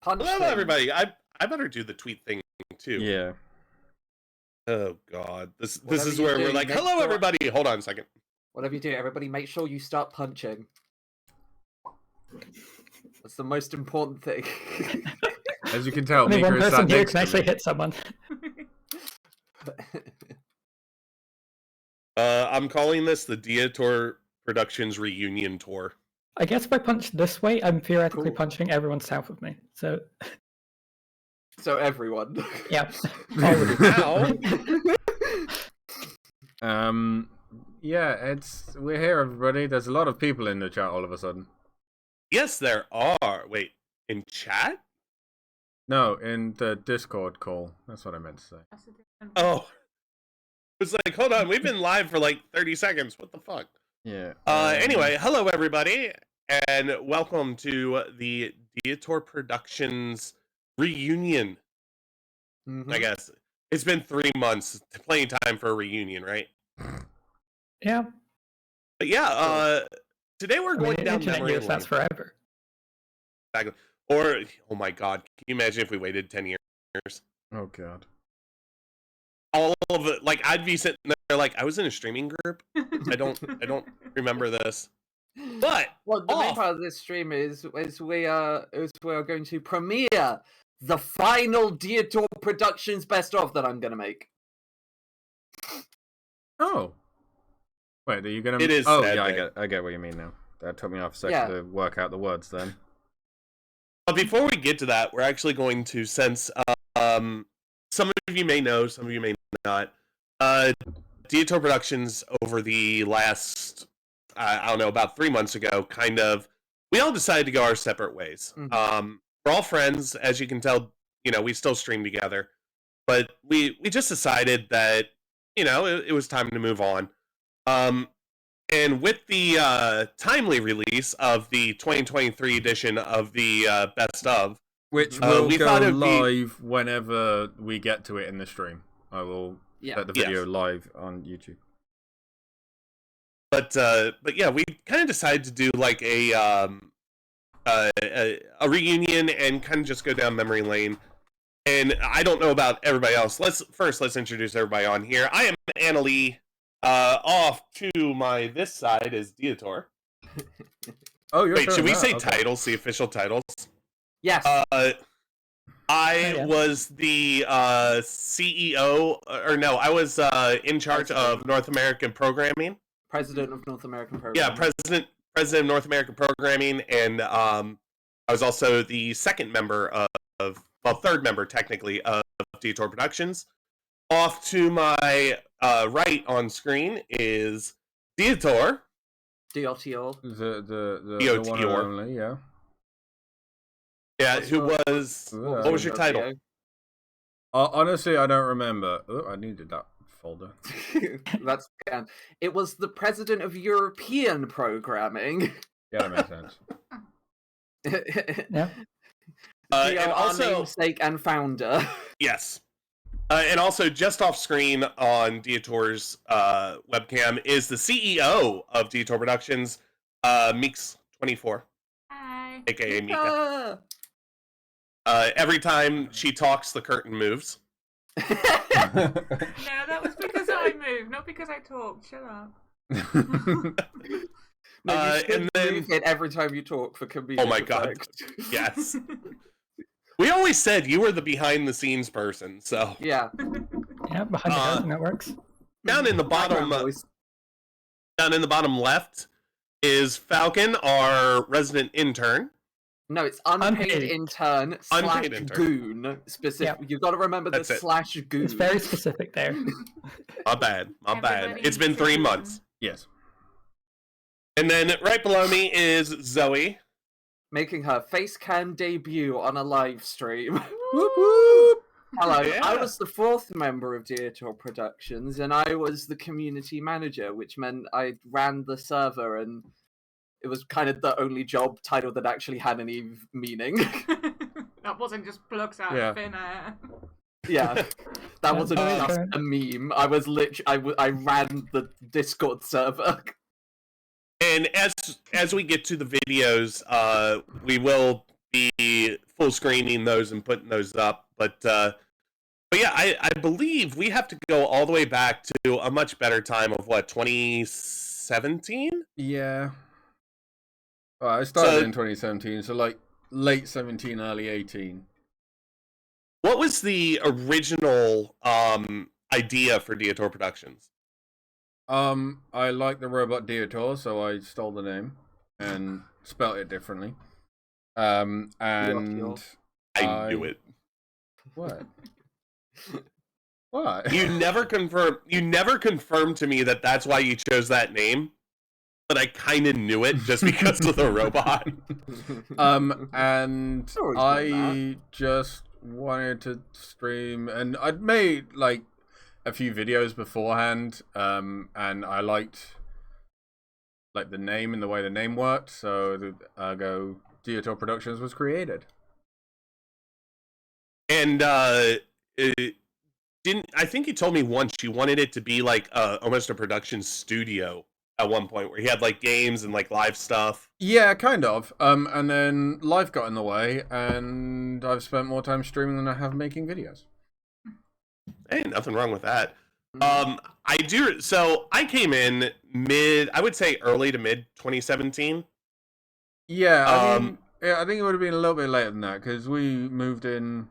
Punch Hello, thing. everybody. I better do the tweet thing too. Yeah. Oh God, this Whatever is you where do, we're like, make hello, sure- everybody. Hold on a second. Whatever you do, everybody make sure you start punching. That's the most important thing. As you can tell, Only Mika one is sat person here next can to actually me. hit someone. I'm calling this the Diotior Productions Reunion Tour. I guess if I punch this way, I'm theoretically Cool. punching everyone south of me. So, So everyone. yeah. Ow. Yeah, we're here, everybody. There's a lot of people in the chat all of a sudden. Yes, there are. Wait, in chat? No, in the Discord call. That's what I meant to say. Oh, it's like, hold on. We've been live for like 30 seconds. What the fuck? Yeah. Anyway, hello everybody, and welcome to the Diotior Productions reunion. Mhm. I guess it's been 3 months. Plenty of time for a reunion, right? Yeah. But yeah, today we're I mean, going down internet memory use, lane. that's forever. Exactly. Or, oh my God, can you imagine if we waited 10 years? Oh god. All of it, like I'd be sitting there like I was in a streaming group. I don't remember this. But well, the main part of this stream is we are going to premiere the final Diotior Productions best of that I'm gonna make. Oh. Wait, are you gonna? It is Oh sad yeah, day. I get what you mean now. That took me off a second Yeah. to work out the words. Then. But before we get to that, we're actually going to since some of you may know, some of you may not. Diotior Productions over the last I don't know, about 3 months ago, kind of we all decided to go our separate ways. Mhm. We're all friends, as you can tell, you know, we still stream together. But we just decided that, you know, it was time to move on. And with the timely release of the 2023 edition of the Best of, Which will we go thought it'd be- live whenever we get to it in the stream. I will Yeah. set the Yes. video live on YouTube. but yeah, we kind of decided to do like a reunion and kind of just go down memory lane. And I don't know about everybody else. Let's introduce everybody on here. I am Annalie. Off to my this side is Diotior. Oh, you're Wait, showing should we that? say Okay. titles? The official titles? Yes. I yeah. was the CEO, or no, I was in charge of North American programming. President of North American Program. Yeah, president of North American programming, and I was also the second member third member technically of Diotior Productions. Off to my right on screen is Diotior. Diotior. The one and Diotior. only, yeah. Yeah, who was? What was your title? Honestly, I don't remember. Oh, I needed that folder. That's it was the president of European programming. Yeah, that makes sense. Yeah. And our also, namesake and founder. yes. And also, just off screen on Diotior's webcam is the CEO of Diotior Productions, Meeks24, Hi. aka Mika. Every time she talks, the curtain moves. No, that was because I moved, not because I talked. Shut up. No, you should and then- move it every time you talk for comedic Oh my God. effect. Yes. We always said you were the behind-the-scenes person, so Yeah. Yeah, behind the curtain, that works. down in the bottom, Background voice. down in the bottom left is Falcon, our resident intern. No, it's unpaid Unpaid. intern / Unpaid intern. goon. Specific. You've got to remember the That's it. / goon. It's very specific there. My bad. Everybody It's been 3 needs months. Yes. And then right below me is Zoe. Making her face cam debut on a live stream. Whoop, whoop. Hello, Yeah. I was the 4th member of Diotior Productions, and I was the community manager, which meant I ran the server, and it was kind of the only job title that actually had any meaning. That wasn't just plucked out Yeah. of thin air. Yeah, that wasn't Oh, just okay. a meme. I was I ran the Discord server. And as we get to the videos, we will be full screening those and putting those up. But yeah, I believe we have to go all the way back to a much better time of what, 2017? Yeah. Well, I started in 2017, so like late 17, early 18. What was the original idea for Diotior Productions? I like the robot Diotor, so I stole the name and spelt it differently. And Diotior. I knew it. What? What? You never confirmed to me that that's why you chose that name, but I kind of knew it just because of the robot. And I just wanted to stream, and I'd made like a few videos beforehand, and I liked like the name and the way the name worked, so the Diotor Productions was created. And I think you told me once you wanted it to be like almost a production studio at one point, where he had like games and like live stuff. Yeah, kind of. And then life got in the way, and I've spent more time streaming than I have making videos. Hey, nothing wrong with that. I do. So I came in I would say early to mid 2017. Yeah, I think it would have been a little bit later than that, because we moved in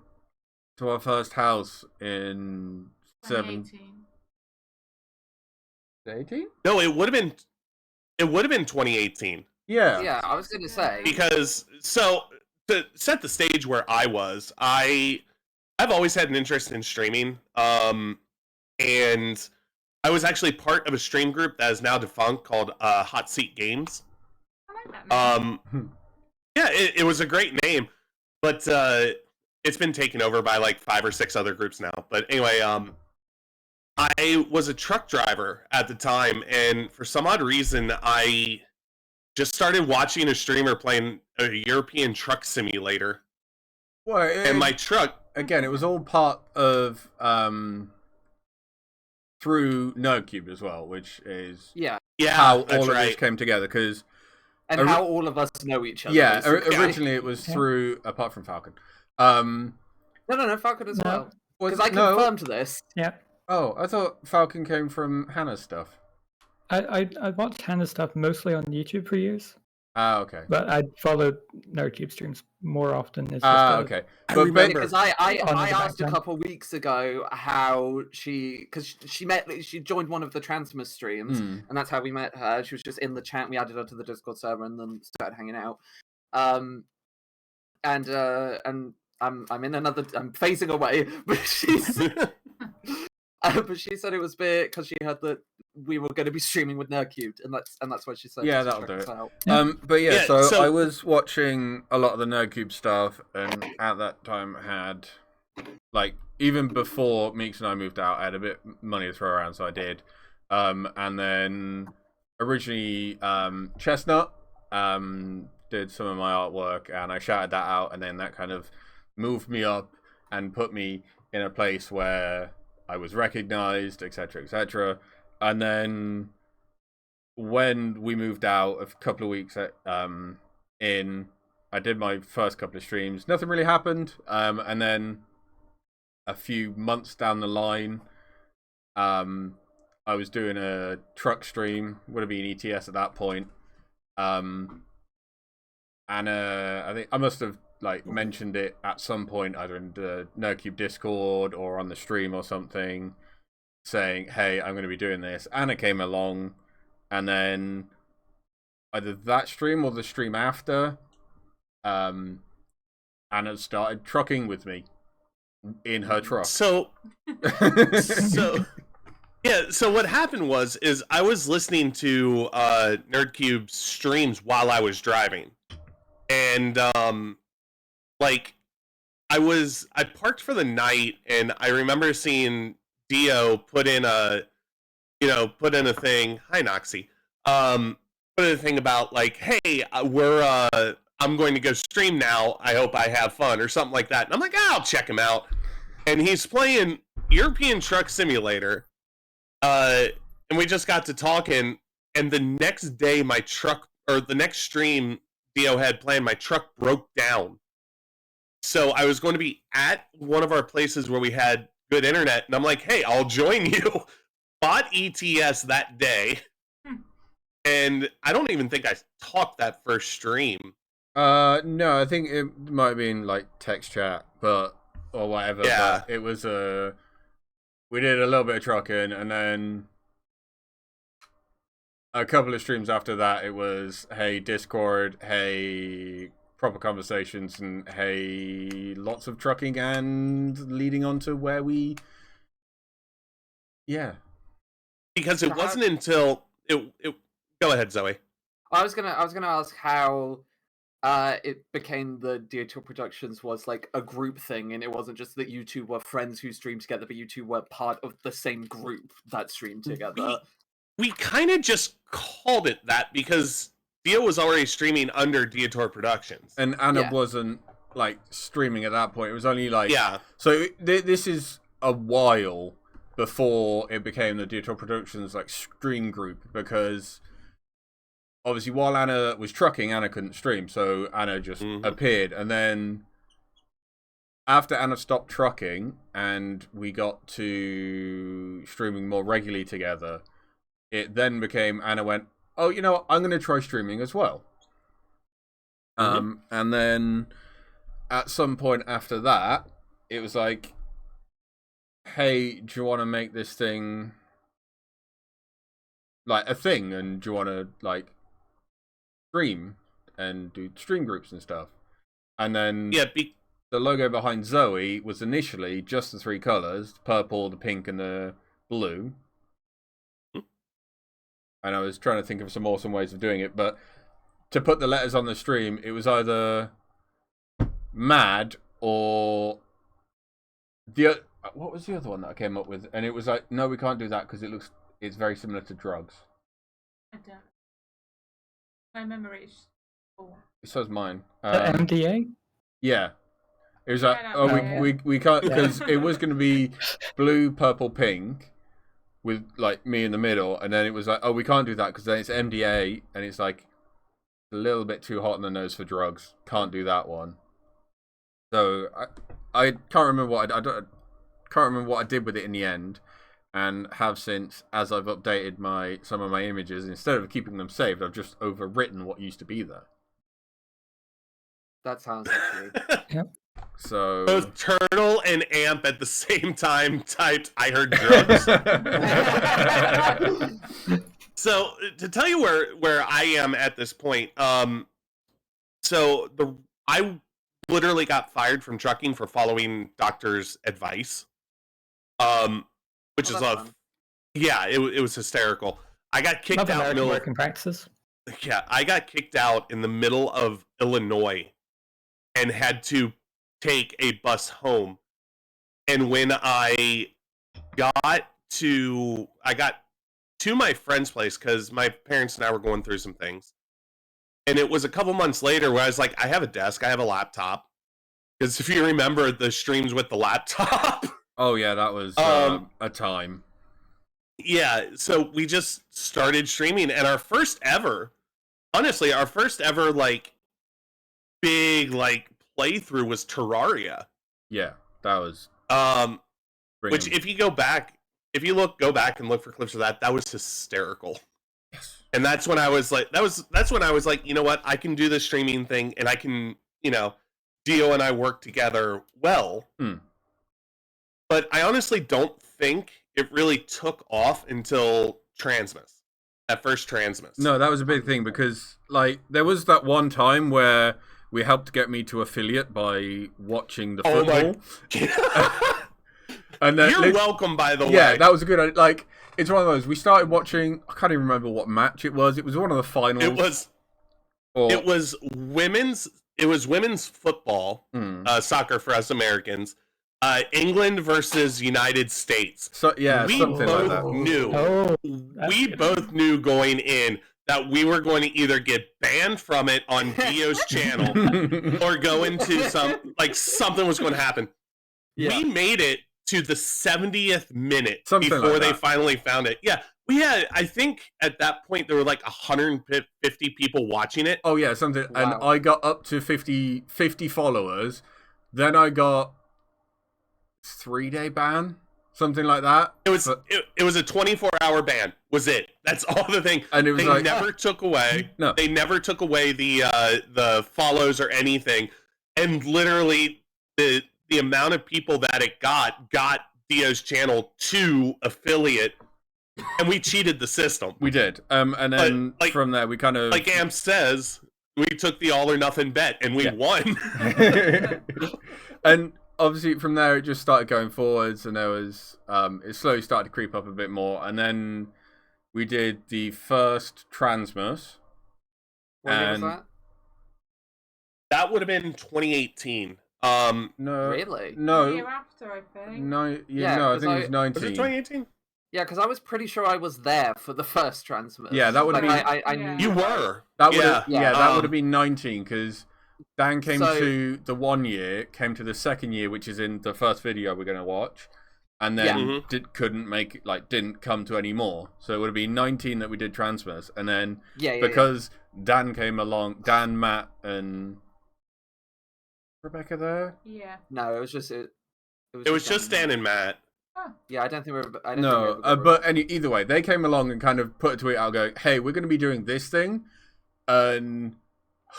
to our first house in 2018. No, it would have been 2018. Yeah. Yeah, I was gonna say. Because so to set the stage where I was, I've always had an interest in streaming. And I was actually part of a stream group that is now defunct called Hot Seat Games. I like that name. Yeah, it was a great name, but it's been taken over by like 5 or 6 other groups now. But anyway, I was a truck driver at the time, and for some odd reason, I just started watching a streamer playing a European truck simulator. Well, And my truck... Again, it was all part of through Nerdcube as well, which is Yeah, how that's all of right. this came together. Because and how all of us know each other. yeah, basically. originally it was through, apart from Falcon. No, Falcon as well. Because I confirmed this. Yeah. Oh, I thought Falcon came from Hannah's stuff. I watched Hannah's stuff mostly on YouTube for years, Ah, okay. but I followed Nerdcube streams more often. It's Ah, just okay. I But remember. Because I On the asked a background. couple weeks ago how she joined one of the Transmus streams, Hmm. and that's how we met her. She was just in the chat. We added her to the Discord server and then started hanging out. And I'm in another. I'm phasing away, but she's. But she said it was because she heard that we were going to be streaming with Nerdcubed, and that's what she said. Yeah, to that'll check do us it. out. But yeah, Yeah, so- I was watching a lot of the Nerdcube stuff, and at that time had, like, even before Meeks and I moved out, I had a bit money to throw around, so I did. And then originally Chestnut did some of my artwork, and I shouted that out, and then that kind of moved me up and put me in a place where I was recognized, etc., etc. And then when we moved out a couple of weeks in, I did my first couple of streams. Nothing really happened. And then a few months down the line, I was doing a truck stream. Would have been ETS at that point. And I think I must have like mentioned it at some point, either in the Nerdcube Discord or on the stream or something, saying, "Hey, I'm going to be doing this." Anna came along, and then either that stream or the stream after, Anna started trucking with me in her truck. So what happened was I was listening to Nerdcube streams while I was driving, and like I parked for the night, and I remember seeing Dio put in a thing. Hi, Noxie. Put in a thing about like, hey, I'm going to go stream now. I hope I have fun or something like that. And I'm like, I'll check him out. And he's playing European Truck Simulator. And we just got to talking. And the next day, the next stream Dio had planned, my truck broke down So I was going to be at one of our places where we had good internet, and I'm like, hey, I'll join you. Bought ETS that day, and I don't even think I talked that first stream. No, I think it might have been like text chat, or whatever. Yeah. But it was we did a little bit of trucking, and then a couple of streams after that, it was, hey, Discord, hey, proper conversations, and hey, lots of trucking, and leading on to where we... Yeah. Because it wasn't until... It Go ahead, Zoe. I was gonna ask how it became the Diotior Productions was like a group thing, and it wasn't just that you two were friends who streamed together, but you two were part of the same group that streamed together. We kind of just called it that because Dio was already streaming under Diotior Productions. And Anna wasn't, like, streaming at that point. It was only, like... Yeah. So this is a while before it became the Diotior Productions, like, stream group, because... Obviously, while Anna was trucking, Anna couldn't stream, so Anna just appeared. And then, after Anna stopped trucking, and we got to streaming more regularly together, it then became, Anna went, oh, you know what, I'm going to try streaming as well. And then, at some point after that, it was like, hey, do you want to make this thing, like, a thing? And do you want to, like, stream and do stream groups and stuff? And then the logo behind Zoe was initially just the 3 colors: the purple, the pink, and the blue. And I was trying to think of some awesome ways of doing it, but to put the letters on the stream, it was either MAD or what was the other one that I came up with? And it was like, no, we can't do that because it's very similar to drugs. I don't. My memory is full. So is mine. The MDA? Yeah. It was like, we can't, because it was going to be blue, purple, pink, with like me in the middle, and then it was like, oh, we can't do that because then it's MDA, and it's like a little bit too hot on the nose for drugs. Can't do that one. So I can't remember what I can't remember what I did with it in the end, and have since, as I've updated some of my images, instead of keeping them saved, I've just overwritten what used to be there. That sounds like you. Yep. So both Turtle and Amp at the same time typed, I heard drugs. So to tell you where I am at this point, I literally got fired from trucking for following doctor's advice. Which is love. Yeah, it was hysterical. I got kicked out in working practices. Yeah, I got kicked out in the middle of Illinois and had to take a bus home. And when I got to my friend's place, because my parents and I were going through some things. And it was a couple months later where I was like, I have a desk, I have a laptop. Because if you remember the streams with the laptop. Oh yeah, that was a time. Yeah, so we just started streaming, and our first ever like big like playthrough was Terraria. Yeah, that was which if you go back and look for clips of that was hysterical. Yes. And that's when I was like that's when I was like, you know what, I can do this streaming thing, and I can, Dio and I work together well. But I honestly don't think it really took off until Transmus. That first Transmus. No, that was a big thing because, like, there was that one time where we helped get me to affiliate by watching the football. And then, you're welcome, by the way. Yeah, that was a good. Like, it's one of those. We started watching. I can't even remember what match it was. It was one of the finals. It was women's football, soccer for us Americans. England versus United States. So yeah, we something both like that. knew. We both knew going in that we were going to either get banned from it on Dio's channel or go into something was going to happen. Yeah. We made it to the 70th minute before they finally found it. Yeah, we had. I think at that point there were like 150 people watching it. Oh yeah, something. Wow. And I got up to 50 followers. Then I got 3-day ban, something like that. It was it was a 24-hour ban. Was it? That's all the thing. And it was they like never took away. No. They never took away the follows or anything. And literally the amount of people that it got Dio's channel to affiliate, and we cheated the system. We did. And then from there we kind of, like Amp says, we took the all or nothing bet and we won. And obviously from there it just started going forwards, and there was it slowly started to creep up a bit more, and then we did the first Transmus. What year was that? That would have been 2018. No, Really? no, The year after, I think. no, Yeah, no. I 'cause think it was 19. Was it 2018? Yeah, because I was pretty sure I was there for the first Transmit. Yeah, that would like, be. I Yeah. knew You were. That would Yeah. that would have been 19, because Dan came So- to the 1 year, came to the second year, which is in the first video we're going to watch, and then Yeah. couldn't make it, didn't come to any more. So it would have been 19 that we did Transmers, and then Yeah, because Dan came along, Dan, Matt, and Rebecca there. Yeah. No, it was just It was just Dan and Matt. Yeah, I don't think we were. I don't No, think we were but either way, they came along and kind of put a tweet out going, "Hey, we're going to be doing this thing," and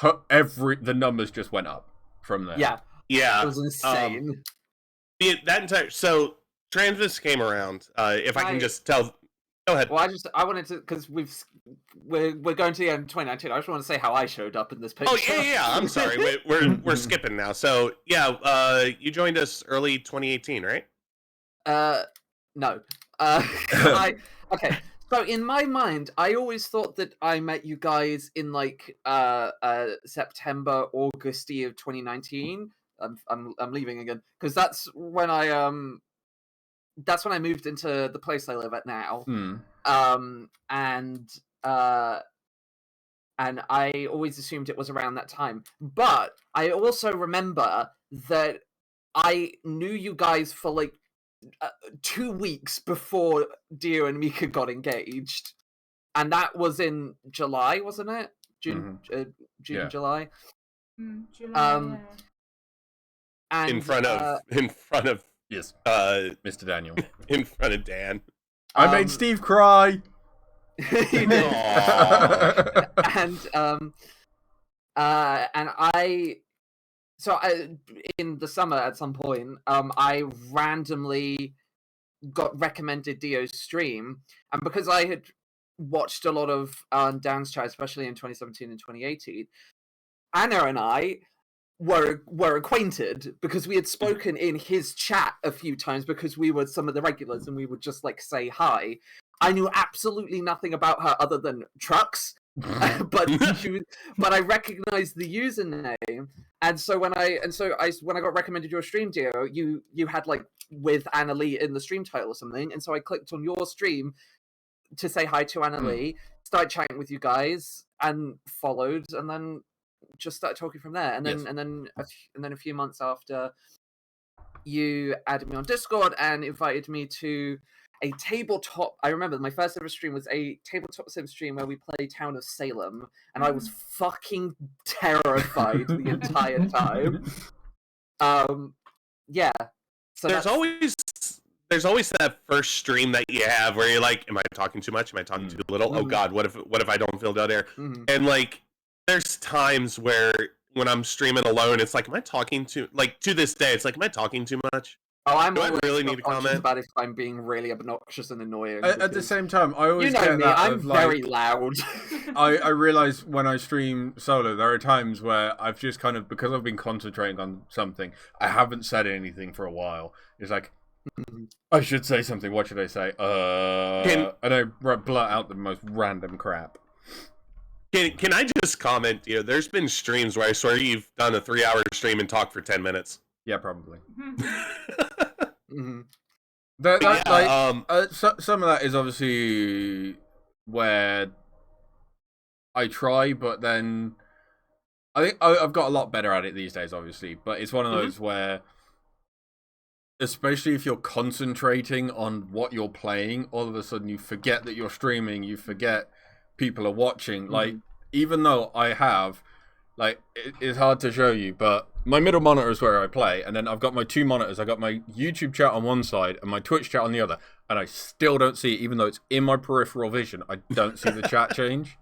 the numbers just went up from there. Yeah, Yeah. it was insane. That entire so Transvis came around. If I can just tell. Go ahead. Well, I wanted to, because we're going to the end of 2019. I just want to say how I showed up in this picture. Oh yeah. I'm sorry. We're skipping now. So yeah, you joined us early 2018, right? No. Okay. So in my mind, I always thought that I met you guys in September, August of 2019. I'm leaving again because that's when I moved into the place I live at now. And I always assumed it was around that time. But I also remember that I knew you guys for 2 weeks before Dio and Mika got engaged, and that was in July, wasn't it? June, Yeah. July. July, And in front of Yes, uh Mr. Daniel. in front of Dan. I made Steve cry. You did. Aw. In the summer at some point, I randomly got recommended Dio's stream, and because I had watched a lot of Dan's chat, especially in 2017 and 2018, Anna and I were acquainted because we had spoken in his chat a few times because we were some of the regulars and we would just say hi. I knew absolutely nothing about her other than trucks, but I recognized the username, and so when I got recommended your stream, Dio, you had with Anna Lee in the stream title or something, and so I clicked on your stream to say hi to Anna Lee, started chatting with you guys, and followed, and then just started talking from there, and then a few months after, you added me on Discord and invited me to a tabletop. I remember my first ever stream was a tabletop sim stream where we played Town of Salem, and I was fucking terrified the entire time. Yeah. So there's always that first stream that you have where you're like, am I talking too much? Am I talking too little? Oh God, what if I don't feel dead air? And there's times where when I'm streaming alone, it's am I talking to this day? It's am I talking too much? Oh, Do I really need to comment about if I'm being really obnoxious and annoying? At the same time, I always get me, that I'm of very loud. I realize when I stream solo, there are times where I've just kind of, because I've been concentrating on something, I haven't said anything for a while. It's I should say something. What should I say? And I blurt out the most random crap. Can I just comment? There's been streams where I swear you've done a 3-hour stream and talked for 10 minutes. Yeah, probably. Mm-hmm. Some of that is obviously where I try, but then I think I've got a lot better at it these days, obviously. But it's one of those where, especially if you're concentrating on what you're playing, all of a sudden you forget that you're streaming, you forget people are watching. Even though I have like it's hard to show you, but my middle monitor is where I play, and then I've got my two monitors. I got my YouTube chat on one side and my Twitch chat on the other, and I still don't see it, even though it's in my peripheral vision. I don't see the chat change.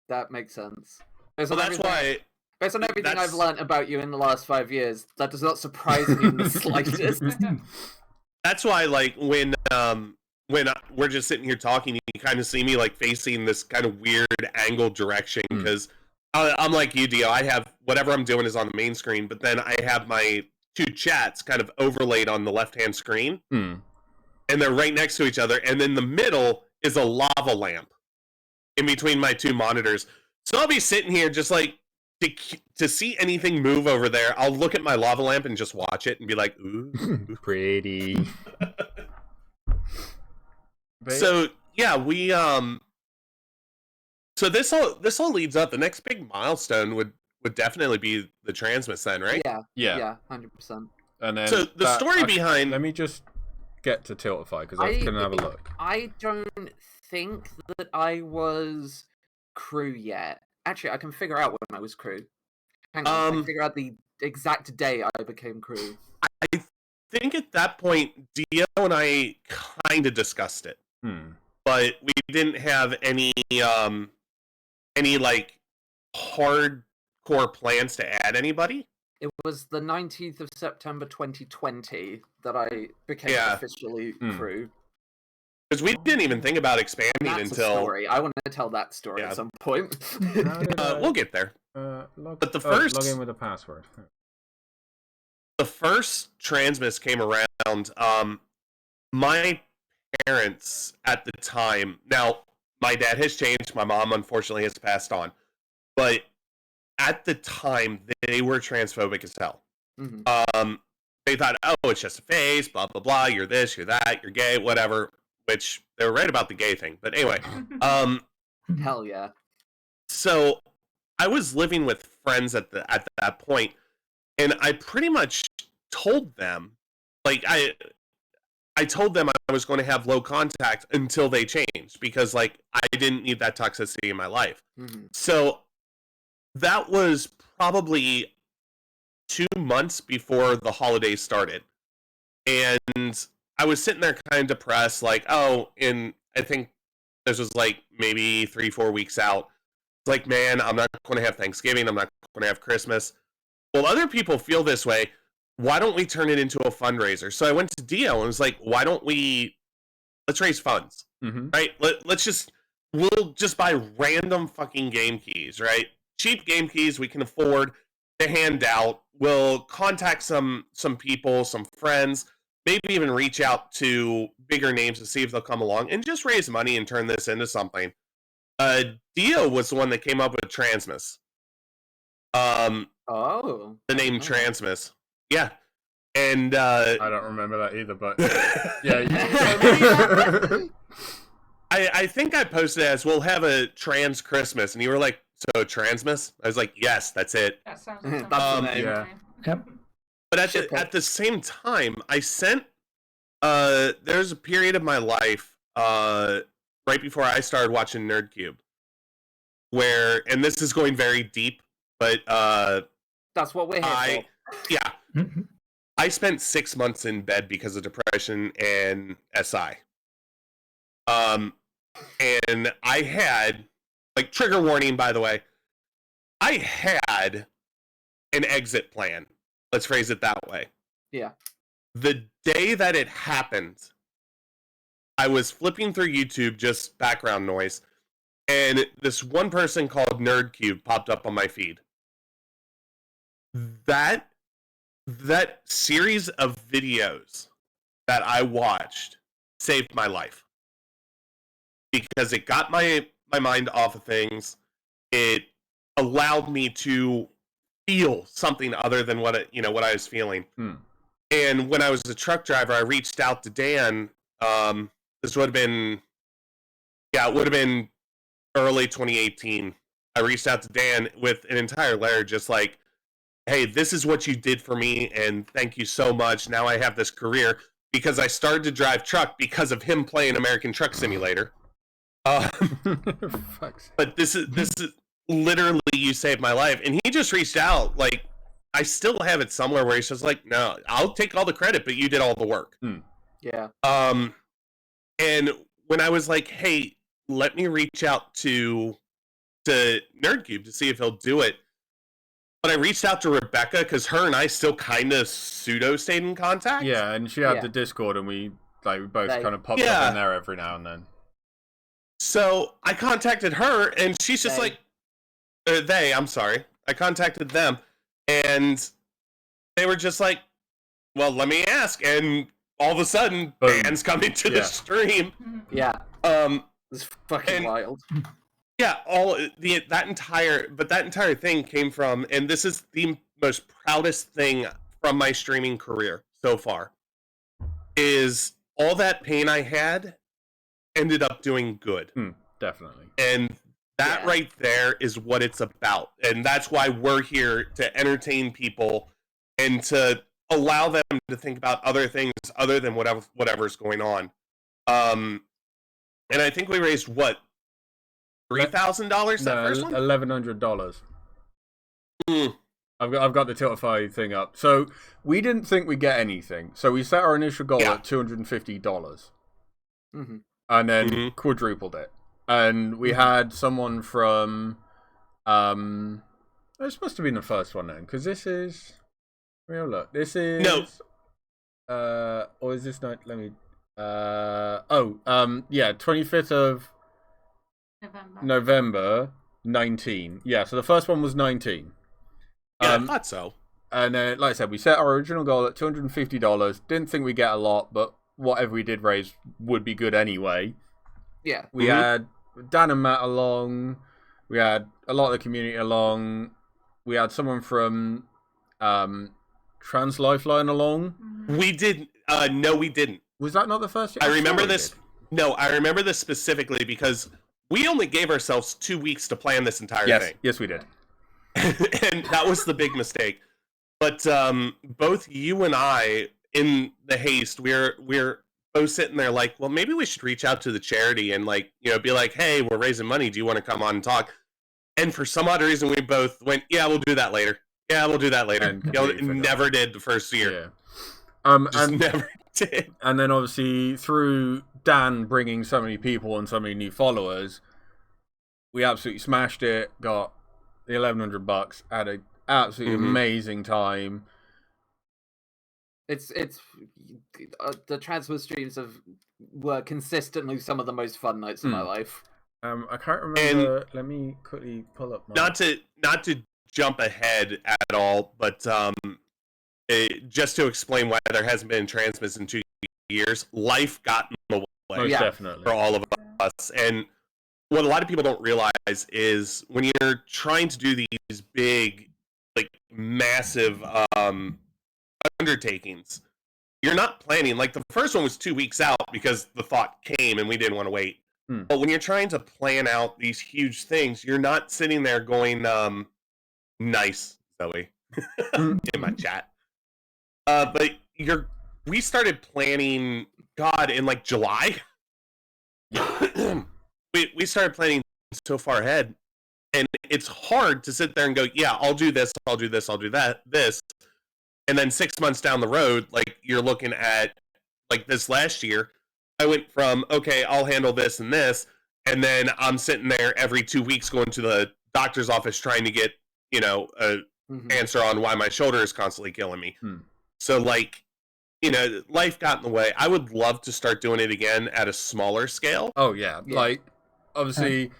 That makes sense. So that's why. Based on everything I've learned about you in the last 5 years, that does not surprise me in the slightest. That's why, like, when we're just sitting here talking, you kind of see me like facing this kind of weird angled direction because I'm like you, Dio. I have whatever I'm doing is on the main screen, but then I have my two chats kind of overlaid on the left-hand screen, and they're right next to each other. And then the middle is a lava lamp in between my two monitors. So I'll be sitting here just like to see anything move over there. I'll look at my lava lamp and just watch it and be like, ooh, pretty. So yeah, we so this all leads up. The next big milestone would definitely be the Transmits then, right? Yeah, 100%. And then so the story behind. Let me just get to Tiltify because I can have a look. I don't think that I was crew yet. Actually, I can figure out when I was crew. Hang on, I can figure out the exact day I became crew. I think at that point, Dio and I kind of discussed it, but we didn't have any like hardcore plans to add anybody. It was the 19th of September 2020 that I became officially crew. Because we didn't even think about expanding That's until. A story. I want to tell that story at some point. We'll get there. But the first log in with a password. The first Transmits came around. My parents at the time. Now, my dad has changed. My mom, unfortunately, has passed on. But at the time, they were transphobic as hell. They thought, oh, it's just a phase, blah, blah, blah. You're this, you're that, you're gay, whatever. Which, they were right about the gay thing. But anyway. Hell yeah. So, I was living with friends at that point. And I pretty much told them, like, I told them I was going to have low contact until they changed. Because, like, I didn't need that toxicity in my life. So, that was probably 2 months before the holidays started. And I was sitting there kind of depressed, like, I think this was like maybe 3-4 weeks out. It's like, man, I'm not going to have Thanksgiving. I'm not going to have Christmas. Well, other people feel this way. Why don't we turn it into a fundraiser? So I went to Dio and was like, let's raise funds, right? We'll just buy random fucking game keys, right? Cheap game keys we can afford to hand out. We'll contact some people, some friends, maybe even reach out to bigger names to see if they'll come along and just raise money and turn this into something. Dio was the one that came up with Transmits. The name Transmits. Yeah. And I don't remember that either, but yeah. I think I posted it as, we'll have a trans Christmas, and you were like, so Transmits? I was like, yes, that's it. That sounds Yeah. Yep. But at the same time, I sent there's a period of my life right before I started watching NerdCube where, and this is going very deep, but that's what we're here for. Yeah. I spent 6 months in bed because of depression and SI. And I had, like, trigger warning, by the way, I had an exit plan. Let's phrase it that way. Yeah. The day that it happened, I was flipping through YouTube, just background noise, and this one person called NerdCube popped up on my feed. That series of videos that I watched saved my life. Because it got my mind off of things. It allowed me to feel something other than what I was feeling. And when I was a truck driver, I reached out to Dan. This would have been, it would have been early 2018. I reached out to Dan with an entire letter, just like, hey, this is what you did for me, and thank you so much. Now I have this career because I started to drive truck because of him playing American Truck Simulator. But this is literally, you saved my life. And he just reached out. Like, I still have it somewhere where he's just like, no, I'll take all the credit, but you did all the work. Yeah. And when I was like, hey, let me reach out to Nerdcube to see if he'll do it. But I reached out to Rebecca because her and I still kind of pseudo stayed in contact. Yeah, and she had Yeah. the Discord, and we both They- kind of popped up in there every now and then. So I contacted her, and she's just like, I'm sorry. I contacted them, and they were just like, well, let me ask. And all of a sudden, Boom. fans coming to the stream. Yeah. It's fucking and- wild. Yeah, that entire thing came from, and this is the most proudest thing from my streaming career so far, is all that pain I had ended up doing good. Definitely. And that right there is what it's about. And that's why we're here, to entertain people and to allow them to think about other things other than whatever's going on. And I think we raised what? $3,000 that first one? $1,100. I've got the Tiltify thing up. So we didn't think we'd get anything. So we set our initial goal at $250, and then quadrupled it. And we had someone from, this must have been the first one then, because this is. Let me have a look. This is or is this not? Let me. 25th of November 19. Yeah, so the first one was 19. Yeah, I thought so. And then, like I said, we set our original goal at $250. Didn't think we'd get a lot, but whatever we did raise would be good anyway. Yeah. We had Dan and Matt along. We had a lot of the community along. We had someone from Trans Lifeline along. We did. No, we didn't. Was that not the first year? I remember this. No, I remember this specifically because we only gave ourselves 2 weeks to plan this entire thing. Yes, we did. And that was the big mistake. But both you and I, in the haste, we're both sitting there like, well, maybe we should reach out to the charity and be like, hey, we're raising money. Do you want to come on and talk? And for some odd reason, we both went, yeah, we'll do that later. Yeah, we'll do that later. And never did the first year. Yeah. And never did. And then obviously through Dan bringing so many people and so many new followers, we absolutely smashed it. Got the $1,100. Had an absolutely amazing time. It's the transfer streams were consistently some of the most fun nights of my life. I can't remember. Let me quickly pull up. Not to jump ahead at all, but just to explain why there hasn't been transmits in 2 years, life got in the way. Most definitely. For all of us. And what a lot of people don't realize is when you're trying to do these big, massive undertakings, you're not planning. Like the first one was 2 weeks out because the thought came and we didn't want to wait. But when you're trying to plan out these huge things, you're not sitting there going, nice, Zoe, in my chat. But we started planning, God, in July. we started planning so far ahead, and it's hard to sit there and go, yeah, I'll do this, I'll do this, I'll do this. And then 6 months down the road, you're looking at, this last year, I went from, okay, I'll handle this and this, and then I'm sitting there every 2 weeks going to the doctor's office trying to get, a answer on why my shoulder is constantly killing me. So, life got in the way. I would love to start doing it again at a smaller scale. Oh, yeah. Obviously,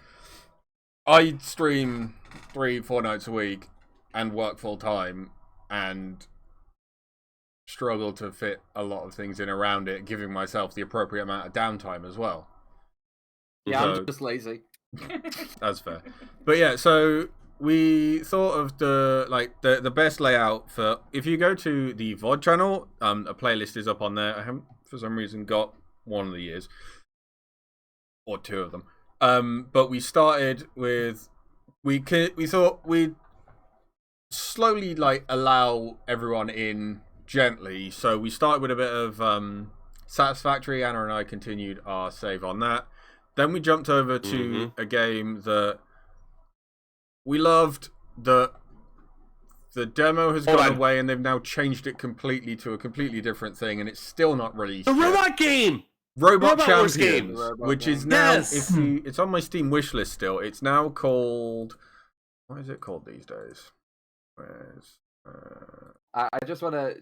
I stream 3-4 nights a week and work full time and struggle to fit a lot of things in around it, giving myself the appropriate amount of downtime as well. Yeah, So, I'm just lazy. That's fair. But yeah, so we thought of the best layout for, if you go to the VOD channel, a playlist is up on there. I haven't for some reason got one of the years or two of them. But we started with we thought we'd slowly allow everyone in gently. So we started with a bit of Satisfactory. Anna and I continued our save on that. Then we jumped over to a game that we loved the demo has Hold gone on. away, and they've now changed it completely to a completely different thing, and it's still not released. The yet. robot game. Robot Robot Wars Champions, game. which is now Yes. it's on my Steam wishlist still. It's now called, what is it called these days? Where's I just wanna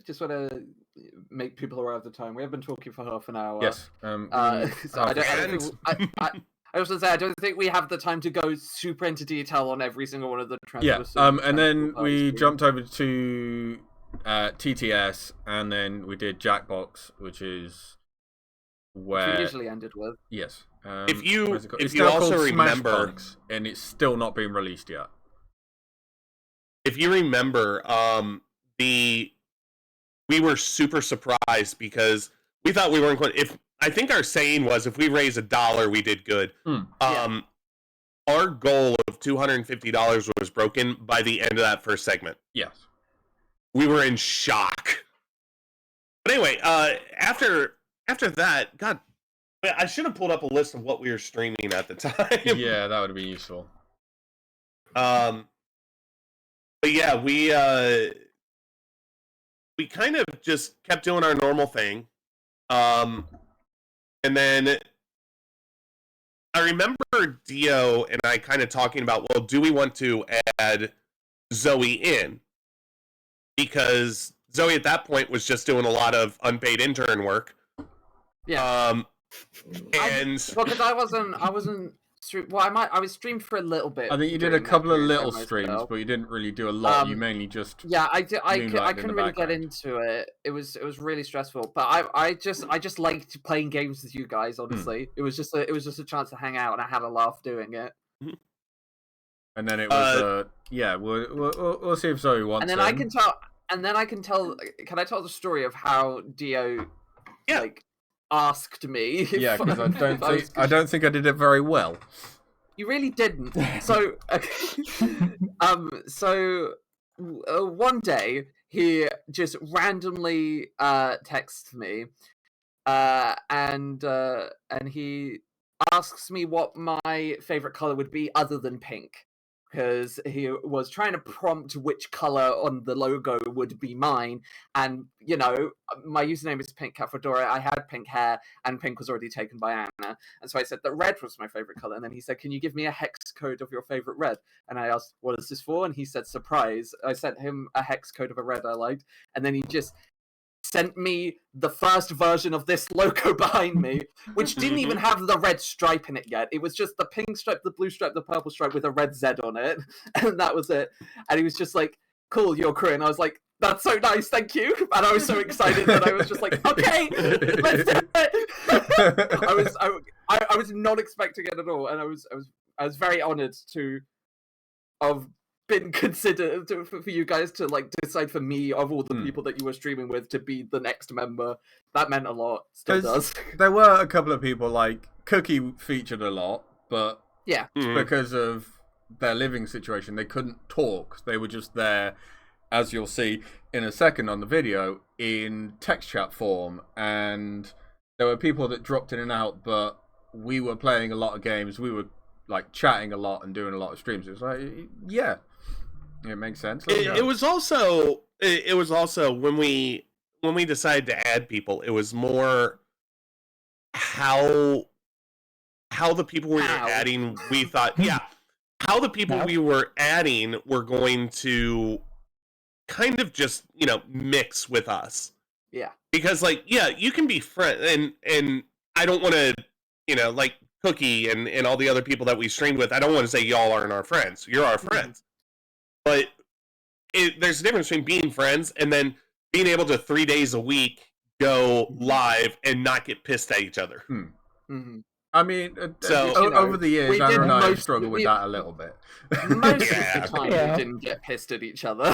make people aware of the time. We have been talking for half an hour. yes. So I don't think I was gonna say I don't think we have the time to go super into detail on every single one of the transfers. And then we jumped over to TTS, and then we did Jackbox, which is where we usually ended with. yes. If you- what is it called? if It's you now also called Smash remember- Punks, and it's still not been released yet. If you remember, we were super surprised because we thought we weren't going. I think our saying was, if we raise $1, we did good. Our goal of $250 was broken by the end of that first segment. Yes. We were in shock. But anyway, after that, God, I should have pulled up a list of what we were streaming at the time. Yeah, that would have been useful. But yeah, we kind of just kept doing our normal thing. And then I remember Dio and I kind of talking about, well, do we want to add Zoe in? Because Zoe at that point was just doing a lot of unpaid intern work. Yeah. And Well, because I wasn't. I was streamed for a little bit. I think you did a during that couple of period little by streams, myself. but you didn't really do a lot. You mainly just Yeah, I moonlighted in the couldn't really get background. into it. It was really stressful. But I just liked playing games with you guys. Honestly, it was just a chance to hang out, and I had a laugh doing it. And then it was yeah. We'll see if Zoe wants. And then I can tell. Can I tell the story of how Dio, like, asked me? Yeah, because if I don't think I did it very well. You really didn't. So, one day he just randomly texts me, and he asks me what my favorite color would be other than pink, because he was trying to prompt which color on the logo would be mine. And, you know, my username is Pink Cat Fedora. I had pink hair, and pink was already taken by Anna. And so I said that red was my favorite color. And then he said, can you give me a hex code of your favorite red? And I asked, what is this for? And he said, surprise. I sent him a hex code of a red I liked. And then he just sent me the first version of this logo behind me, which didn't even have the red stripe in it yet. It was just the pink stripe, the blue stripe, the purple stripe with a red Z on it. And that was it. And he was just like, cool, you're crew. And I was like, that's so nice, thank you. And I was so excited that I was just like, okay, let's do it. I was not expecting it at all. And I was very honored to have been considered for you guys to like decide for me of all the people that you were streaming with to be the next member. That meant a lot. Still does. There were a couple of people, like Cookie featured a lot, but Yeah. because of their living situation, they couldn't talk. They were just there, as you'll see in a second on the video, in text chat form. And there were people that dropped in and out, but we were playing a lot of games. We were like chatting a lot and doing a lot of streams. It was like, yeah, it makes sense. It was also when we decided to add people, it was more how the people we were adding, we thought, how the people we were adding were going to kind of just, you know, mix with us. Yeah. Because, like, yeah, you can be friends, and I don't want to, you know, like Cookie and all the other people that we streamed with, I don't want to say y'all aren't our friends. You're our friends. But there's a difference between being friends and then being able to 3 days a week go live and not get pissed at each other. Mm-hmm. I mean, so over the years, Anna and I have struggled with that a little bit. Most of the time, we didn't get pissed at each other.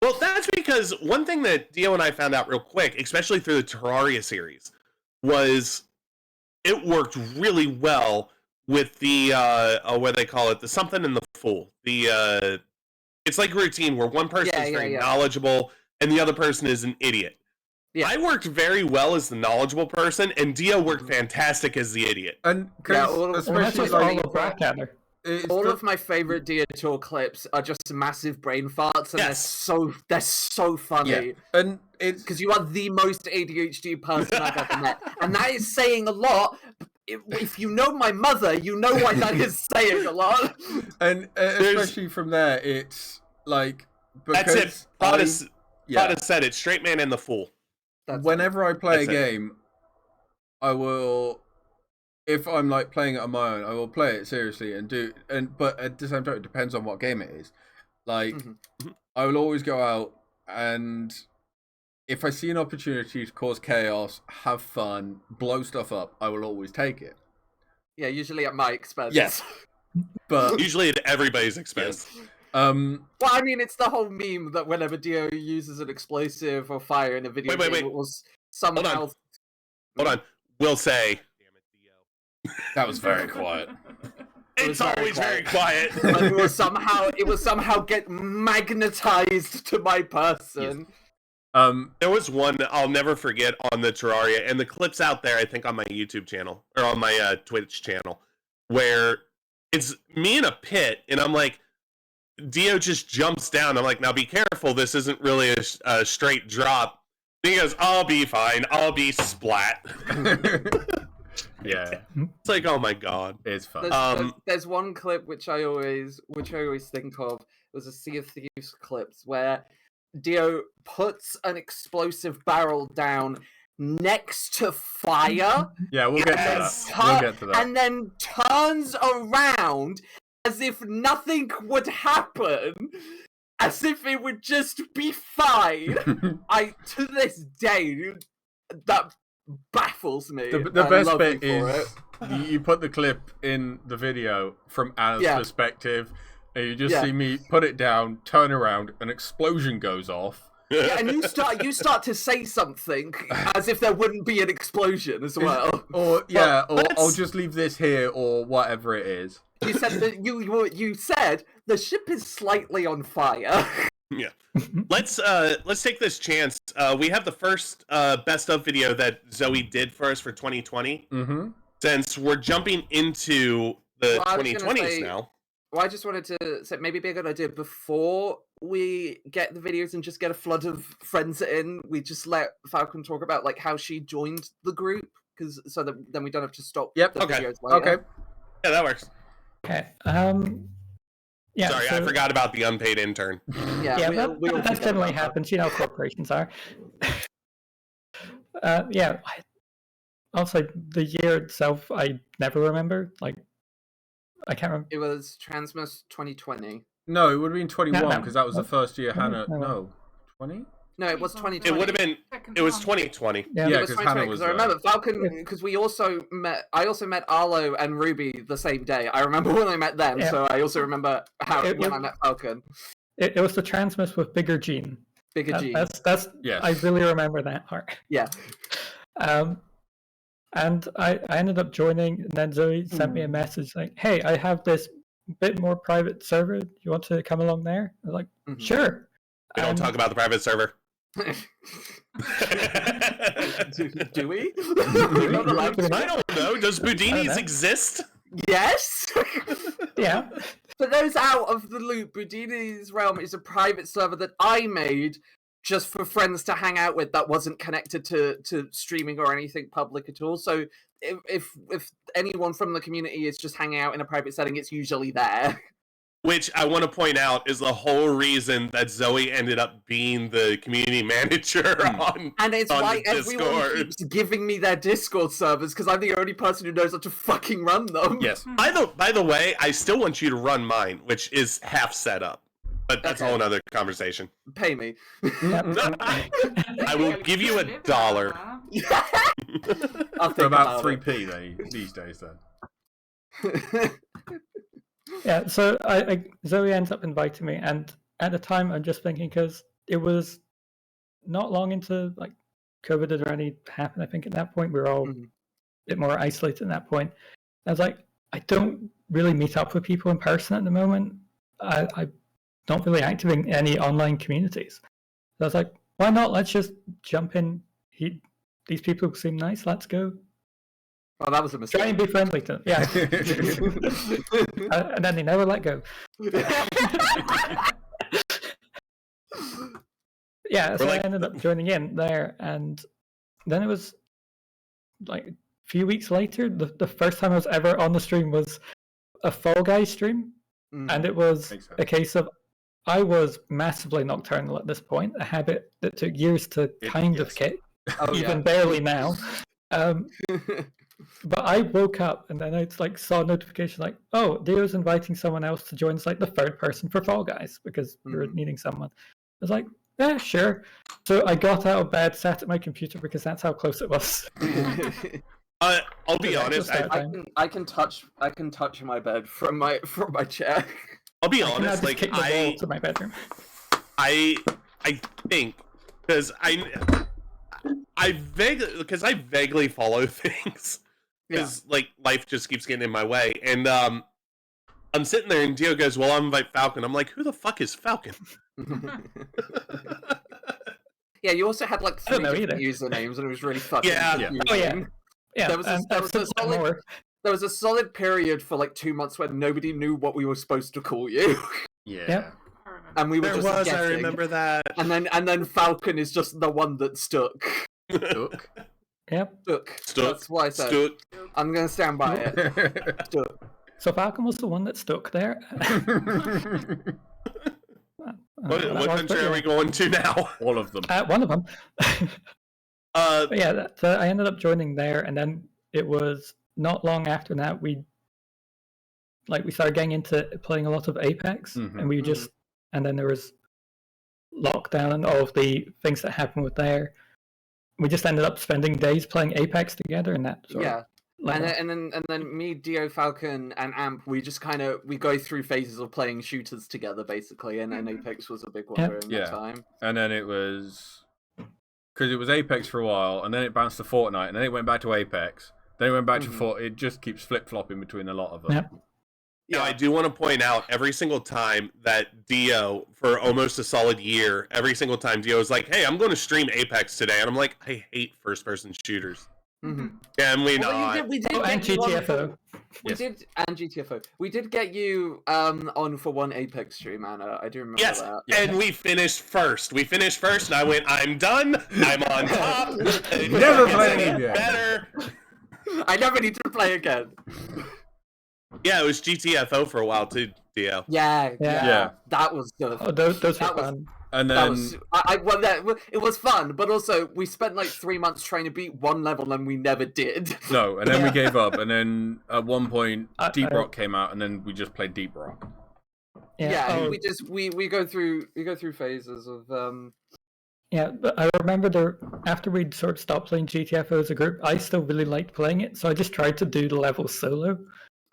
Well, that's because one thing that Dio and I found out real quick, especially through the Terraria series, was it worked really well with the what they call it, the something in the fool. The it's like a routine where one person is very knowledgeable and the other person is an idiot. Yeah. I worked very well as the knowledgeable person, and Dio worked fantastic as the idiot. And especially like Blackadder. All of my favorite Diotior clips are just massive brain farts, and they're so funny. Yeah. And it's because you are the most ADHD person I've ever met, and that is saying a lot. If you know my mother, you know why that is saying a lot. And especially from there, it's like because that's it. Bada said it. Straight man and the fool. Whenever I play a game, I will. If I'm like playing it on my own, I will play it seriously but at the same time, it depends on what game it is. Like, I will always go out, and if I see an opportunity to cause chaos, have fun, blow stuff up, I will always take it. Yeah, usually at my expense. Yes, but usually at everybody's expense. Yes. Well, I mean, it's the whole meme that whenever Dio uses an explosive or fire in a video game, it was somehow. Hold on. We'll say. That was very quiet. It's always very quiet. But it was somehow get magnetized to my person. Yes. There was one I'll never forget on the Terraria, and the clip's out there, I think, on my YouTube channel or on my Twitch channel, where it's me in a pit, and I'm like, Dio just jumps down. I'm like, now be careful. This isn't really a straight drop. And he goes, I'll be fine. I'll be splat. Yeah, it's like, oh my god, it's fun. There's one clip which I always think of. It was a Sea of Thieves clips where Dio puts an explosive barrel down next to fire. Yeah, we'll get to that. And then turns around as if nothing would happen, as if it would just be fine. To this day, that baffles me. The best bit is you put the clip in the video from Anna's perspective, and you just see me put it down, turn around, an explosion goes off. Yeah, and you start to say something as if there wouldn't be an explosion as well. Or I'll just leave this here, or whatever it is. You said that you said the ship is slightly on fire. Yeah. Let's take this chance. We have the first best of video that Zoe did for us for 2020. Mm-hmm. Since we're jumping into the 2020s now. Well, I just wanted to say maybe be a good idea before we get the videos and just get a flood of friends in. We just let Falcon talk about like how she joined the group, so that then we don't have to stop the videos later. Okay. Yeah, that works. Okay. Yeah. Sorry, I forgot about the unpaid intern. Yeah, that generally happens. You know, corporations are. Yeah. Also, the year itself, I never remember. Like, I can't remember. It was Transmus 2020. No, it would have been 21 because that was the first year Hannah. No, 20. No, it was 2020. It would have been. It was 2020. Yeah, it was 2020 because I remember Falcon. Because we also met. I also met Arlo and Ruby the same day. I remember when I met them, so I also remember when I met Falcon. It was the Transmus with Bigger Gene. Gene. That's yes. I really remember that part. Yeah. And I ended up joining, and then Zoe sent me a message like, "Hey, I have this bit more private server. You want to come along there?" I was like, "Sure." We don't talk about the private server. Do we? I don't know. Does Boudinis exist? Yes. Yeah. For those out of the loop, Boudini's Realm is a private server that I made just for friends to hang out with that wasn't connected to streaming or anything public at all. So if anyone from the community is just hanging out in a private setting, it's usually there. Which I want to point out is the whole reason that Zoe ended up being the community manager on and it's on why Discord. Everyone keeps giving me their Discord servers because I'm the only person who knows how to fucking run them. Yes. By the way, I still want you to run mine, which is half set up. But that's a whole other conversation. Pay me. I will give you $1. I'll For about 3p these days then. Yeah, so Zoe ends up inviting me, and at the time I'm just thinking, because it was not long into like COVID had already happened. I think at that point we were all a bit more isolated at that point. I was like, I don't really meet up with people in person at the moment. I not really active in any online communities. So I was like, why not? Let's just jump in. These people seem nice. Let's go. Oh, that was a mistake. Try and be friendly to them. Yeah. And then they never let go. Yeah, so I ended up joining in there, and then it was like a few weeks later, the first time I was ever on the stream was a Fall Guys stream, and it was a case of I was massively nocturnal at this point, a habit that took years to kind of kick, even barely now. But I woke up and then I saw a notification like, oh, Dio's inviting someone else to join as the third person for Fall Guys because you're needing someone. I was like, yeah, sure. So I got out of bed, sat at my computer because that's how close it was. I'll be honest. I can touch my bed from my chair. I'll be honest. Kick the ball to my bedroom. I think because I vaguely follow things because life just keeps getting in my way, and I'm sitting there and Dio goes, "Well, I'll invite Falcon." I'm like, "Who the fuck is Falcon?" Yeah, you also had 3 different usernames, and it was really fucking confusing. Oh yeah. There was a solid period for 2 months where nobody knew what we were supposed to call you. Yeah. And we were just guessing. I remember that. And then Falcon is just the one that stuck. Stuck? Yep. Stuck. That's what I said. Stuck. I'm gonna stand by it. Stuck. So Falcon was the one that stuck there. What country are we going to now? All of them. One of them. But yeah, so I ended up joining there, and then it was not long after that we started getting into playing a lot of Apex, and we just and then there was lockdown and all of the things that happened with there. We just ended up spending days playing Apex together, and that and then me, Dio, Falcon, and Amp, we just we go through phases of playing shooters together, basically, and Apex was a big one during that time. And then it was because it was Apex for a while, and then it bounced to Fortnite, and then it went back to Apex, then it went back to Fortnite. It just keeps flip flopping between a lot of them. Yep. Yeah, I do want to point out every single time that Dio, for almost a solid year, every single time Dio is like, "Hey, I'm going to stream Apex today," and I'm like, "I hate first-person shooters." Can we not? We did and GTFO. And GTFO. We did get you on for one Apex stream, Anna. I do remember that. And we finished first. And I went, "I'm done. I'm on top. Never play again. Better. I never need to play again." Yeah, it was GTFO for a while too, Dio. Yeah. That was good. Oh, those were fun. And then it was fun, but also we spent 3 months trying to beat one level and we never did. No, and then we gave up, and then at one point Deep Rock came out, and then we just played Deep Rock. We go through phases of Yeah, but I remember after we'd sort of stopped playing GTFO as a group, I still really liked playing it, so I just tried to do the levels solo.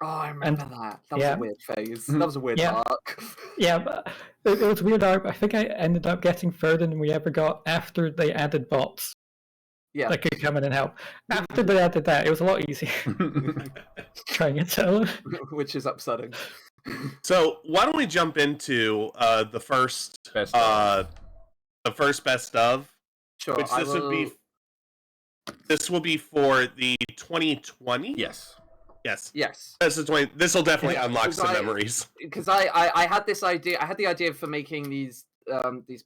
Oh, I remember that. That was a weird phase. That was a weird arc. Yeah, but it was a weird arc. I think I ended up getting further than we ever got after they added bots. Yeah. That could come in and help. After they added that, it was a lot easier. Trying it solo. Which is upsetting. So why don't we jump into the first best of? Sure. Which this will be for the 2020. Yes. This will definitely unlock some memories. Because I had this idea. I had the idea for making these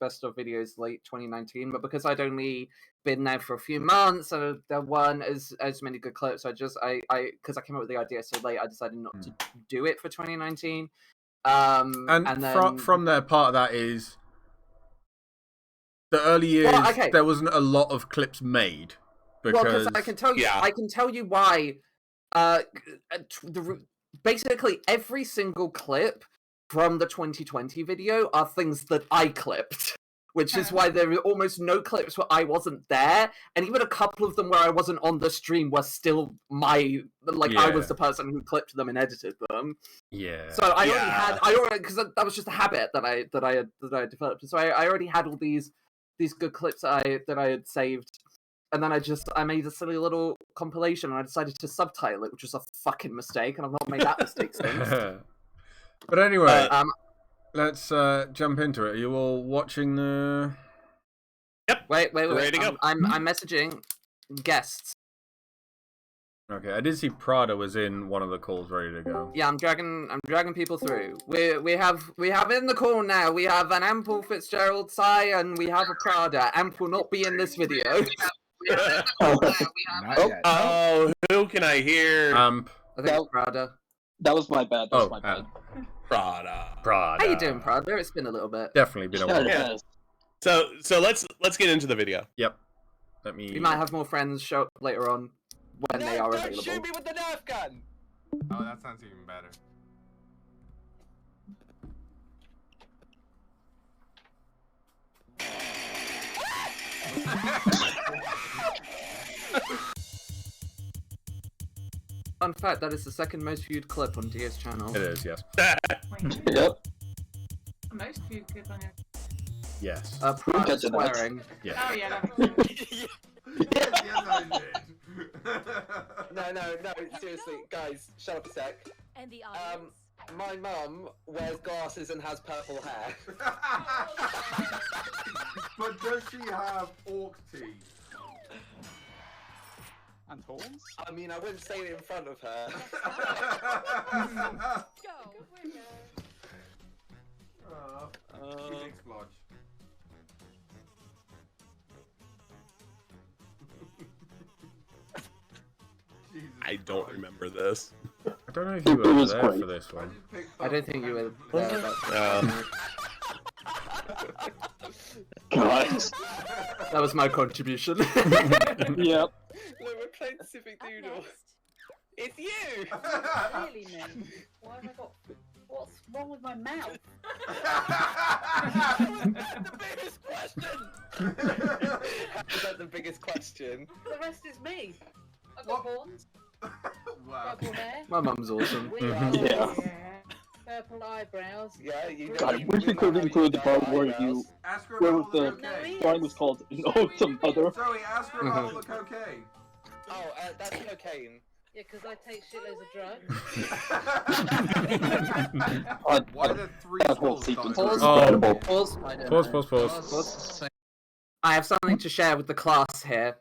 best of videos late 2019, but because I'd only been there for a few months and there weren't as many good clips, because I came up with the idea so late, I decided not to do it for 2019. And then from there, part of that is the early years. There wasn't a lot of clips made because I can tell you why. Basically every single clip from the 2020 video are things that I clipped, which is why there are almost no clips where I wasn't there, and even a couple of them where I wasn't on the stream were still I was the person who clipped them and edited them. Yeah. So I already because that was just a habit that I had developed. So I already had all these good clips that I had saved. And then I made a silly little compilation, and I decided to subtitle it, which was a fucking mistake, and I've not made that mistake since. But anyway, let's jump into it. Are you all watching the? Yep. Wait. Ready to go. I'm messaging guests. Okay, I did see Prada was in one of the calls ready to go. Yeah, I'm dragging people through. We have in the call now. We have an Ample Fitzgerald Psy, and we have a Prada. Amp will not be in this video. Not yet. Oh, who can I hear? I think it's Prada. That was my bad. That was my bad. Prada. Prada. How you doing, Prada? It's been a little bit. Definitely been a while. Yeah. So let's get into the video. Yep. Let me. We might have more friends show up later on when they are available. Shoot me with the Nerf gun! Oh, that sounds even better. Fun fact, that is the second most viewed clip on Dia's channel. It is, yes. Yep. Most viewed clip on your. Yes. Prada Get to that. swearing. Yeah. Oh yeah, that No, seriously, guys, shut up a sec. And the audience. My mum wears glasses and has purple hair. But does she have orc teeth? And horns? I mean, I wouldn't say it in front of her. Go. Phoenix Lodge. I don't remember this. I don't know if you were was there great. for this one. I don't think you were there. Guys. That was my contribution. Yep. Look, we're playing Pacific Doodle. It's you! Really, man? Why have I got... What's wrong with my mouth? The biggest question! Is that the biggest question? The rest is me. I've got horns, Wow. purple hair, My mum's awesome. weird Yeah. eyes, purple eyebrows. Yeah, you God, know, we you could know include how the you part dye where eyebrows. Ask her Where about was all the the cocaine. drawing was called No Some Other. Zoe, ask her about all the cocaine. Oh, that's cocaine. Yeah, because I take shitloads of drugs. Why the three That whole skulls sequence dotted was around? incredible. Pause. Pause. I have something to share with the class here.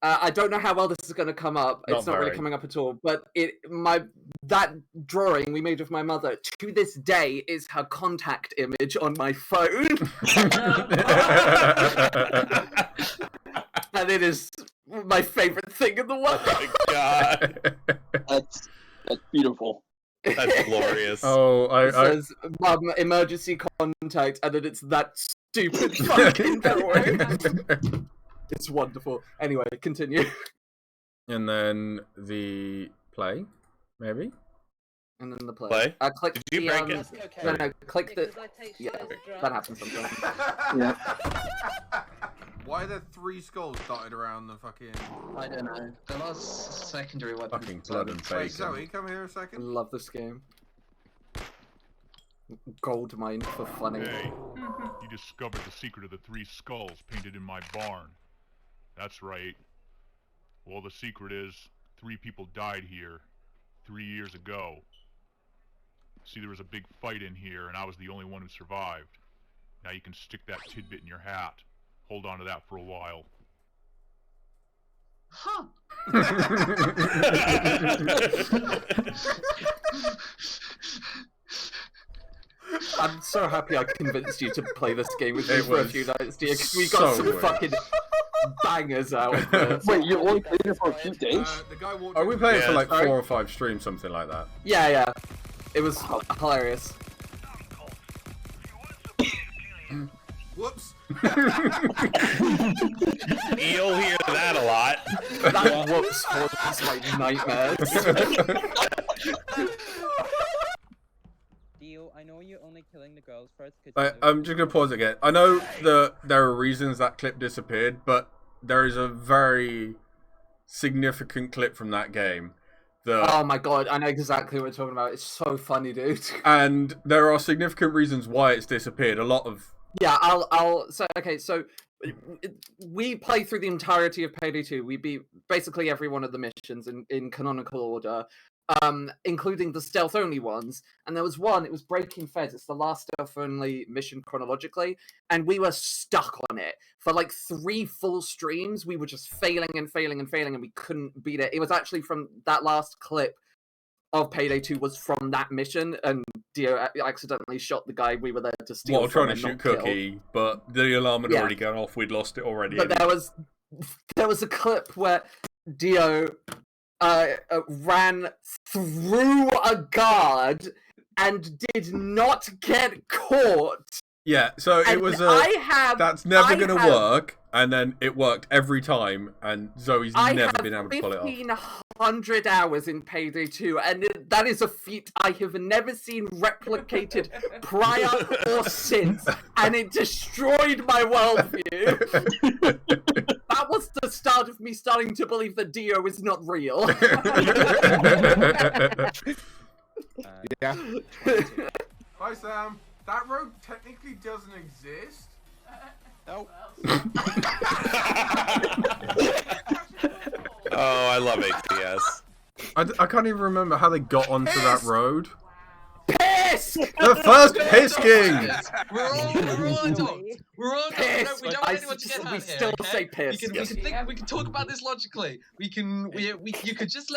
I don't know how well this is going to come up. It's not really very. coming up at all. But that drawing we made of my mother to this day is her contact image on my phone, and it is my favorite thing in the world. Oh my god. That's beautiful. That's glorious. Oh, It says "Mum, emergency contact," and then it's that stupid fucking drawing. It's wonderful. Anyway, continue. And then the play, maybe? And then the play. Play? Click Did you the, break um, it? That's No, cocaine. no, click the... Because I take Yeah, shitloads of drugs. that happens sometimes. Why are there three skulls dotted around the fucking... I don't know. The last secondary weapon. Fucking blood and Wait, bacon. Zoe, come here a second. Love this game. Gold mine for funny. Hey, you discovered the secret of the three skulls painted in my barn. That's right. Well, the secret is 3 people died here 3 years ago. See, there was a big fight in here, and I was the only one who survived. Now you can stick that tidbit in your hat. Hold on to that for a while. Huh. I'm so happy I convinced you to play this game with me It for a was few nights, dear, because we so got some weird. fucking bangers out of it. Wait, you only played it for a few days? The guy walked Are we in- playing for Yeah, like sorry. 4 or 5 streams, something like that? Yeah. It was hilarious. Whoops. You'll hear that a lot. That whoops haunts my nightmares. Dio, I know you're only killing the girls first. I'm just gonna pause again. I know that there are reasons that clip disappeared, but there is a very significant clip from that game. Oh my god, I know exactly what we're talking about. It's so funny, dude. And there are significant reasons why it's disappeared. A lot of Yeah, so we play through the entirety of Payday 2. We beat basically every one of the missions in canonical order. including the stealth-only ones. And there was one, it was Breaking Feds. It's the last stealth-only mission chronologically, and we were stuck on it. For like 3 full streams, we were just failing and failing and failing, and we couldn't beat it. It was actually from that last clip of Payday 2 was from that mission, and Dio accidentally shot the guy we were there to steal While from trying to and shoot not kill. Cookie, but the alarm had Yeah. already gone off. We'd lost it already. But there was a clip where Dio ran through a guard and did not get caught. Yeah, so it And was that's never going to work, and then it worked every time, and Zoe's never been able to pull it off. 1,500 hours in Payday 2, and that is a feat I have never seen replicated prior or since, and it destroyed my worldview. That was the start of me starting to believe that Dio is not real. Yeah. Hi, Sam. That road technically doesn't exist. No. Oh, I love ATS. I can't even remember how they got onto that road. Piss! The first Piss King! We're all adults. We're all adults. We don't want anyone to get hurt We here. still say piss. We can talk about this logically. You could just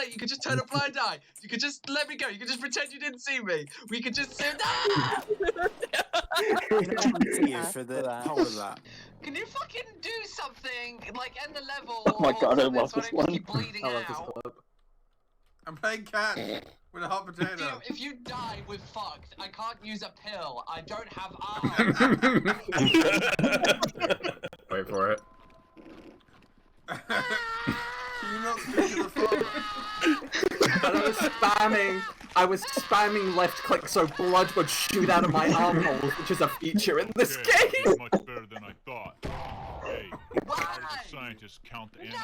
turn a blind eye. You could just let me go. You could just pretend you didn't see me. We could just say For the whole of that. Can you fucking do something? Like end the level. Oh my god, I or love something this so I don't one. keep bleeding I love this out. clip. I'm playing cat with a hot potato. If you die, we're fucked. I can't use a pill. I don't have arms. Wait for it. Can you not speak to the phone? And I was spamming left click so blood would shoot out of my armhole, which is a feature in this Okay, game. much better than I thought. Hey, how does a scientist count the animals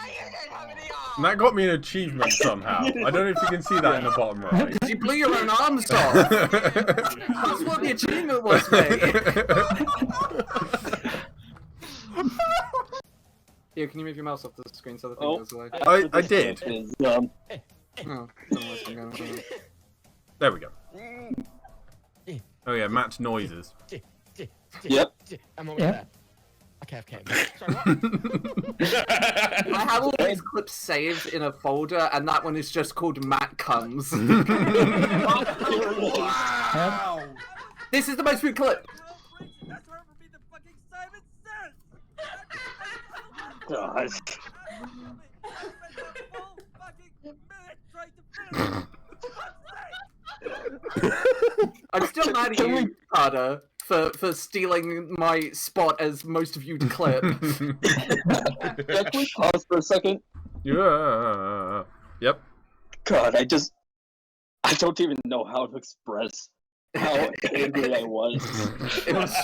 on the farm? And that got me an achievement somehow. I don't know if you can see that in the bottom right. Because you blew your own arms off. That's what the achievement was, mate. Here, can you move your mouse off the screen so the thing goes away? I did. Oh, there we go. Oh yeah, match noises. Yep. I'm over Yeah. there. Okay. Sorry, what? I have all these clips saved in a folder, and that one is just called Matt Comes. Wow! This is the most viewed clip. Gosh. I'm still mad at you, Carter, for stealing my spot as most viewed clip. Can we pause for a second? Yeah. Yep. God, I don't even know how to express how angry I was. It was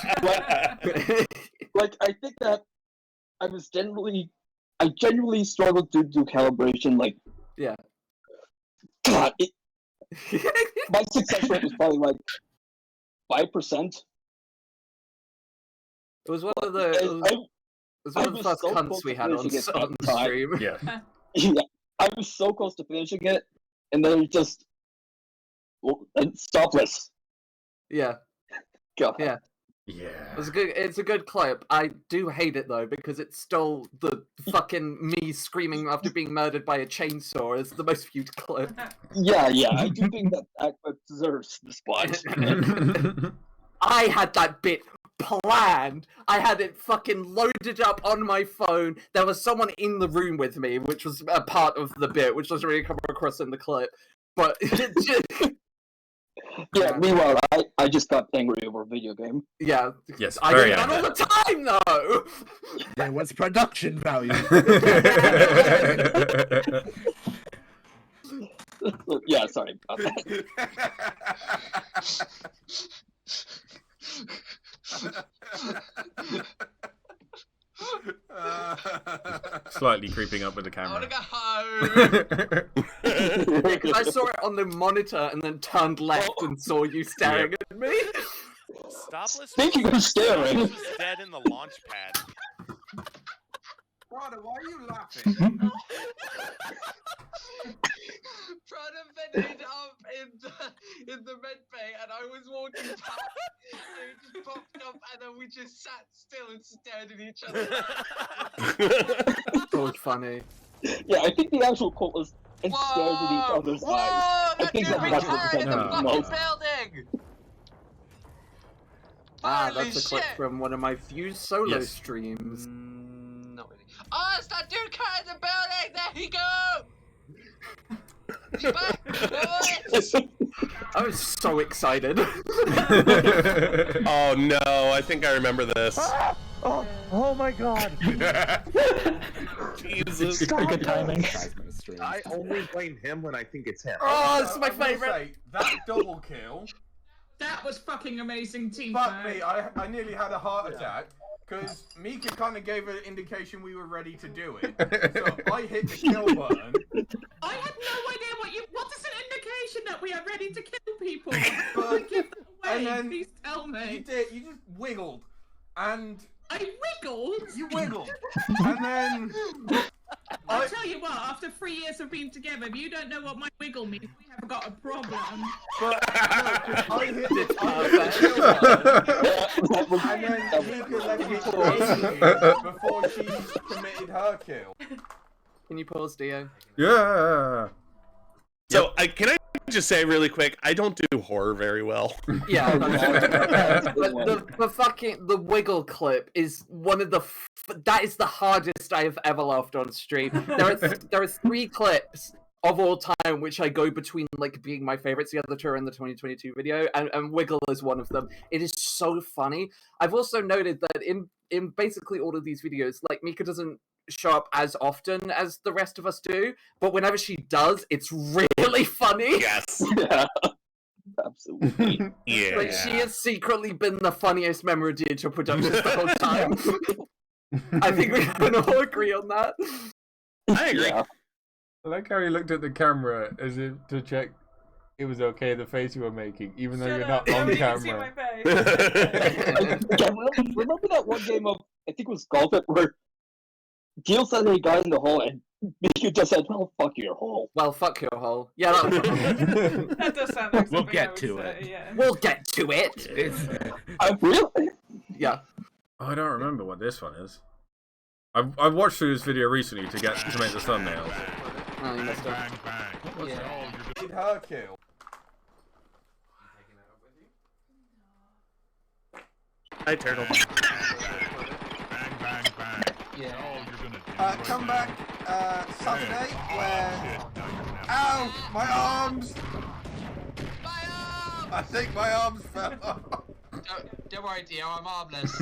Like, I think that I genuinely struggled to do calibration. Like, yeah. God, my success rate was probably like 5%. It was one of the. It was one of the first cunts we had on stream. Yeah. Yeah, I was so close to finishing it, and then it just stopless. Yeah. God. Yeah. Yeah. It's a good clip. I do hate it though because it stole the fucking me screaming after being murdered by a chainsaw as the most viewed clip. Yeah, I do think that clip deserves the spot. I had that bit planned. I had it fucking loaded up on my phone. There was someone in the room with me, which was a part of the bit, which doesn't really come across in the clip. But it just... Yeah, meanwhile, I just got angry over a video game. Yeah. Yes, I very get that all the time, though! There was production value. Yeah, sorry about Slightly creeping up with the camera. I Because I saw it on the monitor and then turned left and saw you staring at me. Stopless. Speaking of staring, was dead in the launch pad. Prada, why are you laughing? Prada vented walking past, it just popped up, and then we just sat still and stared at each other. So funny. Yeah, I think the actual quote was and stared at each other's eyes. I That think dude that's what retired in the the fucking most. building! Ah, Holy that's a clip shit. from one of my few solo Yes. streams. Not really. Oh, it's that dude cut in the building! There he go! Is he back? Boys! I was so excited. Oh no, I think I remember this. Oh my god! Jesus. Good timing. I only blame him when I think it's him. Oh, it's my I will favorite. say, that double kill. That was fucking amazing, team. Fuck me, I nearly had a heart attack. Because Mika kind of gave an indication we were ready to do it. So I hit the kill button. I had no idea what is an indication that we are ready to kill people? But, Give that away, and then please tell me. you just wiggled. And I wiggled? you wiggled. And then I'll tell you what, after 3 years of being together, if you don't know what my wiggle means, we have got a problem. But no, I hit the kill button. And then Mika left me before she committed her kill. Can you pause, Dio? Yeah. So, can I just say really quick, I don't do horror very well. Yeah, but the wiggle clip is one of the that is the hardest I have ever laughed on stream. There are 3 clips of all time which I go between like being my favorites. The other 2 are in the 2022 video, and wiggle is one of them. It is so funny. I've also noted that in basically all of these videos, like Mika doesn't show up as often as the rest of us do, but whenever she does, it's really funny. Yes. Yeah. Absolutely. Yeah. Like, she has secretly been the funniest member of Diotior Productions the whole time. I think we can all agree on that. I agree. Yeah. I like how he looked at the camera as if to check it was okay, the face you were making, even though Shut you're up, not on nobody can see camera. my face. Yeah, remember that one game of, I think it was Golf, where Gil said he got in the hole and Miku just said, well, fuck your hole. Well, fuck your hole. Yeah, that was That does sound like We'll something get I would to say, it. yeah. We'll get to it. Really? Yeah. I don't remember what this one is. I've watched through this video recently to make the thumbnail. Oh, you messed up. Bang, bang. Yeah. Did her kill. Hi, Turtle. Bang, bang, bang. Yeah. All you're gonna do right Come now. back Saturday Oh, where. shit. Now you're gonna have Ow! My arms! My arms! I think my arms fell off. Don't worry, Dio, I'm armless.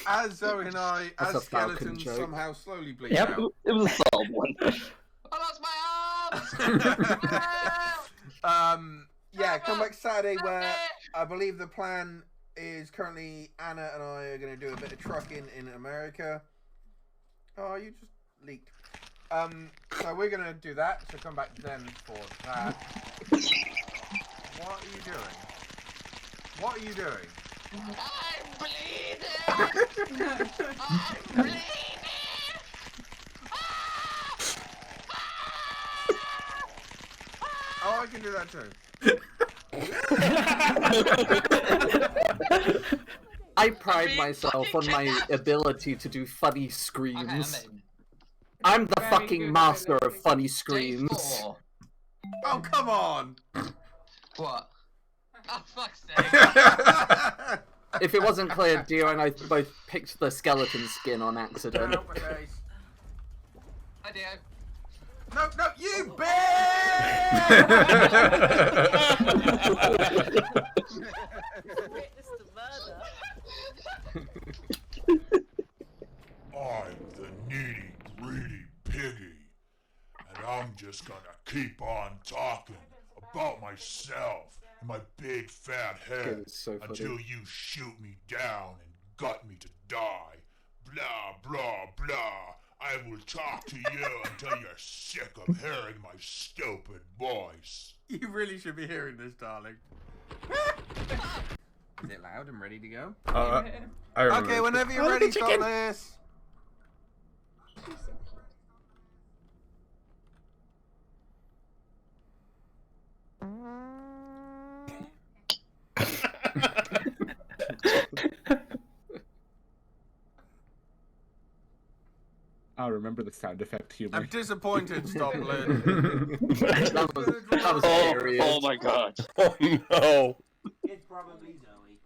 As Zoe and I, That's as a Falcon skeletons joke. somehow slowly bleed Yep, out. it was a solid one. I lost my arms! Yeah, come back Saturday where I believe the plan is currently Anna and I are going to do a bit of trucking in America. Oh, you just leaked. So we're going to do that, so come back then for that. What are you doing? What are you doing? I'm bleeding! I'm bleeding! Oh, I can do that too. I pride myself on my ability to do funny screams. Okay, I'm the Very fucking good, master very of funny Day screams. 4. Oh, come on! What? Oh, fuck's sake. If it wasn't clear, Dio and I both picked the skeleton skin on accident. Open my face. Hi, Dio. No, no, you bitch! Witness the murder. I'm the needy, greedy piggy. And I'm just gonna keep on talking about myself and my big fat head It's so funny. until you shoot me down and gut me to die. Blah, blah, blah. I will talk to you until you're sick of hearing my stupid voice. You really should be hearing this, darling. Is it loud and ready to go? I remember. Okay, whenever you're Oh, ready, the chicken. Thomas. I remember the sound effect humor. I'm disappointed, Stoplet. that was hilarious. Oh my god. Oh no. It's probably Zoe.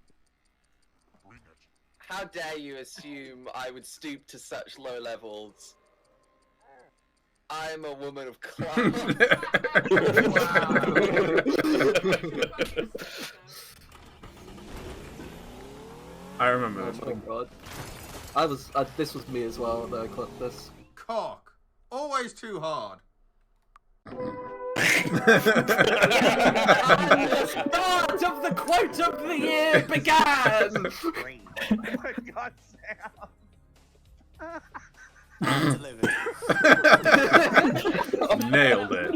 How dare you assume I would stoop to such low levels? I'm a woman of class. I remember Oh this my one. god. This was me as well that I clipped this. Cock. Always too hard. And the start of the quote of the year began! Oh my god, Sam! Nailed it.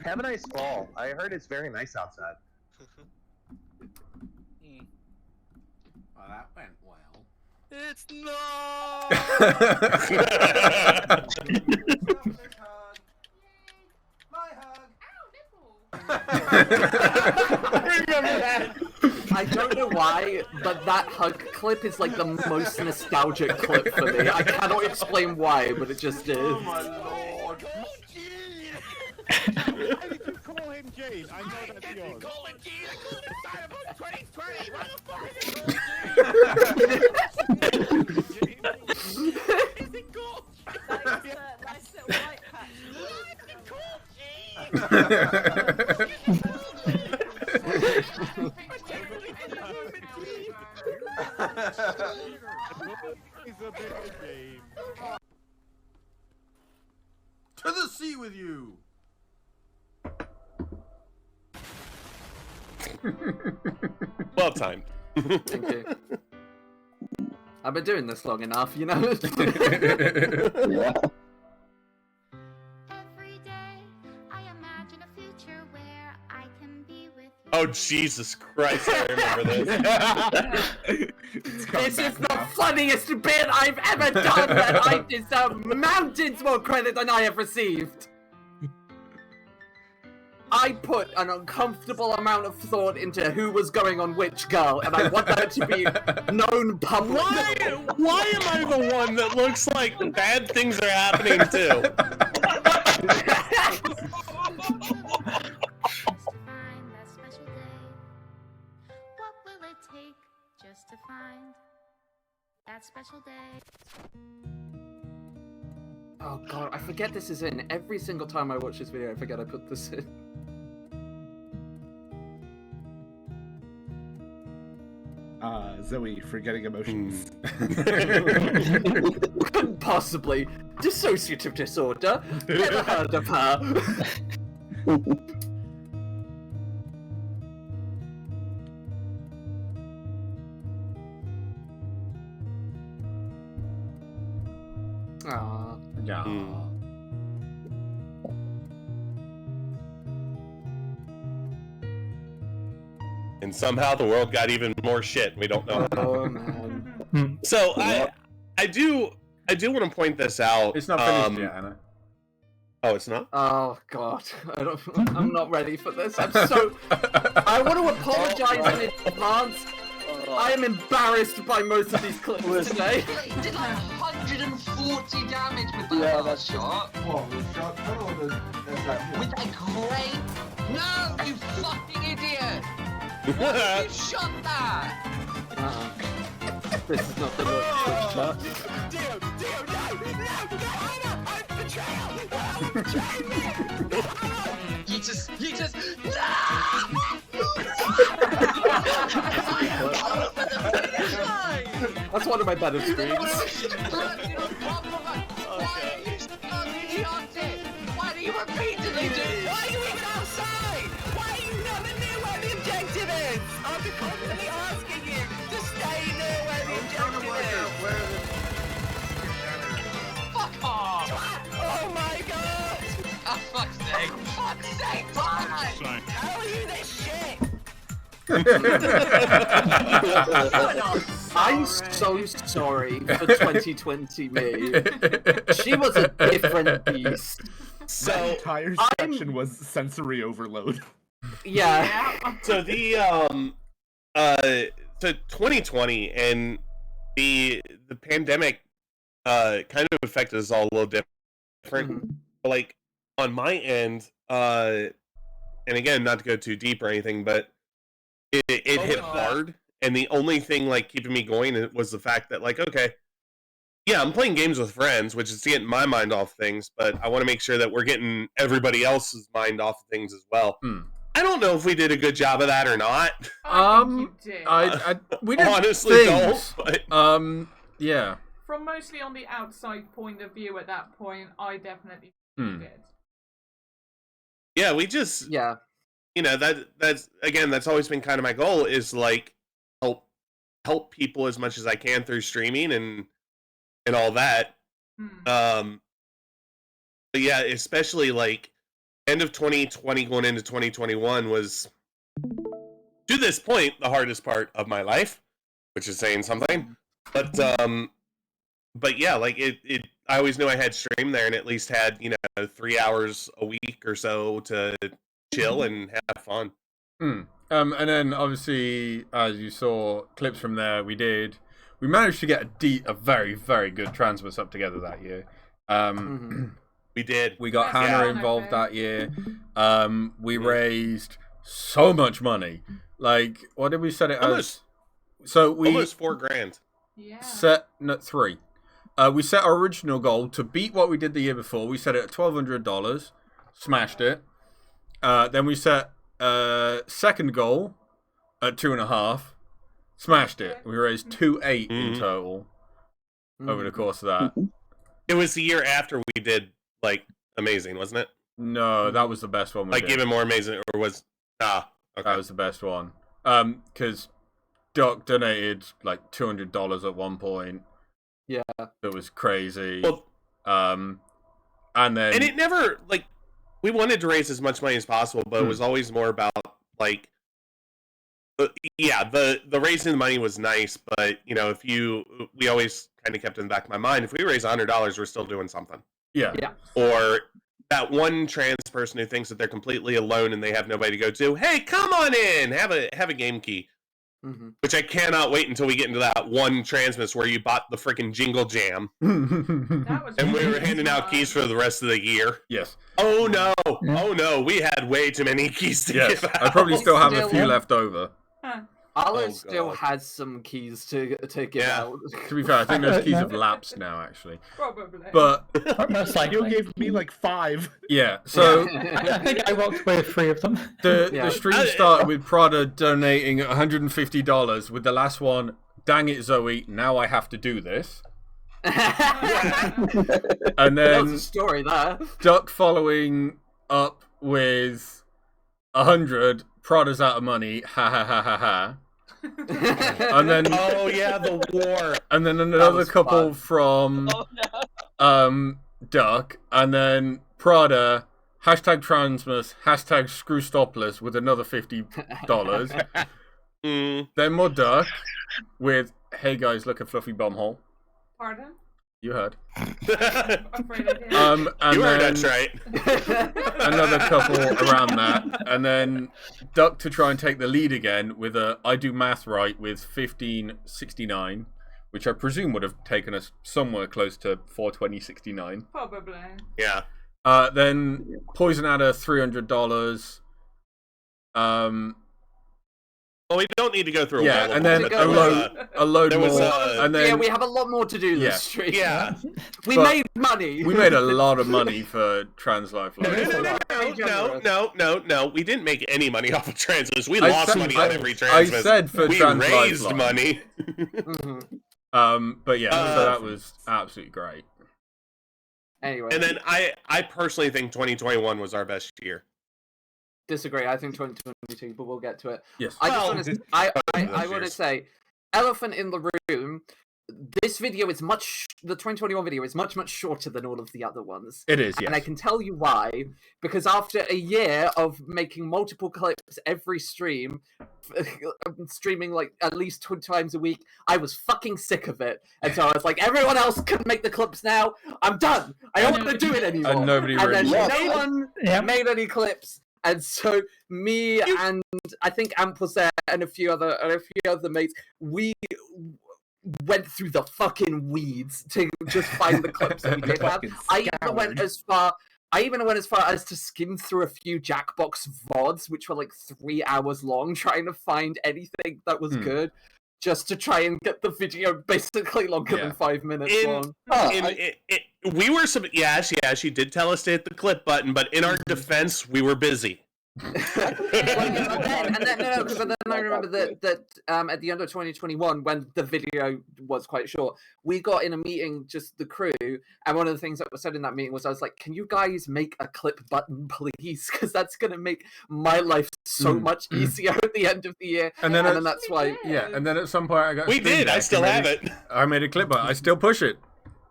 Have a nice fall. I heard it's very nice outside. Well, that went well. It's not. My hug. Remember that? I don't know why, but that hug clip is like the most nostalgic clip for me. I cannot explain why, but it just is. Oh my lord. Call him Gene. I know that's yours. Call it Gene. I called it Cyberpunk 2020. Why the fuck is it called? That is a nice little white patch. To the sea with you. Well timed. Thank you. I've been doing this long enough, you know? Yeah. Oh Jesus Christ! I remember this. This is the funniest bit I've ever done, and I deserve mountains more credit than I have received. I put an uncomfortable amount of thought into who was going on which girl, and I want that to be known publicly. Why am I the one that looks like bad things are happening to? Just to find that special day. Oh god, I forget this is in. Every single time I watch this video, I forget I put this in. Zoe, forgetting emotions. Possibly. Dissociative disorder. Never heard of her. Aww. Yeah. And somehow the world got even more shit. We don't know. Oh man. So I do want to point this out. It's not finished yet, Anna. Oh, it's not? Oh god, I'm not ready for this. I want to apologize in advance. I am embarrassed by most of these clips today. He did like 140 damage with that last shot. What, the shotgun or the With a great... No, you fucking idiot! Why did you shot that? This is not the look shot. Dio, no, Anna, I'm betrayal! You just... That's one of my better streams. Why do you repeatedly do? Why are you even outside? Why you never knew where the objective is? I've been constantly asking you to stay near where the objective is. Fuck off! Oh my god! Oh, fuck's sake! Fuck's sake, fine! How are you this shit? I'm so sorry for 2020 me. She was a different beast. So that entire section was sensory overload. Yeah. So the so 2020 and the pandemic kind of affected us all a little different. Mm-hmm. But, like, on my end, and again, not to go too deep or anything, but it hit hard. And the only thing, like, keeping me going was the fact that, like, okay, yeah, I'm playing games with friends, which is getting my mind off things, but I want to make sure that we're getting everybody else's mind off of things as well. I don't know if we did a good job of that or not. We did honestly things. don't. But... yeah. From mostly on the outside point of view at that point, I definitely did. Yeah, we just you know, that's always been kind of my goal is like help people as much as I can through streaming and all that. But yeah, especially like end of 2020 going into 2021 was to this point the hardest part of my life, which is saying something. But yeah, like it I always knew I had stream there and at least had, you know, 3 hours a week or so to chill and have fun. And then obviously, as you saw clips from there, we managed to get a very, very good Transmus up together that year. We did. We got Hannah involved that year. We raised so much money. Like, what did we set it as? So we almost $4,000. Yeah. Three. We set our original goal to beat what we did the year before. We set it at $1,200, smashed it. Then we set second goal at 2.5, smashed it. We raised 2.8 in total over the course of that. It was the year after we did like amazing, wasn't it? No, that was the best one. Like even more amazing, or was okay. That was the best one. Because Doc donated like $200 at one point. Yeah, it was crazy. Well, and it never like we wanted to raise as much money as possible, but it was always more about like, the raising the money was nice, but you know, we always kind of kept in the back of my mind, if we raise $100, we're still doing something. Yeah. Or that one trans person who thinks that they're completely alone and they have nobody to go to. Hey, come on in, have a game key. Which I cannot wait until we get into that one Transmus where you bought the freaking Jingle Jam. And we were handing out keys for the rest of the year. Yes. Oh no, we had way too many keys to give out. I probably still have a few left over. Olive still has some keys to give out. To be fair, I think those keys have lapsed now, actually. Probably. But you gave me like 5. Yeah, so I think I walked away with 3 of them. The stream started with Prada donating $150 with the last one, dang it, Zoe, now I have to do this. And then that was a story there. Duck following up with 100, Prada's out of money, ha ha ha ha ha. And then the war. And then another couple from Duck, and then Prada, hashtag Transmus, hashtag Screwstopless with another $50. Then more Duck with, hey guys, look at Fluffy Bumhole. Pardon? You heard. I'm afraid I did. And you heard then that's right. another couple around that, and then Duck to try and take the lead again with a I do math right with 1569, which I presume would have taken us somewhere close to 420.69. Probably. Yeah. Then Poison Adder $300. Well, we don't need to go through. Yeah, and then a load more. And then we have a lot more to do this stream. Yeah, we made money. We made a lot of money for Trans Life. No. We didn't make any money off of Transmus. We lost money on every Transmus. I said for we Trans raised Lifeline. money. But yeah, so that was absolutely great. Anyway, and then I personally think 2021 was our best year. Disagree. I think 2022, but we'll get to it. Yes. I want to say, elephant in the room. This video is the 2021 video is much shorter than all of the other ones. It is, yes. And I can tell you why. Because after a year of making multiple clips every stream, streaming like at least 2 times a week, I was fucking sick of it. And so I was like, everyone else can make the clips now. I'm done. I don't want to do it anymore. And nobody and really then no one made any clips. And so me and I think Amp was there and a few other mates, we went through the fucking weeds to just find the clips that we did have. I even went as far as to skim through a few Jackbox VODs, which were like 3 hours long, trying to find anything that was good, just to try and get the video basically longer than 5 minutes long. We were she did tell us to hit the clip button, but in our defense, we were busy. and then I remember that at the end of 2021, when the video was quite short, we got in a meeting, just the crew, and one of the things that was said in that meeting was, I was like, can you guys make a clip button, please? Because that's going to make my life so much easier at the end of the year. And then that's why... Yeah, and then at some point I got... We did, I still have it. I made a clip button, I still push it.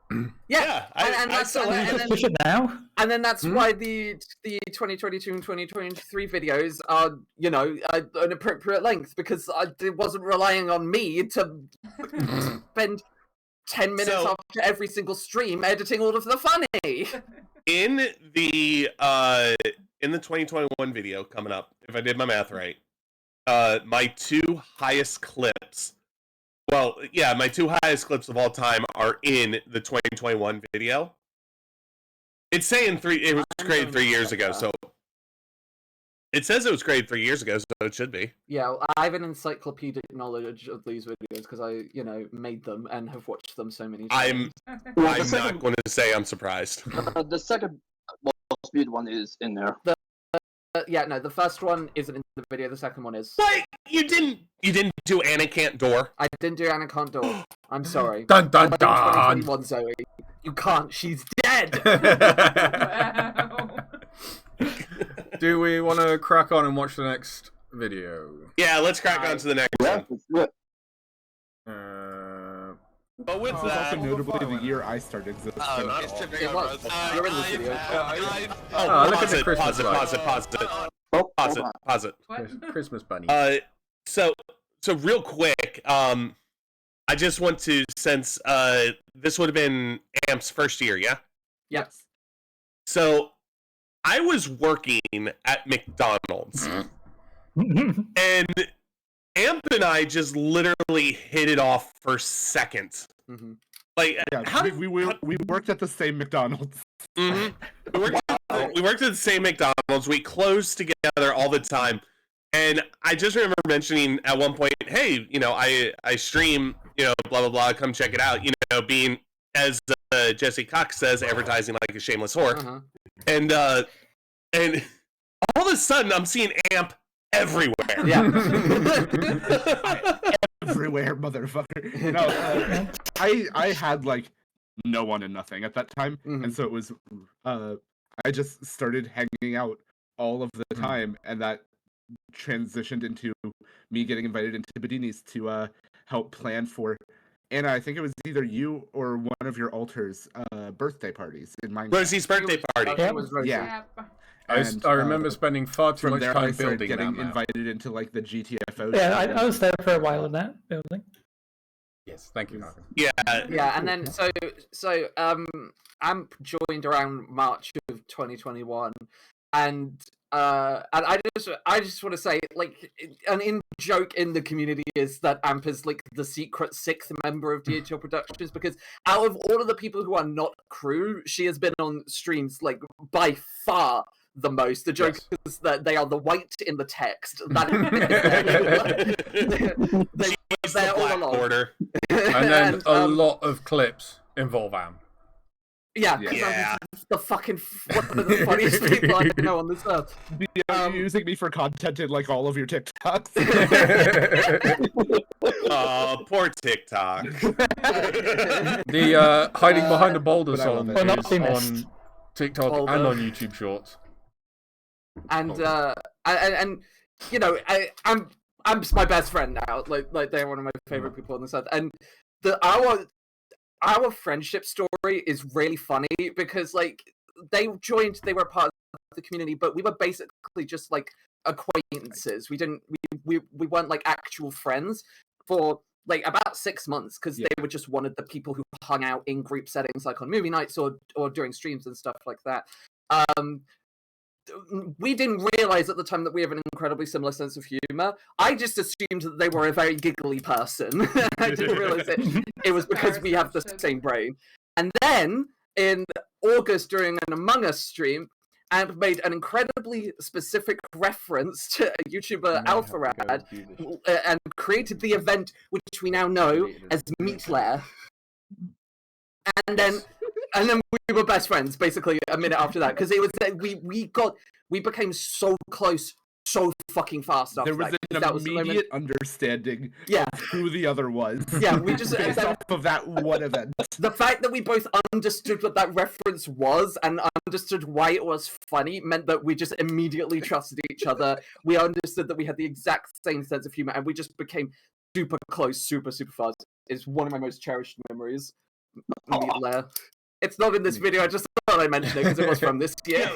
I still push it now. And then that's why the 2022 and 2023 videos are, an appropriate length, because it wasn't relying on me to spend 10 minutes after every single stream editing all of the funny. In the 2021 video coming up, if I did my math right, my two highest clips. Well, yeah, my two highest clips of all time are in the 2021 video. It's saying it was created 3 years ago, so it says it was created 3 years ago, so it should be. Yeah, well, I have an encyclopedic knowledge of these videos because I, made them and have watched them so many times. I'm not going to say I'm surprised. The second most viewed one is in there. The first one isn't in the video. The second one is. What? You didn't do Anna Can't Door? I didn't do Anna Can't Door. I'm sorry. Dun dun dun. 2021, Zoe. You can't. She's dead. Do we want to crack on and watch the next video? Yeah, let's crack on to the next one. But with that, also notably the year I started existing. You're in this video. Look at the Christmas Pause it. Christmas bunny. So real quick, I just want to, since this would have been Amp's first year, yeah? Yes. So I was working at McDonald's, and Amp and I just literally hit it off for seconds. Mm-hmm. Like, we worked at the same McDonald's. Mm-hmm. We worked at the same McDonald's. We closed together all the time, and I just remember mentioning at one point, "Hey, I stream, blah blah blah. Come check it out." Being, as Jesse Cox says, advertising like a shameless whore, and all of a sudden I'm seeing Amp everywhere. Yeah. Everywhere, motherfucker. No, I had like no one and nothing at that time, and so it was I just started hanging out all of the time, and that transitioned into me getting invited into Bedini's to help plan for Anna. I think it was either you or one of your alters' birthday parties in Minecraft. Rosie's birthday party. Yeah. I remember spending far too much time building getting that invited into like the GTFO. Yeah, I was there for a while in that building. Yes, thank you, Marvin. Yeah, and then Amp joined around March of 2021, and I just want to say, like, an in-joke in the community is that Amp is like the secret sixth member of Diotior Productions, because out of all of the people who are not crew, she has been on streams like by far the most. The joke is that they are the white in the text. That is they're all along. Border. And then a lot of clips involve Am. Yeah. The fucking one of the funniest people I know on this earth. You're using me for content in like all of your TikToks. Oh, poor TikTok. The hiding behind the Baldurs song is on TikTok and on YouTube Shorts. And Amp's my best friend now. Like they're one of my favorite people on this earth. And our friendship story is really funny because like they were part of the community, but we were basically just like acquaintances. We weren't like actual friends for like about 6 months because they were just one of the people who hung out in group settings, like on movie nights or during streams and stuff like that. we didn't realize at the time that we have an incredibly similar sense of humor. I just assumed that they were a very giggly person. I didn't realize it was because we have the same brain. And then in August during an Among Us stream, Amp made an incredibly specific reference to a YouTuber Alpharad and created the event which we now know as Meat Lair. And then we were best friends basically a minute after that, because it was we became so close so fucking fast after there was that. an immediate understanding of who the other was. Yeah, we just based off of that one event. The fact that we both understood what that reference was and understood why it was funny meant that we just immediately trusted each other. We understood that we had the exact same sense of humor, and we just became super close, super fast. It's one of my most cherished memories. It's not in this video, I just thought I mentioned it because it was from this year.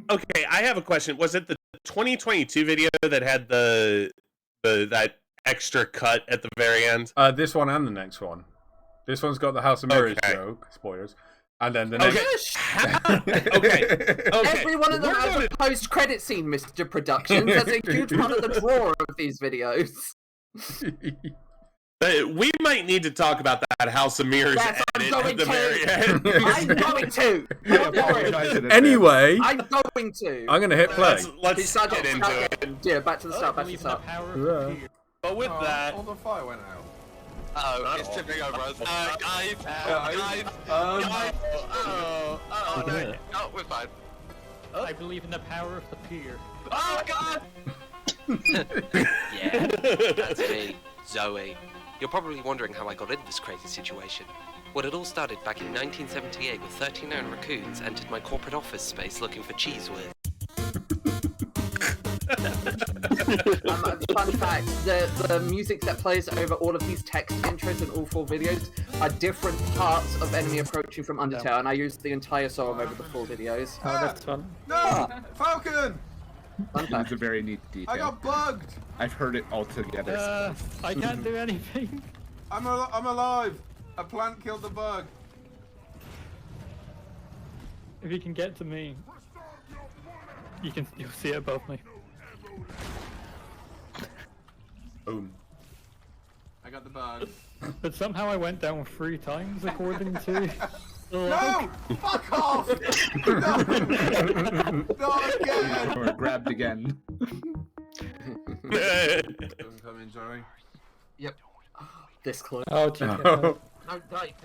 Okay, I have a question. Was it the 2022 video that had that extra cut at the very end? This one and the next one. This one's got the House of Mirrors joke. Spoilers. And then the next... Okay. Every one of them has a post-credit scene, Mr. Productions. That's a huge part of the draw of these videos. We might need to talk about that House of Mirrors edit at the very end. I'm going to. Anyway, I'm going to. I'm going to hit play. Let's get into it. Yeah, back to the start. But with that... All the fire went out. Oh, it's tipping over us. Guys. Oh, no. Oh, we're fine. I believe in the power of the pier. Oh, God! Yeah, that's me, Zoe. You're probably wondering how I got into this crazy situation. Well, it all started back in 1978 with 39 raccoons entered my corporate office space looking for cheese whiz. Fun fact, the music that plays over all of these text intros in all 4 videos are different parts of enemy approaching from Undertale, and I used the entire song over the 4 videos. Oh, that's fun. No! Falcon! It's a very neat detail. I got bugged! I've heard it all together. I can't do anything. I'm alive! A plant killed the bug. If you can get to me, you'll see it above me. Boom. I got the bug. But somehow I went down 3 times according to... No! Fuck off! No! Not again! Or grabbed again. Doesn't come in, Joey. Yep. This close. Oh, geez. No, die.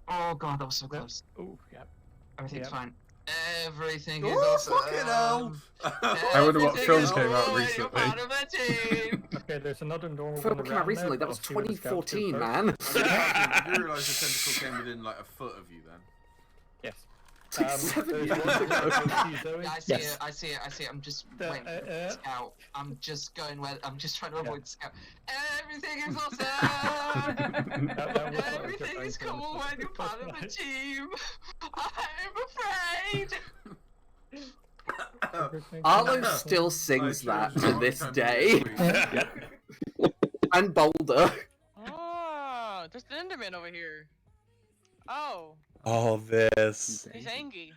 Oh god, that was so close. Oh, yeah. Everything's fine. Everything is Oh, awesome. fucking hell! I wonder what films came out You're recently. part of a team. Okay, there's another normal Film one came out around recently, there, that was but I'll see what it's got to 2014, first. man. I do realise the tentacle came within like a foot of you then. Yes. 7 years there's ago. Yeah, I see it. I'm just waiting for the scout. I'm just going where. I'm just trying to avoid the scout. Everything is awesome. Everything is cool when you're part of a team. I'm afraid. Arlo still sings that to this day. And Baldur. Oh, there's an Enderman over here. Oh. All this. He's angry.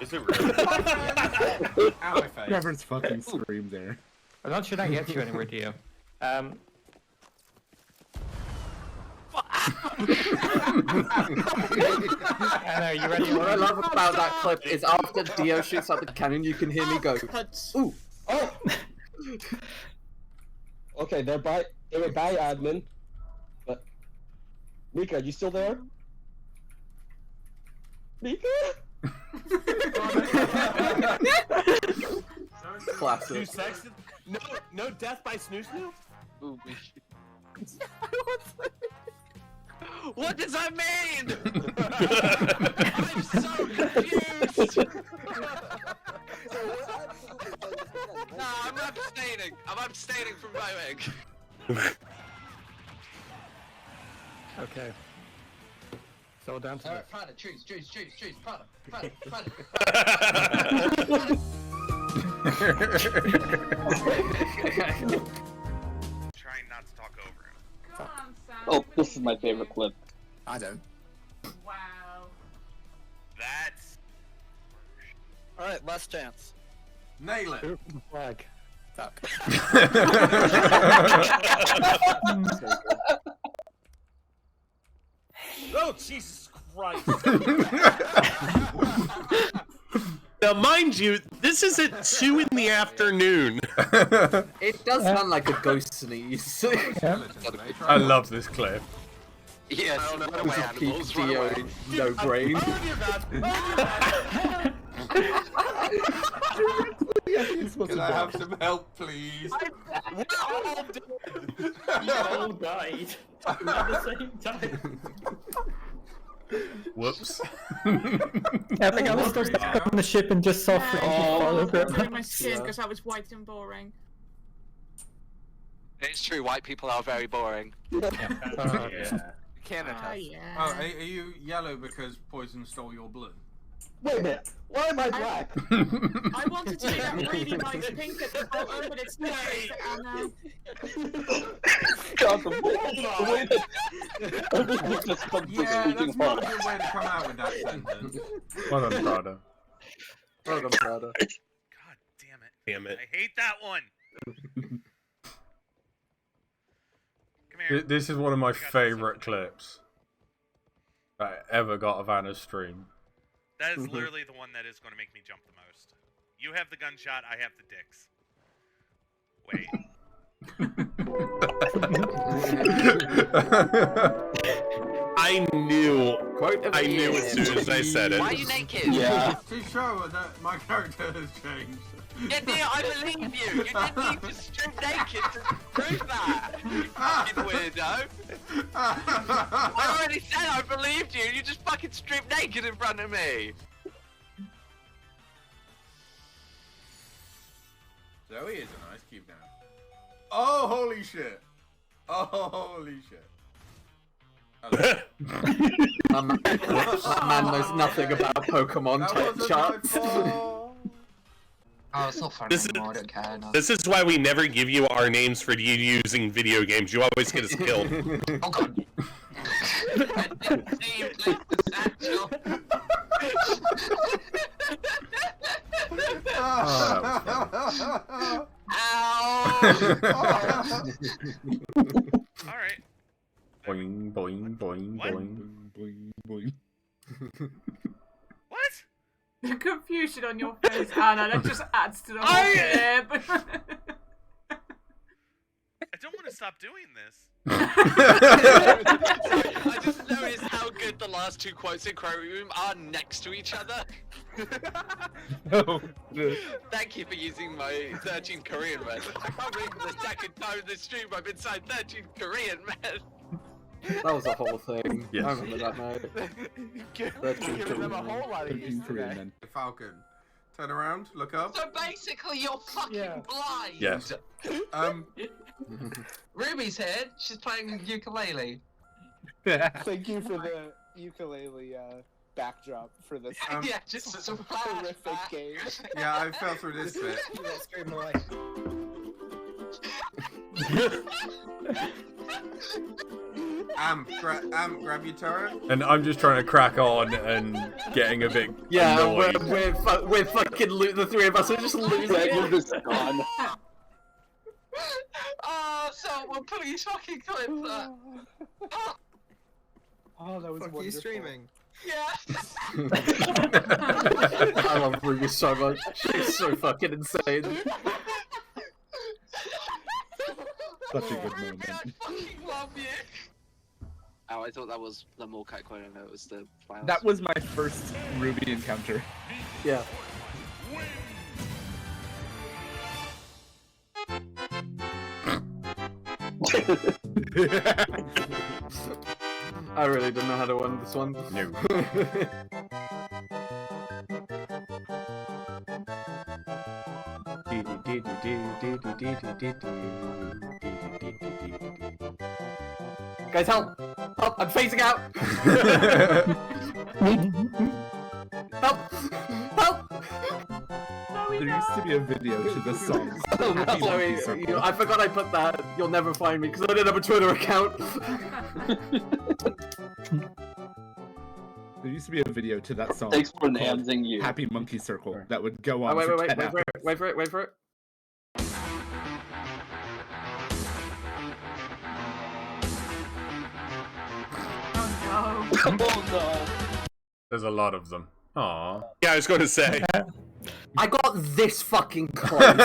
Is it really? Trevor's fucking scream there. I'm not sure that gets you anywhere, do you? Anna, you ready? What I love about that clip is after Dio shoots out the cannon, you can hear me go, ooh. Oh! Okay, they were by admin. But Mika, you still there? Mika? Classic. No death by Snoo Snoo? Ooh, what does that mean? I'm so confused. Nah, I'm abstaining. I'm abstaining from voting. Okay. So down to Prada, choose. Prada. Trying not to talk over him. Come on, Sam. Oh, this is my favorite clip. I don't. Wow. That's Alright, last chance. Nail it. Flag. Fuck. Oh, Jesus Christ. Now, mind you, this is at 2 in the afternoon. It does sound like a ghost sneeze. I love this clip. Yes, run away, animals, run Dio, away. no brain. Can I have some help, please? You all died at the same time. Whoops. Yeah, I think I was still stuck on the ship and just saw Frankie fall over it. Through my skin because that was white and boring. It's true, white people are very boring. Yeah. Can't attest. Yeah. Oh, are you yellow because Poison stole your blue? Wait a minute. Why am I black? I wanted to do that really nice pink at the bottom, but it's too late for Anna. God, the way that everything just comes to Yeah, speaking that's not a hard. good way to come out with that sentence. Well done, Prada. Well done, Prada. God damn it. Damn it. I hate that one. Come here. This is one of my favourite clips that I ever got of Anna's stream. That is literally the one that is going to make me jump the most. You have the gunshot, I have the dicks. I knew as soon as I said it. Why are you naked? Yeah. To show that my character has changed. Yeah, Dio, I believe you. You didn't need to strip naked to prove that. You fucking weirdo. I already said I believed you. You just fucking stripped naked in front of me. Zoe is an ice cube now. Oh, holy shit. Oh, holy shit. My man knows nothing about Pokemon type charts. Oh, it's not fun anymore, I don't care. No. This is why we never give you our names for you using video games. You always get us killed. Oh god. I didn't see you place the satchel. Ow! Alright. Boing, boing, boing, What? boing, boing, boing. What? The confusion on your face, Anna, that just adds to the whole clip. I don't want to stop doing this. I just noticed how good the last two quotes in Query Room are next to each other. No. Thank you for using my 13 Korean men. I can't believe the second time in this stream I've been signed 13 Korean men. That was a whole thing. Yes. I remember that night. Giving them a whole lot of use today. Falcon. Turn around, look up. So basically you're fucking blind. Yes. Ruby's here. She's playing ukulele. Thank you for the ukulele backdrop for this Yeah, just some horrific game. Yeah, I fell through this bit. Grab your turret. And I'm just trying to crack on and getting a bit annoyed. we're fucking the three of us are just losing. You're just gone. Oh, someone please fucking clip that. Oh, that was Fuck wonderful. you streaming. Yeah. I love Ruby so much. She's so fucking insane. Such a good moment. I fucking love you. Oh, I thought that was the Morkai quote. I know it was the final. That was my first Ruby encounter. Yeah. I really don't know how to win this one. No. Guys, help! Help! I'm phasing out! Help! Help! There used to be a video to this song. Oh, Happy sorry, Monkey Circle. I forgot I put that. You'll never find me because I didn't have a Twitter account. There used to be a video to that song. Thanks for called enhancing you. Happy Monkey Circle that would go on. Oh, for wait 10 for hours. it, wait for it, wait for it, wait for it. Oh Oh no. There's a lot of them. Aww. Yeah, I was going to say. I got this fucking close. And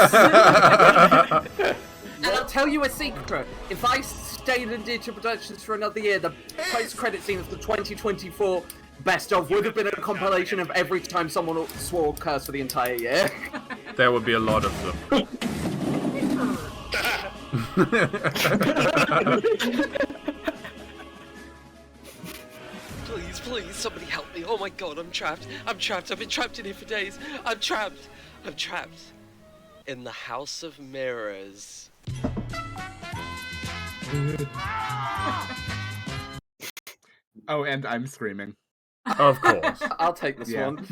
I'll tell you a secret. If I stayed in Diotior Productions for another year, the post-credit scene of the 2024 Best Of would have been a compilation of every time someone swore or cursed for the entire year. There would be a lot of them. Please, please, somebody help me. Oh my god, I'm trapped. I'm trapped. I've been trapped in here for days. I'm trapped. I'm trapped. In the House of Mirrors. Oh, and I'm screaming. Of course. I'll take this one.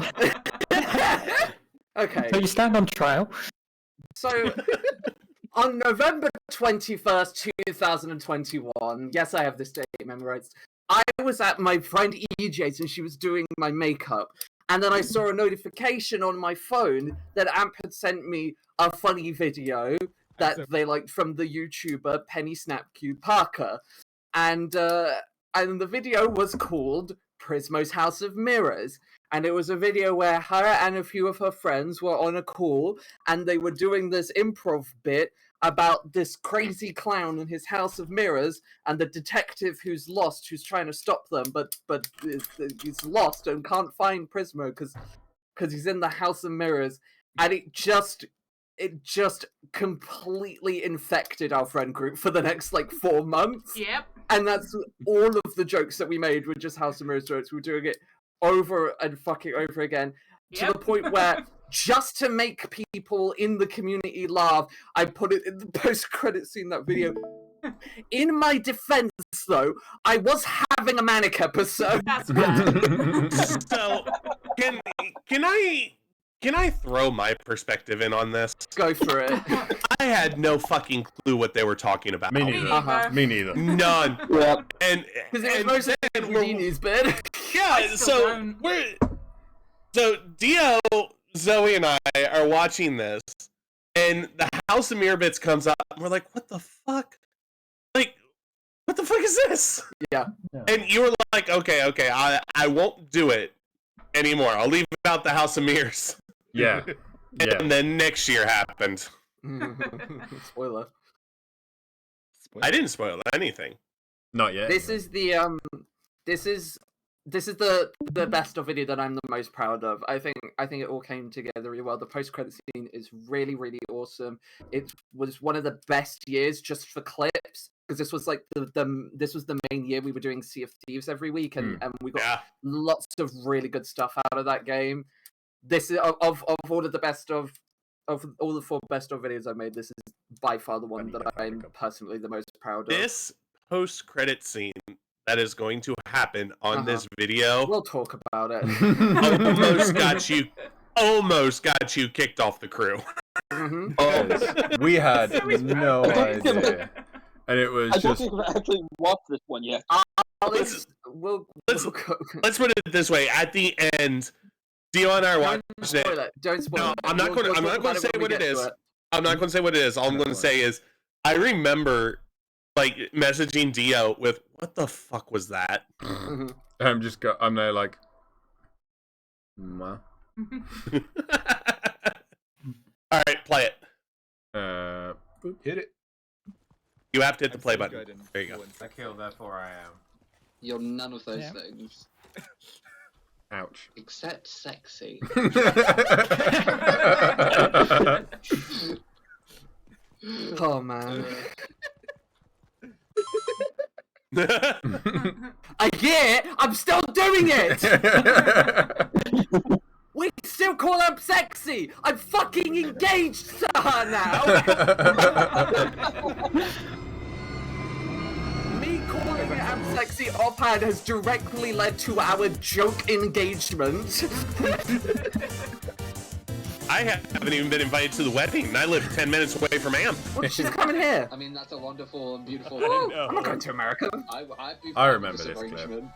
Okay. So you stand on trial. So, on November 21st, 2021, yes, I have this date memorized, I was at my friend EJ's and she was doing my makeup. And then I saw a notification on my phone that Amp had sent me a funny video that they liked from the YouTuber Penny Snapcube Parker. And the video was called Prismo's House of Mirrors. And it was a video where her and a few of her friends were on a call and they were doing this improv bit about this crazy clown in his house of mirrors and the detective who's lost, who's trying to stop them, but he's lost and can't find Prismo because he's in the house of mirrors. And it just completely infected our friend group for the next 4 months. Yep. And that's all of the jokes that we made were just House of Mirrors jokes. We were doing it over and fucking over again to the point where just to make people in the community laugh, I put it in the post-credit scene, that video. In my defense, though, I was having a manic episode. That's bad. So, can I throw my perspective in on this? Go for it. I had no fucking clue what they were talking about. Me neither. Me neither. None. Yep. And because it was mostly Houdini's bit. Yeah, so Dio, Zoe, and I are watching this, and the House of Mirror bits comes up, and we're like, what the fuck? Like, what the fuck is this? Yeah. And you were like, okay, I won't do it anymore. I'll leave out the House of Mirrors. Yeah. And then next year happened. Spoiler. I didn't spoil anything. Not yet. This is the the best of video that I'm the most proud of. I think it all came together really well. The post-credit scene is really, really awesome. It was one of the best years just for clips, because this was this was the main year we were doing Sea of Thieves every week, and we got lots of really good stuff out of that game. This is of all of the best of all the 4 best of videos I made, this is by far the one that I'm personally the most proud of. This post-credit scene that is going to happen on this video. We'll talk about it. almost got you kicked off the crew. Mm-hmm. Oh, we had no idea. And it was I don't just... think I've actually watched this one yet. Let's put it this way. At the end, Dio and I are watching it. Don't spoil it. I'm not going to say what it is. I'm not going to say what it is. All I'm going to say is, I remember messaging Dio with, what the fuck was that? I'm there like, ma. Alright, play it. Hit it. You have to hit the play button. There you go. I killed, therefore I am. You're none of those things. Ouch. Except sexy. Oh man. I get it! I'm still doing it! We still call her sexy! I'm fucking engaged to her now! Me calling her I'm sexy offhand has directly led to our joke engagement. I haven't even been invited to the wedding, and I live 10 minutes away from Amp. Well, she's coming here. I mean, that's a wonderful and beautiful Ooh, thing. I'm not going to America. I'd be I remember this this clip. arrangement.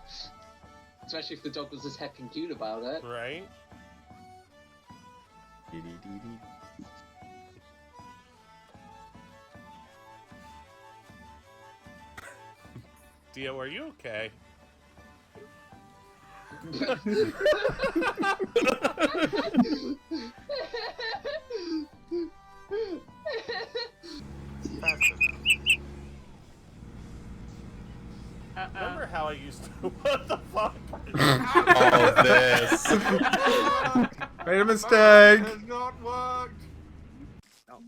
It's especially if the dog was just heckin' cute about it. Right? Dio, are you okay? Remember how I used to... What the fuck? All of this. Made a mistake. Has not worked.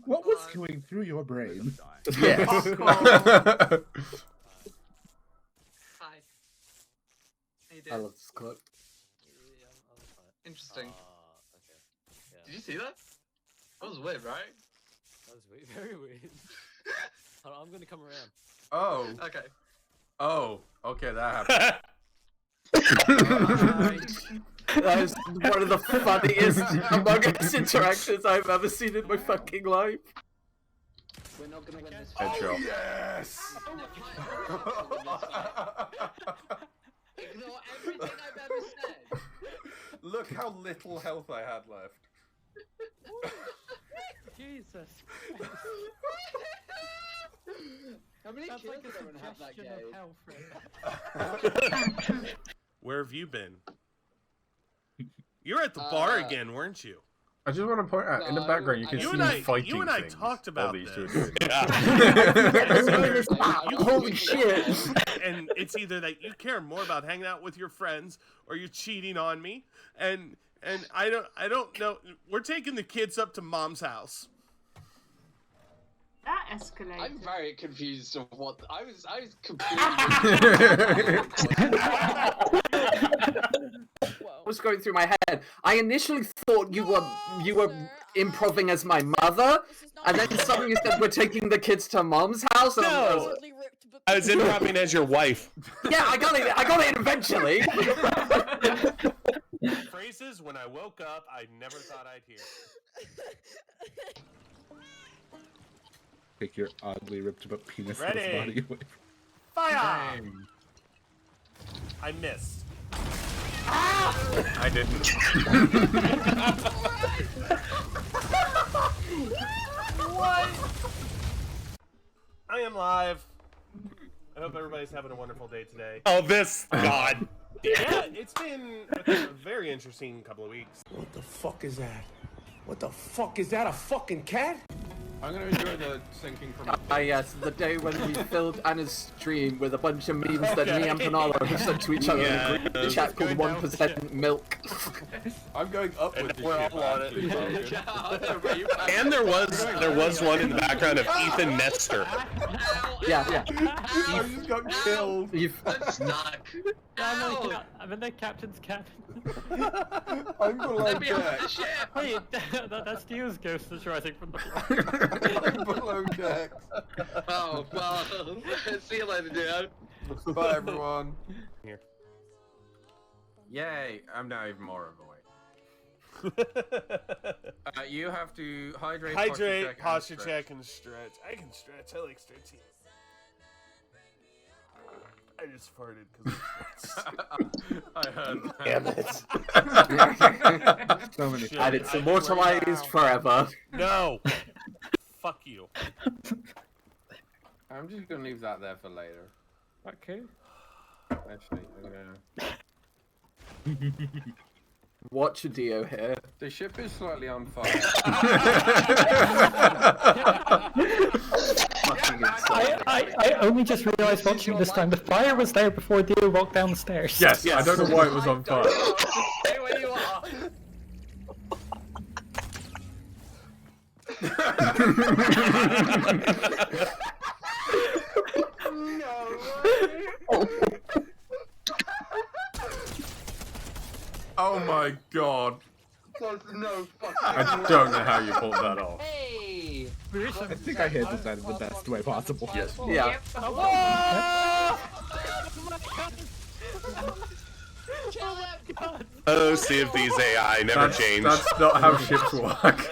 What was going through your brain? Yes. Hi. How you I doing? love this clip. Interesting. Did you see that? That was weird, right? That was weird. Very weird. Hold on, I'm gonna come around. Oh. Okay. Oh. Okay, that happened. That is one of the funniest Among Us interactions I've ever seen in my fucking life. We're not gonna win this Headshot. Yes. Ignore everything I've ever said. Look how little health I had left. Jesus. How many That's kills like a did everyone have that suggestion of game? hell, Fred. Where have you been? You're at the bar again, weren't you? I just want to point out, in the background, you can see me fighting You and I things talked while about these two are this. doing it. Holy shit. And it's either that you care more about hanging out with your friends or you're cheating on me. And I don't know. We're taking the kids up to Mom's house. That escalated. I'm very confused of what I was What was going through my head? I initially thought you were improving as my mother, and then suddenly you said we're taking the kids to Mom's house. And No, I was improving as your wife. Yeah, I got it eventually. Phrases when I woke up I never thought I'd hear. Take your oddly ripped up penis Ready. body away. Fire! I missed. I didn't. What? I am live. I hope everybody's having a wonderful day today. Oh, this God. Yeah, it's been a very interesting couple of weeks. What the fuck is that? What the fuck is that? A fucking cat? I'm gonna enjoy the sinking from. Yes, the day when we filled Anna's stream with a bunch of memes that me and Panalo have sent to each other in a group chat called 1% milk. I'm going up with the ship. All on it. And there was one in the background of Ethan Nestor. Yeah. I just got killed. stuck. I'm in the captain's cabin. I'm below Let me off deck. the ship. Wait, that's Dio's ghost that's rising from the floor. I'm below deck. Oh, well, see you later, dude. Bye, everyone. Here. Yay! I'm now even more overweight. You have to hydrate, posture check, and stretch. I can stretch. I like stretching. I just farted because I heard. Damn it. So many. And it's immortalized forever. No. Fuck you. I'm just gonna leave that there for later. Okay. Actually, I'm gonna. Watch a Dio here. The ship is slightly on fire. I only just realised watching this time the fire was there before Dio walked down the stairs. Yes, I don't know why it was on fire. Stay where you are. Oh my god. There's no fucking I don't know how you pulled that off. Hey! I think I handled that in the best way possible. Yes. Yeah. Oh, see if these AI never change. That's not how ships work.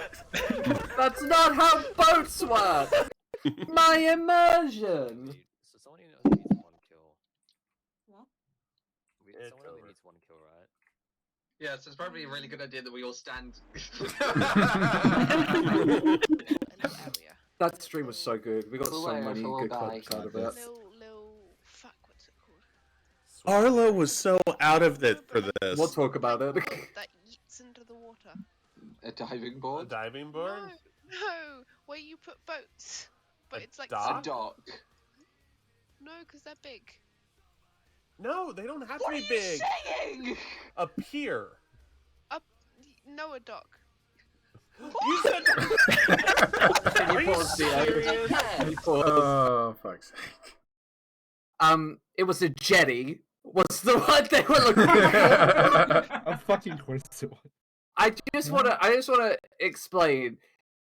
That's not how boats work. My immersion. So someone only needs one kill. What? Someone only needs one one kill, right? Yeah, so it's probably a really good idea that we all stand. That stream was so good. We got Cool so area many for all good guy. clips out of it. Arlo was so out of it for this. We'll talk about it. That yeets into the water. A diving board? A diving board? No, where you put boats. But it's like A dock. No, because they're big. No, they don't have What to are be you big. saying? A pier. No, a dock. You said. Can you pause the Can you pause? Oh, fuck's sake. It was a jetty. What's the one they were looking for? Of fucking course it was. I just wanna explain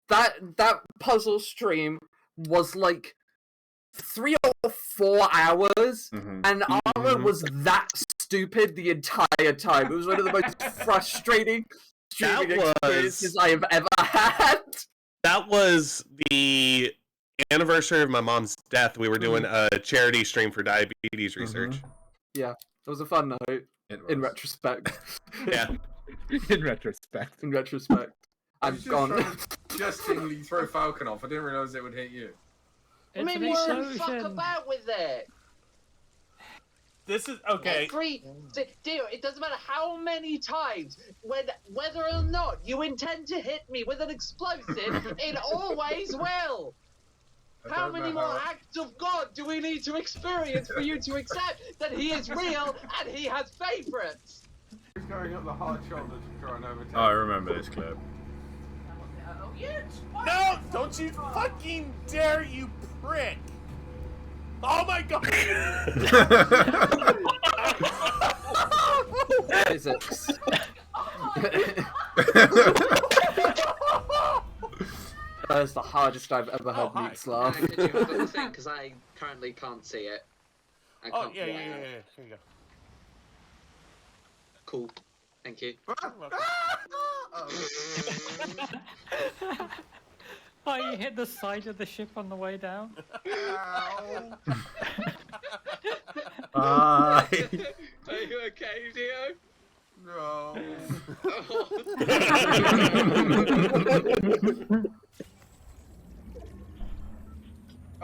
that puzzle stream was like 3 or 4 hours, and Arlo was that stupid the entire time. It was one of the most frustrating streaming experiences I have ever had. That was the anniversary of my mom's death. We were doing a charity stream for diabetes research. Yeah, it was a fun night. In retrospect. Yeah. In retrospect. In retrospect. I'm gone. Justingly throw Falcon off. I didn't realise it would hit you. I mean, we shouldn't fuck about with it. This is okay. Dio, it doesn't matter how many times, whether or not you intend to hit me with an explosive, it always will. How many more acts of God do we need to experience for you to accept that he is real and he has favourites? He's going up the hard shoulder to try and overtake. Oh, I remember this clip. No! Don't you fucking dare, you prick! Oh my god! Physics. That is the hardest I've ever heard Meeks laugh. Could you hold on the thing? Because I currently can't see it. I Oh, can't yeah. fly Here it. you go. Cool. Thank you. Oh, you hit the side of the ship on the way down? Bye. Are you okay, Dio? No.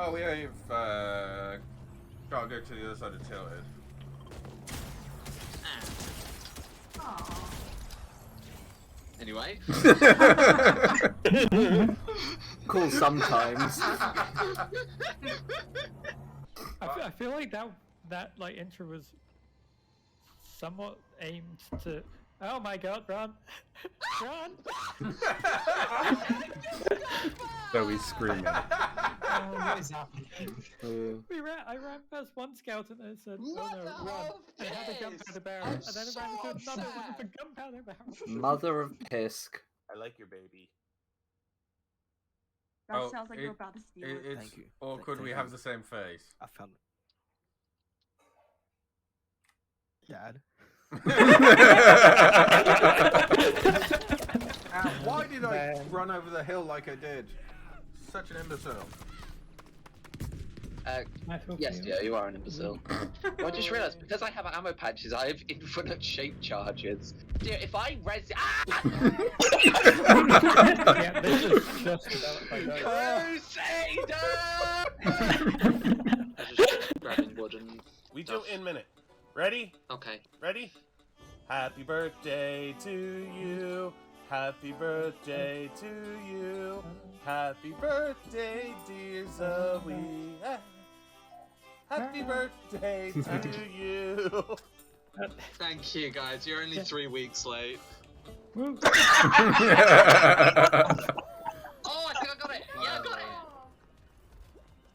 Oh yeah, you've gotta go to the other side of Tilted. Anyway. Cool sometimes. I feel like that like intro was somewhat aimed to. Oh my god, run! Run! Zoe screaming. What is happening? I ran past one scout and it said, "Oh no, run!" And it had a gunpowder barrel, and then I ran into another one with a gunpowder barrel. Mother of Pisk. I like your baby. That sounds like you're about to steal it. It's awkward. We have the same face. I found it. Dad. Why did I run over the hill like I did? Such an imbecile. Yes, Dio, you are an imbecile. I just realised, because I have ammo patches, I have infinite shape charges. Dio, if I res- Yeah, this is just developed by Crusader! I just grabbing wood and We do in minute. Ready? Okay. Ready? Happy birthday to you. Happy birthday to you. Happy birthday, dear Zoe. Happy birthday to you. Thank you, guys. You're only 3 weeks late. Woo. Oh, I think I got it. Yeah, I got it.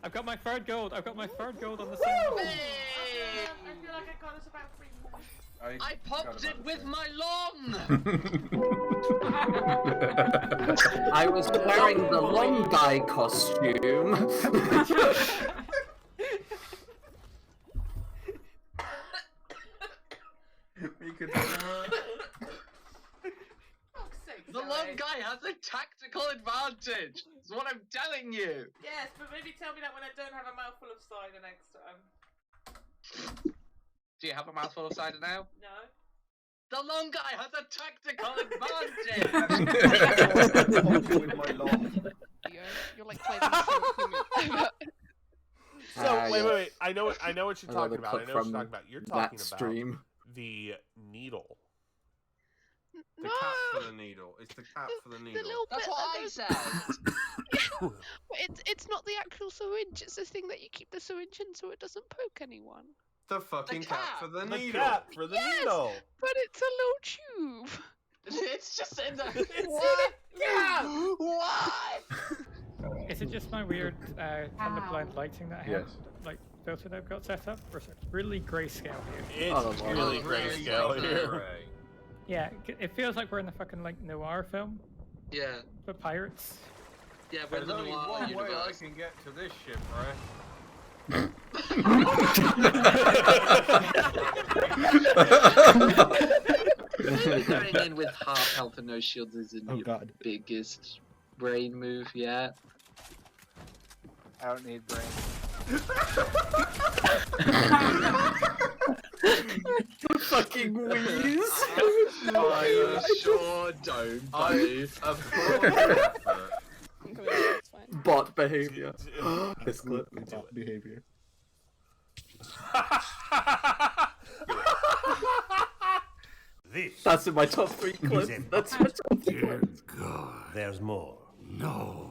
I've got my third gold. I've got my third gold on the same level. I feel like I got us about 3 minutes. I popped it with my long! I was wearing the long guy costume. The long guy has a tactical advantage! That's what I'm telling you! Yes, but maybe tell me that when I don't have a mouthful of cider next time. Do you have a mouthful of cider now? No. The long guy has a tactical advantage. With my long. You're like playing the So wait. I know what you're talking about. You're talking about the needle. The cap for the needle. It's the cap for the needle. That's what I said. It's not the actual syringe. It's the thing that you keep the syringe in so it doesn't poke anyone. The fucking cap for the needle. Cap for the needle. But it's a little tube. It's just in the. What? Yeah. What? Is it just my weird colorblind lighting that I have? Yes. Like filter that I've got set up? Or is it really grayscale here? It's really grayscale here. Yeah, it feels like we're in the fucking like noir film. Yeah. For pirates. Yeah, we're in There's the only noir one way I universe. can get to this ship, Maybe going in with half health and no shields isn't Oh, your God. biggest brain move yet. I don't need brains. Fucking wheeze. I sure don't, buddy. Bot behavior. This clip. Bot behavior. That's in my top 3 clips. That's my top 3 clips. God. There's more. No.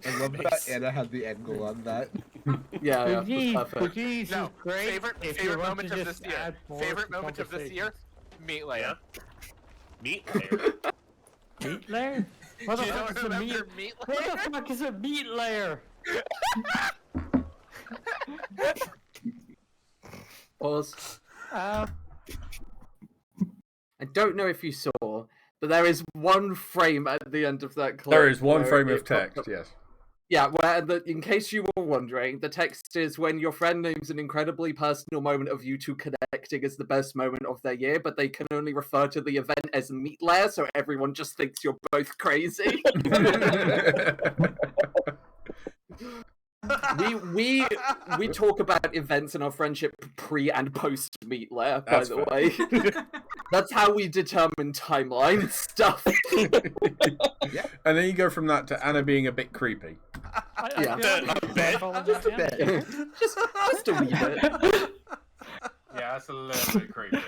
I love that Anna had the angle on that. Yeah, perfect. No, great. favorite moment of this year. Favorite moment of this year. Meat layer. Meat layer. Meat layer? What the Do you fuck is a remember meat? meat What the fuck is a meat layer? Pause. Uh, I don't know if you saw, but there is one frame at the end of that clip. There is one where frame it of text, popped up. yes. Yeah, where in case you were wondering, the text is when your friend names an incredibly personal moment of you two connecting as the best moment of their year, but they can only refer to the event as meat layer, so everyone just thinks you're both crazy. we talk about events in our friendship pre and post meat layer, by That's the fair. way. That's how we determine timeline stuff. And then you go from that to Anna being a bit creepy. Yeah. Just a bit. Just a wee bit. Yeah, that's a little bit creepy.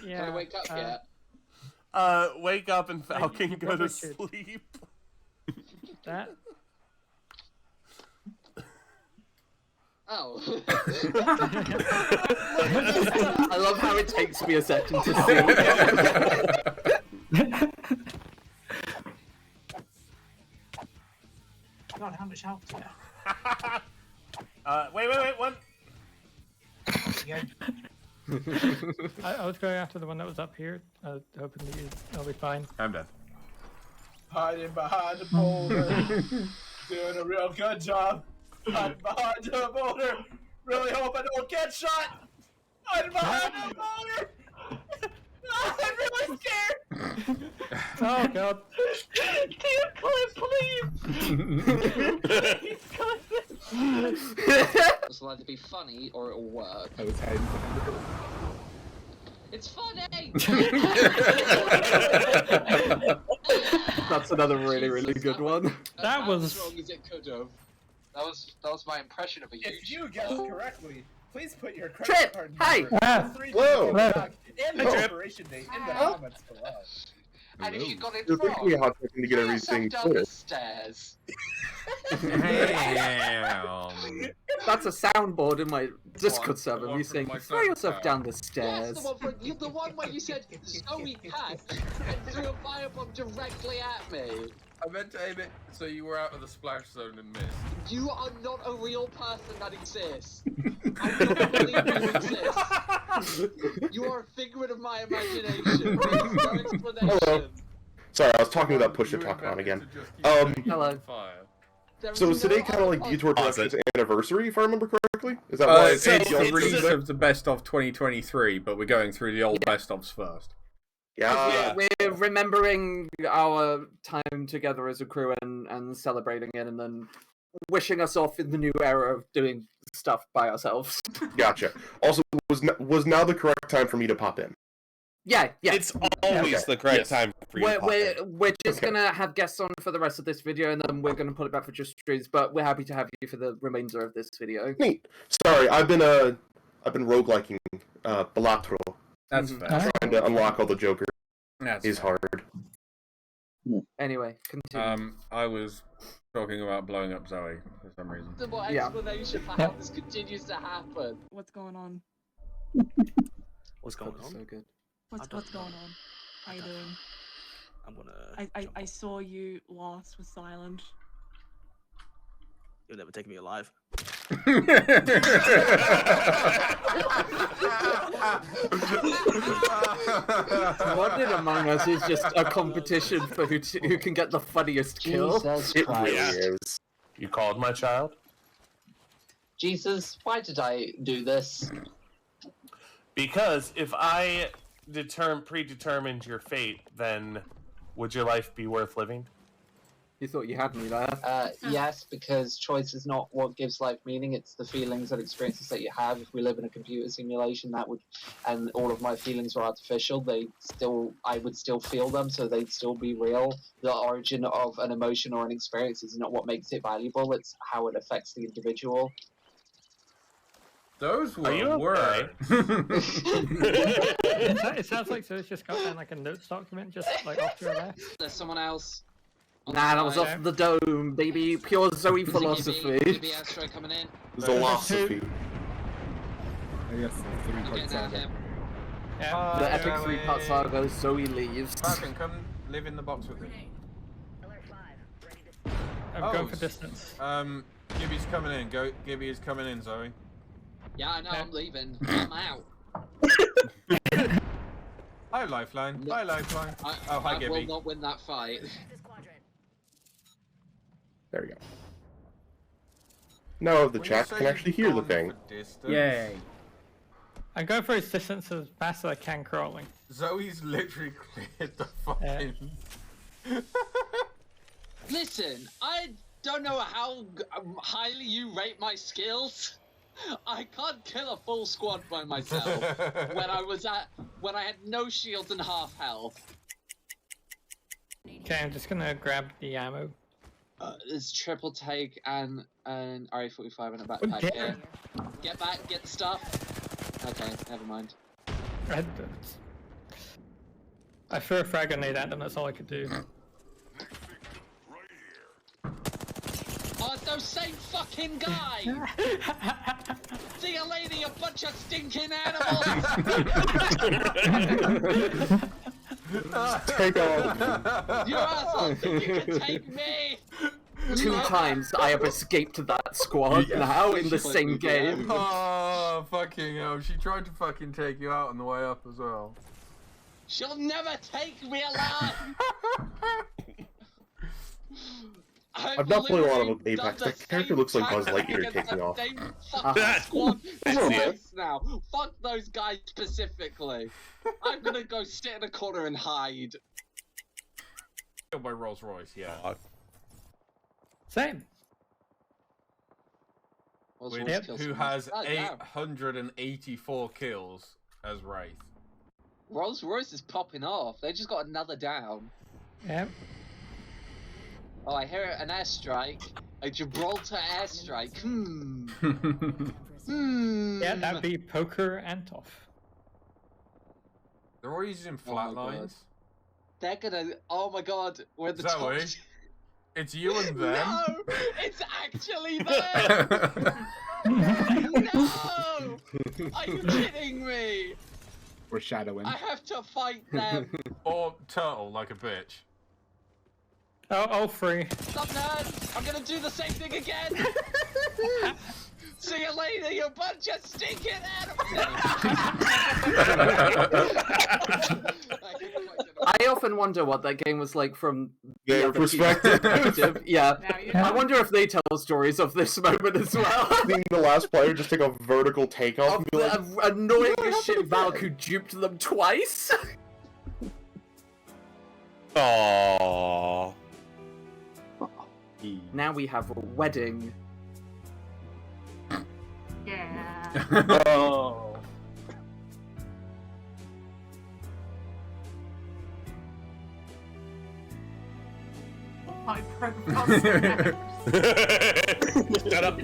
Yeah. Can I wake up yet? Wake up and Falcon you go to probably should. sleep. That? Oh. I love how it takes me a second to see. God, how much health do you have? Wait, one. I was going after the one that was up here, hoping that I'll be fine. I'm dead. Hiding behind the boulder. Doing a real good job. Hiding behind the boulder. Really hope I don't get shot. Hiding behind the boulder. I'm really scared. Oh god. Please, It's allowed to be funny or it'll work. I was hiding behind the boulder. It's funny! That's another really good one. That was as strong as it could have. That was my impression of a huge. If you guessed correctly, please put your credit Trip! card Hey! number Ah. Whoa! and the Oh. expiration date in the comments below. And if you got it It took me a wrong, hot second to get everything down clear. the stairs. Damn. That's a soundboard in my Discord The server. one Me from saying, my throw yourself server. down the Yes, stairs. the one where you said Zoe packed and threw a firebomb directly at me. I meant to aim it so you were out of the splash zone and missed. You are not a real person that exists. I don't believe you exist. You are a figment of my imagination. There's no explanation. Hello. Sorry, I was talking without push to talk on again. Hello. So is today kind of like Diotior Productions' anniversry, if I remember correctly? Is that why It's the release of the best of 2023, but we're going through the old best ofs first. Yeah. We're remembering our time together as a crew and celebrating it, and then wishing us off in the new era of doing stuff by ourselves. Gotcha. Also, was now the correct time for me to pop in? Yeah. It's always the correct time for you to pop in. We're just gonna have guests on for the rest of this video, and then we're gonna put it back for just streams. But we're happy to have you for the remainder of this video. Neat. Sorry, I've been rogueliking Balatro. That's fair. Trying to unlock all the Joker. That's hard. Anyway, continue. I was talking about blowing up Zoe for some reason. What explanation for how this continues to happen? What's going on? What's going on? So good. What's going on? How you doing? I'm gonna. I saw you last with Silent. You'll never take me alive. Wanted Among Us is just a competition for who can get the funniest kill. Jesus Christ. is. You called my child? Jesus, why did I do this? Because if I predetermined your fate, then would your life be worth living? You thought you had me there. Yes, because choice is not what gives life meaning, it's the feelings and experiences that you have. If we live in a computer simulation, and all of my feelings were artificial, I would still feel them, so they'd still be real. The origin of an emotion or an experience is not what makes it valuable, it's how it affects the individual. Those were Are you words. It sounds like Zoe's just got like a notes document just like off to her left. There's someone else. Nah, that was off the dome, baby. Pure Zoe philosophy. Gibby Astro coming in. Philosophy. I guess 3-part saga. The epic 3-part saga, Zoe leaves. Falcon, come live in the box with me. I'm going for distance. Gibby's coming in. Gibby is coming in, Zoe. Yeah, I know, I'm leaving. I'm out. Hi, Lifeline. Hi, Lifeline. Hi, Gibby. I will not win that fight. There we go. Now the chat can actually hear the thing. Yay. I'm going for his distance as fast as I can crawling. Zoe's literally cleared the fucking... Listen, I don't know how highly you rate my skills. I can't kill a full squad by myself when I had no shields and half health. Okay, I'm just gonna grab the ammo. There's triple take and an RA-45 in a backpack here. Get back, get the stuff. Okay, never mind. I threw a frag grenade at them, that's all I could do. Oh, it's those same fucking guy! See you later, you bunch of stinking animals! Take off! You asshole, think you can take me! 2 times I have escaped that squad now in the same game. Oh, fucking hell. She tried to fucking take you out on the way up as well. She'll never take me alive! I've not played a lot of Apex. That character looks like Buzz Lightyear taking off. Squad twice now. Fuck those guys specifically. I'm gonna go sit in a corner and hide. Killed by Rolls Royce, yeah. Same. Who has 884 kills as Wraith. Rolls Royce is popping off. They just got another down. Yep. Oh, I hear an airstrike. A Gibraltar airstrike. Yeah, that'd be Poker Antoff. They're all using flatlines. They're gonna. Oh my god, we're the Zoe, top. it's you and them. No, it's actually them. No, are you kidding me? We're shadowing. I have to fight them. Or turtle like a bitch. Oh, free. Stop, nerd! I'm gonna do the same thing again! See you later, you bunch of stinking I often wonder what that game was like from their perspective. Yeah. I wonder if they tell stories of this moment as well. Seeing the last player just take a vertical takeoff and be like, annoying as shit Valk who duped them twice. Aww. Now we have a wedding. Yeah. Oh. My profile. Shut up.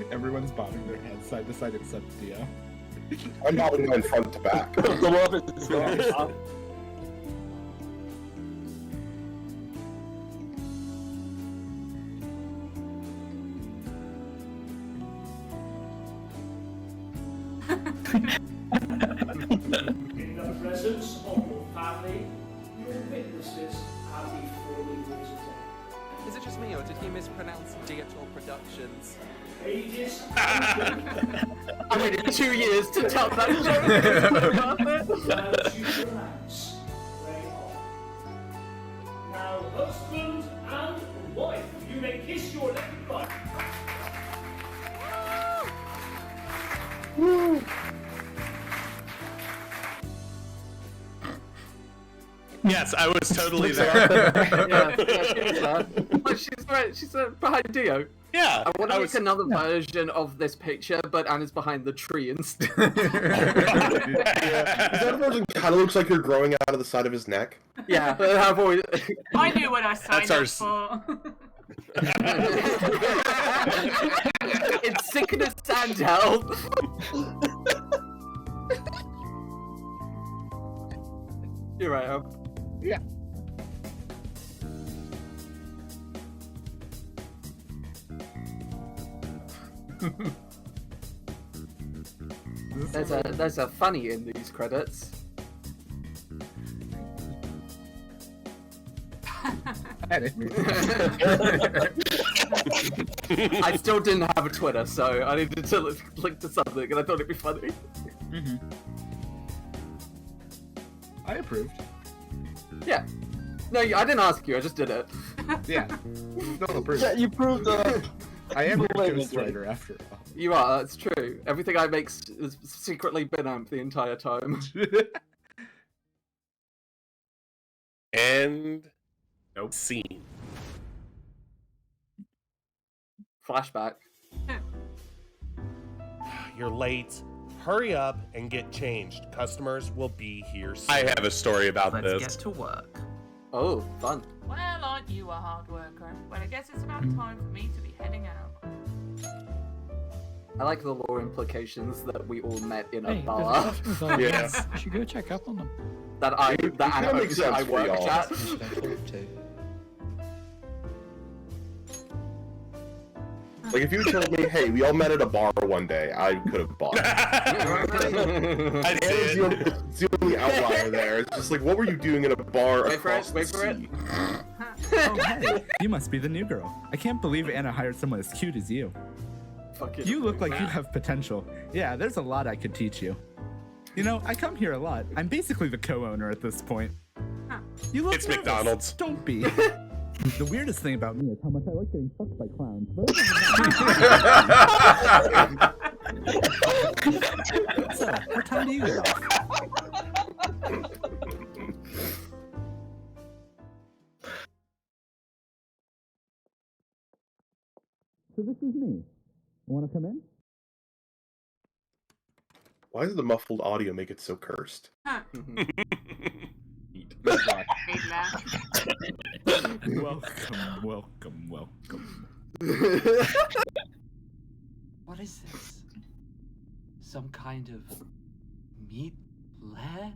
Everyone's bobbing their heads side to side except Dio. I'm bobbing mine front to back. The love is gone. In the presence of your family, your witnesses, and the fully risen Is it just me, or did he mispronounce Diotior Productions? ages. I waited 2 years to tell that joke. As you relax, pray on. Now, husband and wife, you may kiss your left butt. Woo. Yes, I was totally there. She's behind Dio. Yeah. I want to make another version of this picture, but Anna's behind the tree instead. That version kind of looks like you're growing out of the side of his neck. Yeah, I've always... I knew what I signed That's up for. It's sickness and health. You're right, Al. Yeah. There's a funny in these credits. I still didn't have a Twitter, so I needed to link to something, and I thought it'd be funny. I approved. Yeah. No, I didn't ask you. I just did it. Yeah. Still approved. Yeah, you proved. I am your ghostwriter after all. You are. That's true. Everything I make has secretly been amp the entire time. And scene. Flashback. You're late. Hurry up and get changed. Customers will be here soon. I have a story about Let's this. get to work. Oh, fun. Well, aren't you a hard worker? Well, I guess it's about time for me to be heading out. I like the lore implications that we all met in a Hey, bar. there's a Yes. You should go check up on them. That kinda makes sense I for worked y'all. at. Like, if you told me, hey, we all met at a bar one day, I could have bought it. It's the only outlier there. It's just like, what were you doing at a bar across the sea? Oh, hey, you must be the new girl. I can't believe Anna hired someone as cute as you. You look like you have potential. Yeah, there's a lot I could teach you. You know, I come here a lot. I'm basically the co-owner at this point. You look It's nervous. McDonald's. Don't be. The weirdest thing about me is how much I like getting fucked by clowns. So, what time do you get off? So this is me. Want to come in? Why does the muffled audio make it so cursed? Welcome. What is this? Some kind of meat lair?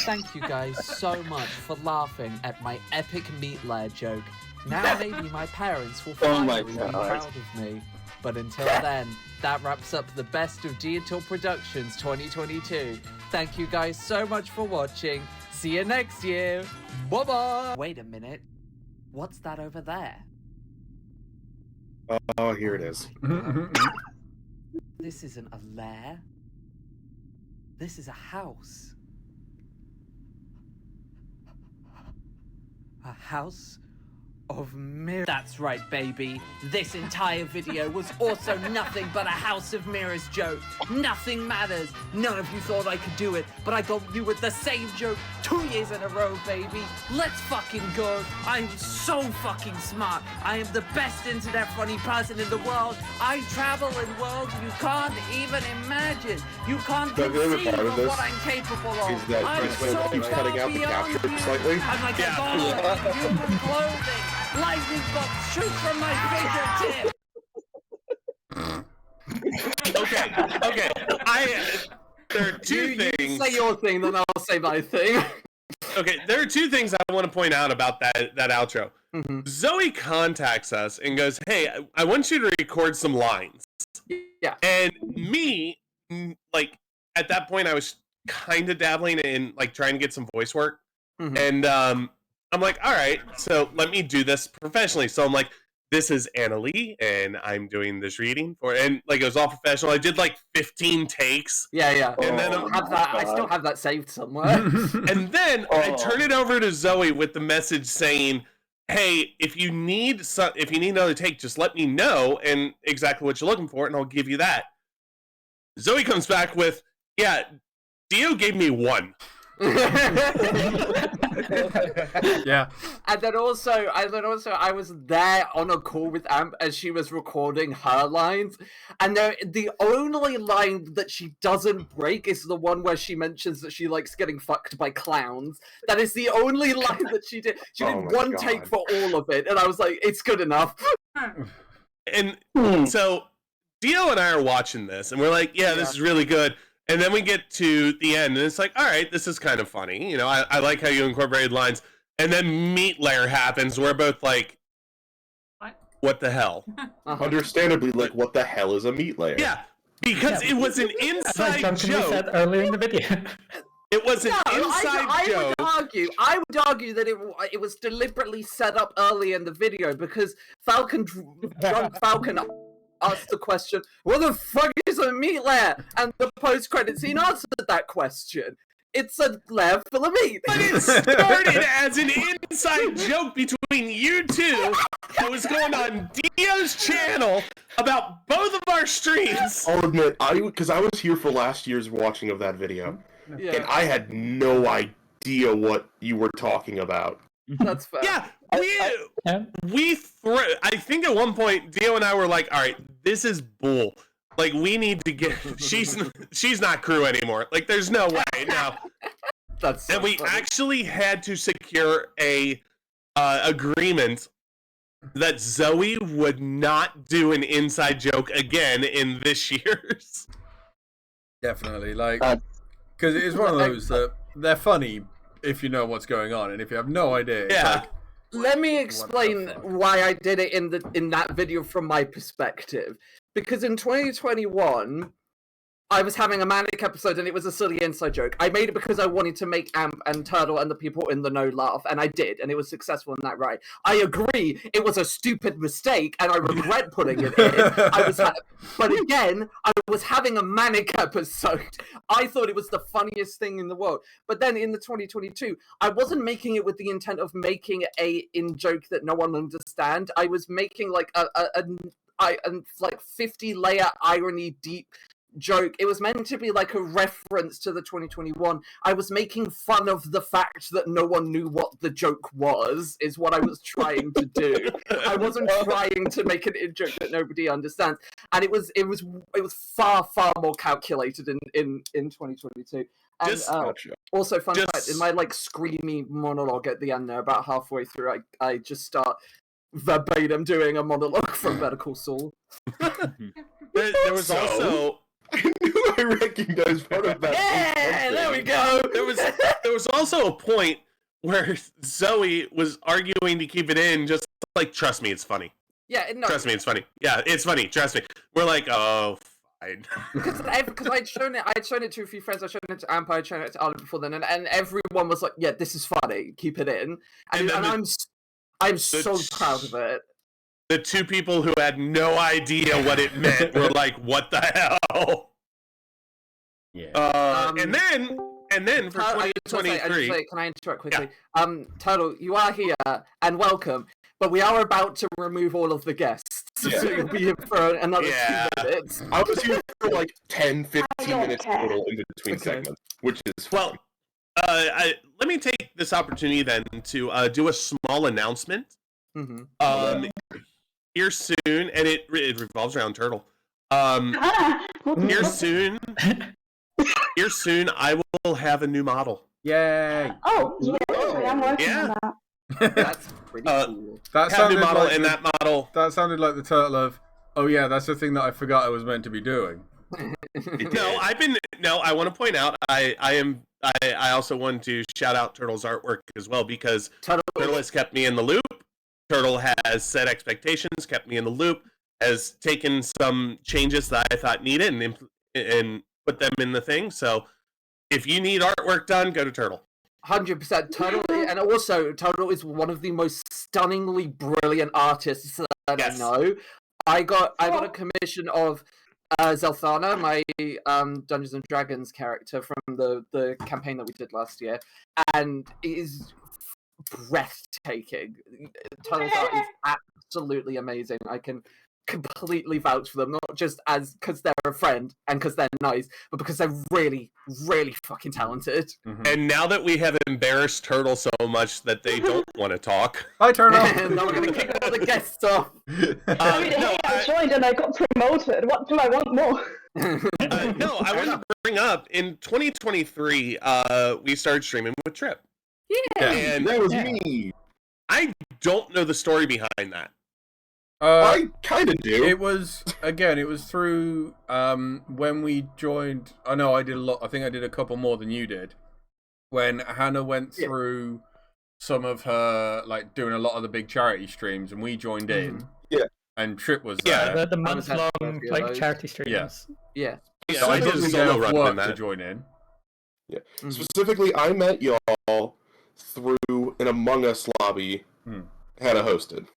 Thank you guys so much for laughing at my epic meat lair joke. Now maybe my parents will finally be proud of me. But until then, that wraps up the best of Diotior Productions 2022. Thank you guys so much for watching. See you next year. Bye-bye. Wait a minute. What's that over there? Oh, here it is. This isn't a lair. This is a house. A house of mirrors. That's right, baby. This entire video was also nothing but a House of Mirrors joke. Nothing matters. None of you thought I could do it, but I got you with the same joke 2 years in a row, baby. Let's fucking go. I'm so fucking smart. I am the best internet funny person in the world. I travel in worlds you can't even imagine. You can't conceive of what I'm capable of. Is that I'm Chris so keeps far cutting out the beyond capture you. slightly? I'm like a god in human clothing. Lightning bolts shoot from my fingertip. Okay. There are two things. You say your thing, then I'll say my thing. Okay, there are two things I want to point out about that outro. Mm-hmm. Zoe contacts us and goes, "Hey, I want you to record some lines." Yeah. And me, like, at that point, I was kind of dabbling in, like, trying to get some voice work. Mm-hmm. And I'm like, all right, so let me do this professionally. So I'm like, this is Anna Lee, and I'm doing this reading for, and like it was all professional. I did like 15 takes. Yeah. And then I still have that saved somewhere. and then I turn it over to Zoe with the message saying, "Hey, if you need another take, just let me know and exactly what you're looking for, and I'll give you that." Zoe comes back with, "Yeah, Dio gave me one." Yeah. And then also I was there on a call with Amp as she was recording her lines, and the only line that she doesn't break is the one where she mentions that she likes getting fucked by clowns. That is the only line that she did. She did one take for all of it, and I was like, it's good enough. And so Dio and I are watching this, and we're like, yeah, this is really good. And then we get to the end, and it's like, all right, this is kind of funny. You know, I like how you incorporated lines. And then Meat Layer happens. We're both like, what the hell? Understandably, like, what the hell is a meat layer? Yeah, because it was an inside joke. Said earlier in the video. It was an inside joke. I would argue that it was deliberately set up early in the video because drunk Falcon asked the question, what the fuck is a meat layer? And the post-credit scene answered that question. It's a layer full of meat. But it started as an inside joke between you two that was going on Dio's channel about both of our streams. I'll admit, because I was here for last year's watching of that video, and I had no idea what you were talking about. That's fair. Yeah, I think at one point Dio and I were like, all right, this is bull. Like, we need to get she's not crew anymore. Like, there's no way now. That's so and we funny. actually had to secure a agreement that Zoe would not do an inside joke again in this year's. Definitely, like, because it is one of those that they're funny if you know what's going on, and if you have no idea, it's like, let me explain why I did it in that video from my perspective. Because in 2021, I was having a manic episode and it was a silly inside joke. I made it because I wanted to make Amp and Turtle and the people in the know laugh, and I did, and it was successful in that right. I agree, it was a stupid mistake, and I regret putting it in. But again, I was having a manic episode. I thought it was the funniest thing in the world. But then in the 2022, I wasn't making it with the intent of making a in-joke that no one understand. I was making like a 50-layer irony deep joke. It was meant to be like a reference to the 2021. I was making fun of the fact that no one knew what the joke was, is what I was trying to do. I wasn't trying to make an in-joke that nobody understands. And it was far more calculated in 2022. And also, fun fact, in my like screamy monologue at the end there, about halfway through, I just start verbatim doing a monologue from Better Call Saul. There was also I knew I recognized part of that. Yeah, there we go. There was also a point where Zoe was arguing to keep it in, just like, trust me, it's funny. Yeah, Trust me, it's funny. Yeah, it's funny. Trust me. We're like, oh, fine. Because I'd shown it to a few friends. I showed it to Amp. I showed it to Alan before then, and everyone was like, "Yeah, this is funny. Keep it in." And I'm so proud of it. The two people who had no idea what it meant were like, "What the hell?" Yeah. And then for 2023, can I interrupt quickly? Turtle, you are here and welcome. but we are about to remove all of the guests, so you'll be here for another 2 minutes. I was here for like 10, 15 minutes total in between segments, which is fun. Let me take this opportunity then to do a small announcement. Here soon, and it revolves around Turtle. Here soon, I will have a new model. Yay! Oh, I am working on that. That's pretty cool. That Have a new sounded model, like and that model. That sounded like the turtle of. Oh yeah, that's the thing that I forgot I was meant to be doing. I want to point out, I also want to shout out Turtle's artwork as well, because Turtle has kept me in the loop. Turtle has set expectations, kept me in the loop, has taken some changes that I thought needed and put them in the thing. So if you need artwork done, go to Turtle. 100%. Turtle, and also Turtle is one of the most stunningly brilliant artists that I know. I got a commission of Zelthana, my Dungeons and Dragons character from the campaign that we did last year, and it is breathtaking. Turtle's art is absolutely amazing. I can completely vouch for them, not just because they're a friend and because they're nice, but because they're really, really fucking talented. And now that we have embarrassed Turtle so much that they don't want to talk. Hi, Turtle! Now we're going to kick all the guests off. I joined and I got promoted. What do I want more? I want to bring up, in 2023, we started streaming with Trip. Yeah, and that was me. I don't know the story behind that. I kind of do. It was through when we joined. I know I did a lot. I think I did a couple more than you did. When Hannah went through some of her, like, doing a lot of the big charity streams, and we joined in. Yeah. And Trip was there. Yeah, the month-long like charity streams. Yeah. So I did was enough solo work running to that. join in. Yeah. Specifically, I met y'all through an Among Us lobby Hannah hosted.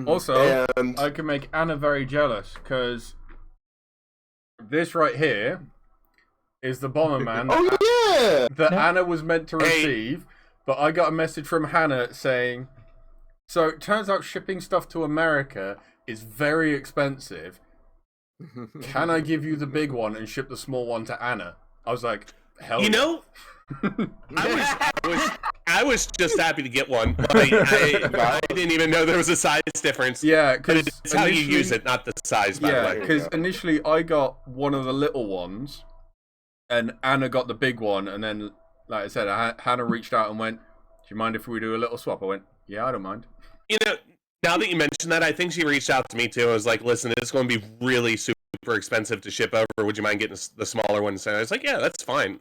Also, and I can make Anna very jealous, because this right here is the Bomberman that Anna was meant to receive, but I got a message from Hannah saying, so it turns out shipping stuff to America is very expensive. Can I give you the big one and ship the small one to Anna? I was like, hell yeah. I was just happy to get one. I didn't even know there was a size difference. Yeah, because it's how you use it, not the size. Yeah, because initially I got one of the little ones, and Anna got the big one, and then, like I said, Hannah reached out and went, "Do you mind if we do a little swap?" I went, "Yeah, I don't mind." You know, now that you mention that, I think she reached out to me too. I was like, "Listen, it's going to be really super expensive to ship over. Would you mind getting the smaller one?" So I was like, "Yeah, that's fine."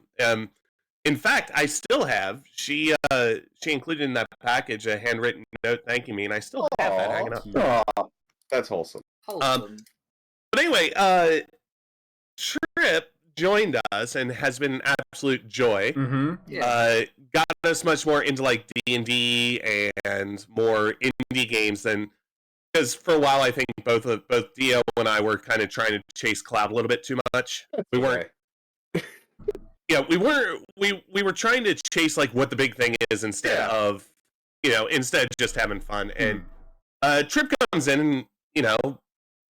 In fact, I still have. She included in that package a handwritten note thanking me, and I still have that hanging up. Aww, that's wholesome. But anyway, Trip joined us and has been an absolute joy. Got us much more into like D&D and more indie games than, because for a while I think both Dio and I were kind of trying to chase cloud a little bit too much. We weren't. Yeah, we were trying to chase like what the big thing is instead of just having fun. And Trip comes in and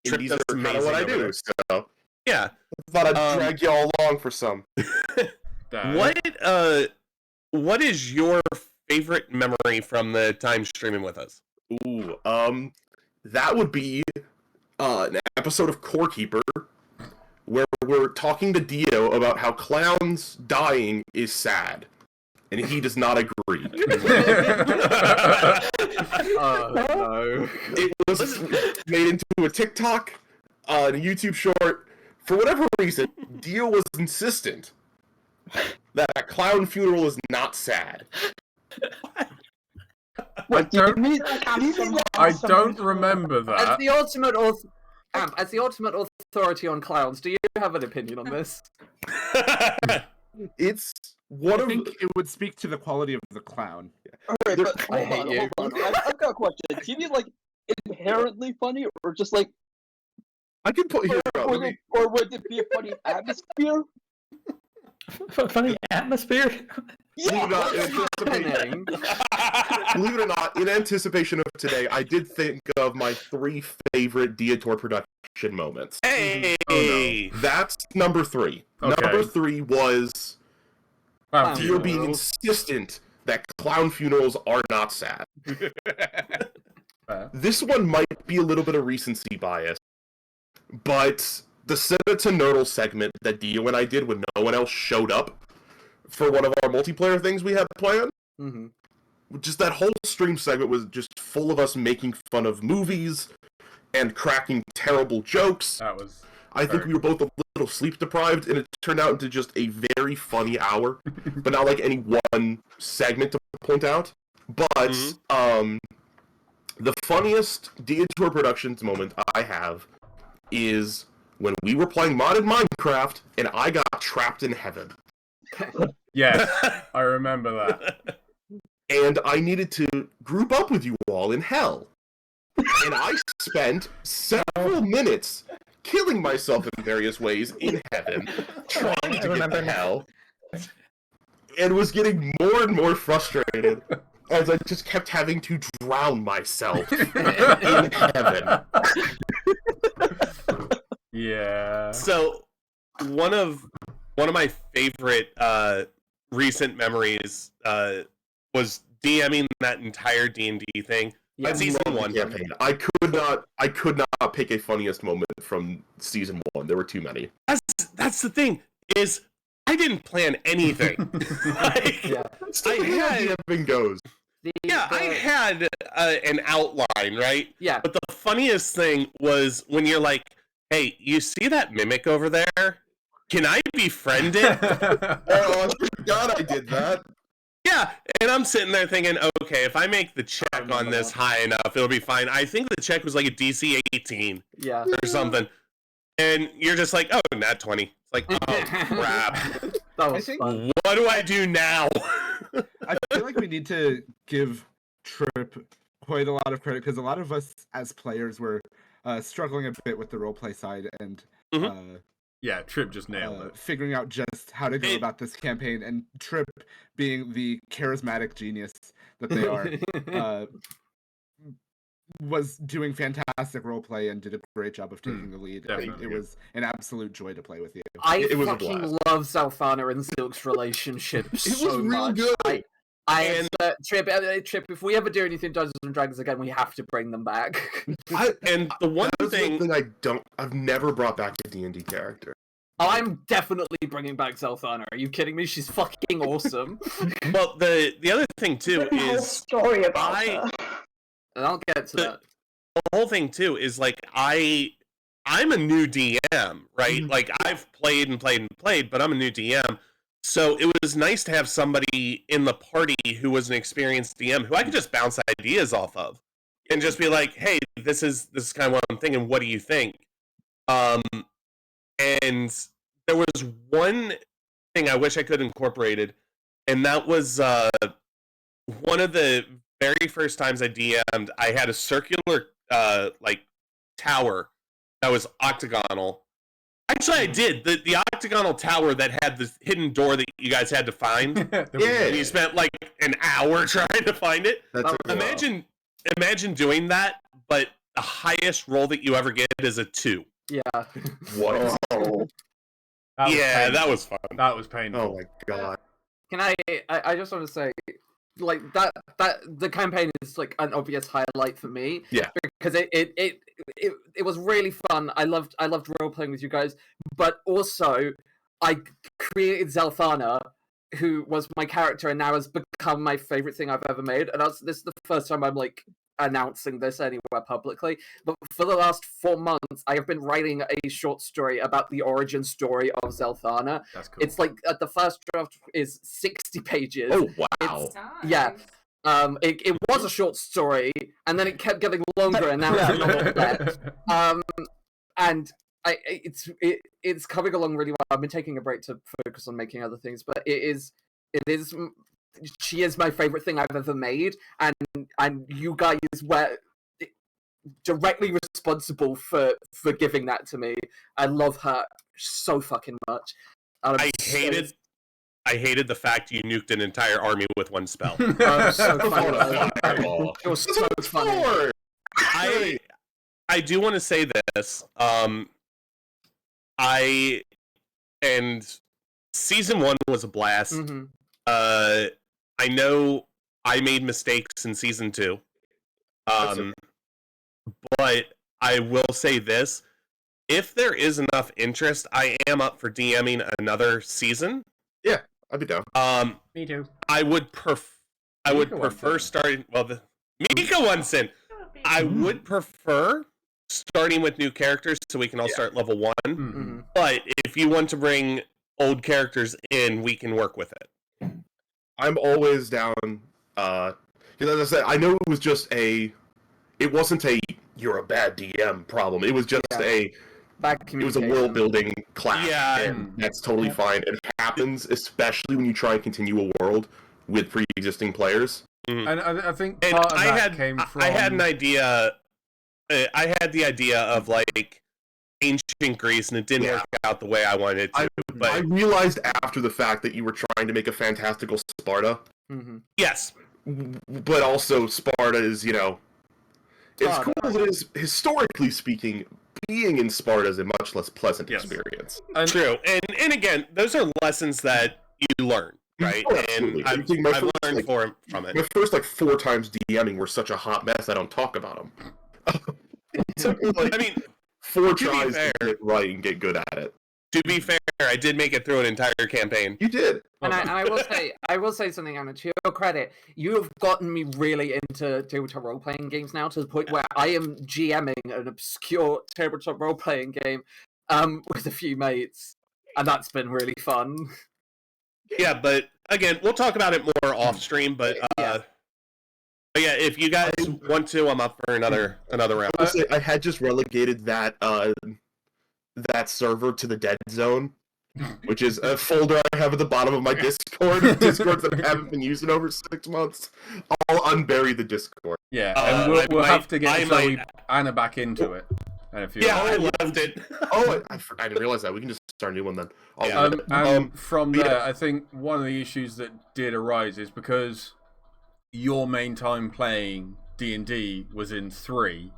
Trip does amazing. What I do, so yeah. I thought I'd drag y'all along for some. What is your favorite memory from the time streaming with us? Ooh, that would be an episode of Core Keeper, where we're talking to Dio about how clowns dying is sad, and he does not agree. No. It was made into a TikTok, and a YouTube short. For whatever reason, Dio was insistent that a clown funeral is not sad. I don't remember that. As the ultimate authority on clowns, do you have an opinion on this? It's one I think it would speak to the quality of the clown. Alright, but hold on. I've got a question. Is he like inherently funny, or just like I can put here, or would it be a funny atmosphere? Funny atmosphere. Believe it or not, in anticipation of today, I did think of my 3 favorite Diotior production moments. Hey! Oh, no. That's number 3. Okay. Number 3 was Dio being insistent that clown funerals are not sad. This one might be a little bit of recency bias, but the Senator Nerdle segment that Dio and I did when no one else showed up for one of our multiplayer things we had planned, just that whole stream segment was just full of us making fun of movies and cracking terrible jokes. That was... I think we were both a little sleep deprived, and it turned out into just a very funny hour, but not like any one segment to point out. But the funniest Diotior Productions moment I have is when we were playing modded Minecraft, and I got trapped in heaven. Yes, I remember that. And I needed to group up with you all in hell. And I spent several minutes killing myself in various ways in heaven, trying to get to hell, and was getting more and more frustrated as I just kept having to drown myself in heaven. Yeah. So one of my favorite recent memories was DMing that entire D&D thing. Yeah, season 1 campaign. I could not pick a funniest moment from season 1. There were too many. That's the thing, is I didn't plan anything. I had goes. I had an outline, right? Yeah. But the funniest thing was when you're like, "Hey, you see that mimic over there? Can I befriend it?" Oh, God, I did that. Yeah, and I'm sitting there thinking, okay, if I make the check on this high enough, it'll be fine. I think the check was like a DC 18 or something. And you're just like, oh, nat 20. It's like, oh, crap. What do I do now? I feel like we need to give Trip quite a lot of credit, because a lot of us as players were struggling a bit with the roleplay side, and yeah, Trip just nailed it. Figuring out just how to go about this campaign, and Trip, being the charismatic genius that they are, was doing fantastic roleplay and did a great job of taking the lead. And it was an absolute joy to play with you. I fucking love Zalfana and Silk's relationship so much. Good. Trip, if we ever do anything Dungeons and Dragons again, we have to bring them back. And the one thing I've never brought back a D&D character. I'm definitely bringing back Zalfana. Are you kidding me? She's fucking awesome. Well, the other thing too is story about her. And I'll get to that. The whole thing too is like I'm a new DM, right? Like I've played and played and played, but I'm a new DM. So it was nice to have somebody in the party who was an experienced DM who I could just bounce ideas off of and just be like, "Hey, this is kind of what I'm thinking. What do you think?" And there was one thing I wish I could have incorporated, and that was one of the very first times I DM'd. I had a circular tower that was octagonal. Actually, I did. The octagonal tower that had the hidden door that you guys had to find. And you spent like an hour trying to find it. Imagine doing that, but the highest roll that you ever get is a 2. Yeah. What? That was fun. That was painful. Oh my god. Can I just want to say, like, that the campaign is like an obvious highlight for me. Yeah. Because it was really fun. I loved role playing with you guys, but also I created Zalfana, who was my character and now has become my favorite thing I've ever made. And this is the first time I'm like announcing this anywhere publicly. But for the last 4 months, I have been writing a short story about the origin story of Zalfana. That's cool. It's like the first draft is 60 pages. Oh wow! Yeah. It was a short story, and then it kept getting longer, and now it's a novel left. And it's coming along really well. I've been taking a break to focus on making other things, but it is. She is my favorite thing I've ever made, and you guys were directly responsible for giving that to me. I love her so fucking much. I hated I hated the fact you nuked an entire army with one spell. Oh, so funny. It was so funny. I do want to say this. Season 1 was a blast. Mm-hmm. I know I made mistakes in Season 2. But I will say this. If there is enough interest, I am up for DMing another season. Yeah, I'd be down. Me too. I would prefer starting... Well, the Mika Onsen! I would prefer starting with new characters so we can all start level 1. Mm-hmm. But if you want to bring old characters in, we can work with it. I'm always down. Because as I said, I know it was just it wasn't a you're a bad DM problem. It was just it was a world building class. Yeah. And that's totally fine. It happens, especially when you try and continue a world with pre-existing players. Mm-hmm. And I think part of that came from... I had an idea. I had the idea of like ancient Greece, and it didn't work out the way I wanted it to. But I realized after the fact that you were trying to make a fantastical Sparta. Mm-hmm. Yes. But also Sparta is, as cool as it is, historically speaking, being in Sparta is a much less pleasant experience. True. And again, those are lessons that you learn, right? Oh, absolutely. And I've learned from it. My first 4 times DMing were such a hot mess I don't talk about them. It took me 4 tries to get it right and get good at it. To be fair, I did make it through an entire campaign. You did. And I will say something, Anna, to your credit. You have gotten me really into tabletop role-playing games now, to the point where I am GMing an obscure tabletop role-playing game with a few mates, and that's been really fun. Yeah, but again, we'll talk about it more off-stream, but if you guys want to, I'm up for another round. I had just relegated that server to the dead zone, which is a folder I have at the bottom of my Discord that I haven't been using over 6 months. I'll unbury the Discord. Yeah, and we'll have to get Anna back into it. I left it. I didn't realize that. We can just start a new one then. From there, I think one of the issues that did arise is because your main time playing D&D was in 3,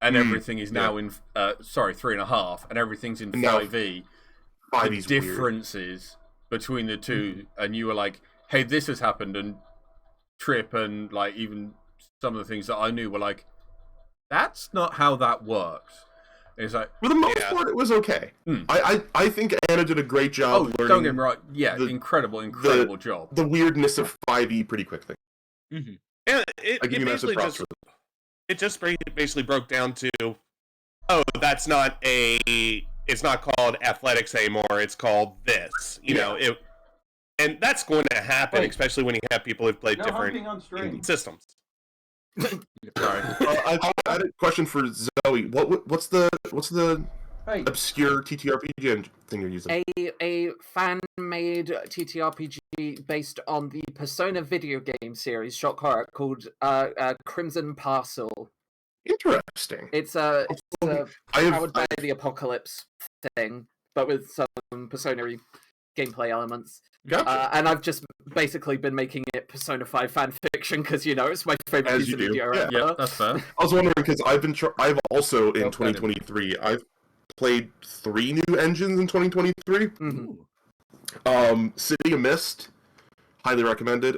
and everything is now in 3.5, and everything's in 5e. The differences between the two, and you were like, "Hey, this has happened," and Trip and even some of the things that I knew were like, "That's not how that works." And it's like, for the most part, it was okay. I think Anna did a great job learning. Don't get me wrong. Yeah, incredible job. The weirdness of 5e pretty quickly. Mm-hmm. Yeah, it just basically broke down to, that's not it's not called athletics anymore, it's called this. You know, and that's going to happen, especially when you have people who've played different systems. Sorry. I had a question for Zoe. What's the obscure TTRPG thing you're using? A fan-made TTRPG based on the Persona video game series, shock horror, called Crimson Parcel. Interesting. It's powered by the Apocalypse thing, but with some Persona-y gameplay elements. Gotcha. And I've just basically been making it Persona 5 fan fiction because it's my favorite piece of media ever. Yeah, that's fair. I was wondering because I've also in 2023 I've played 3 new engines in 2023. Mm-hmm. City of Mist, highly recommended.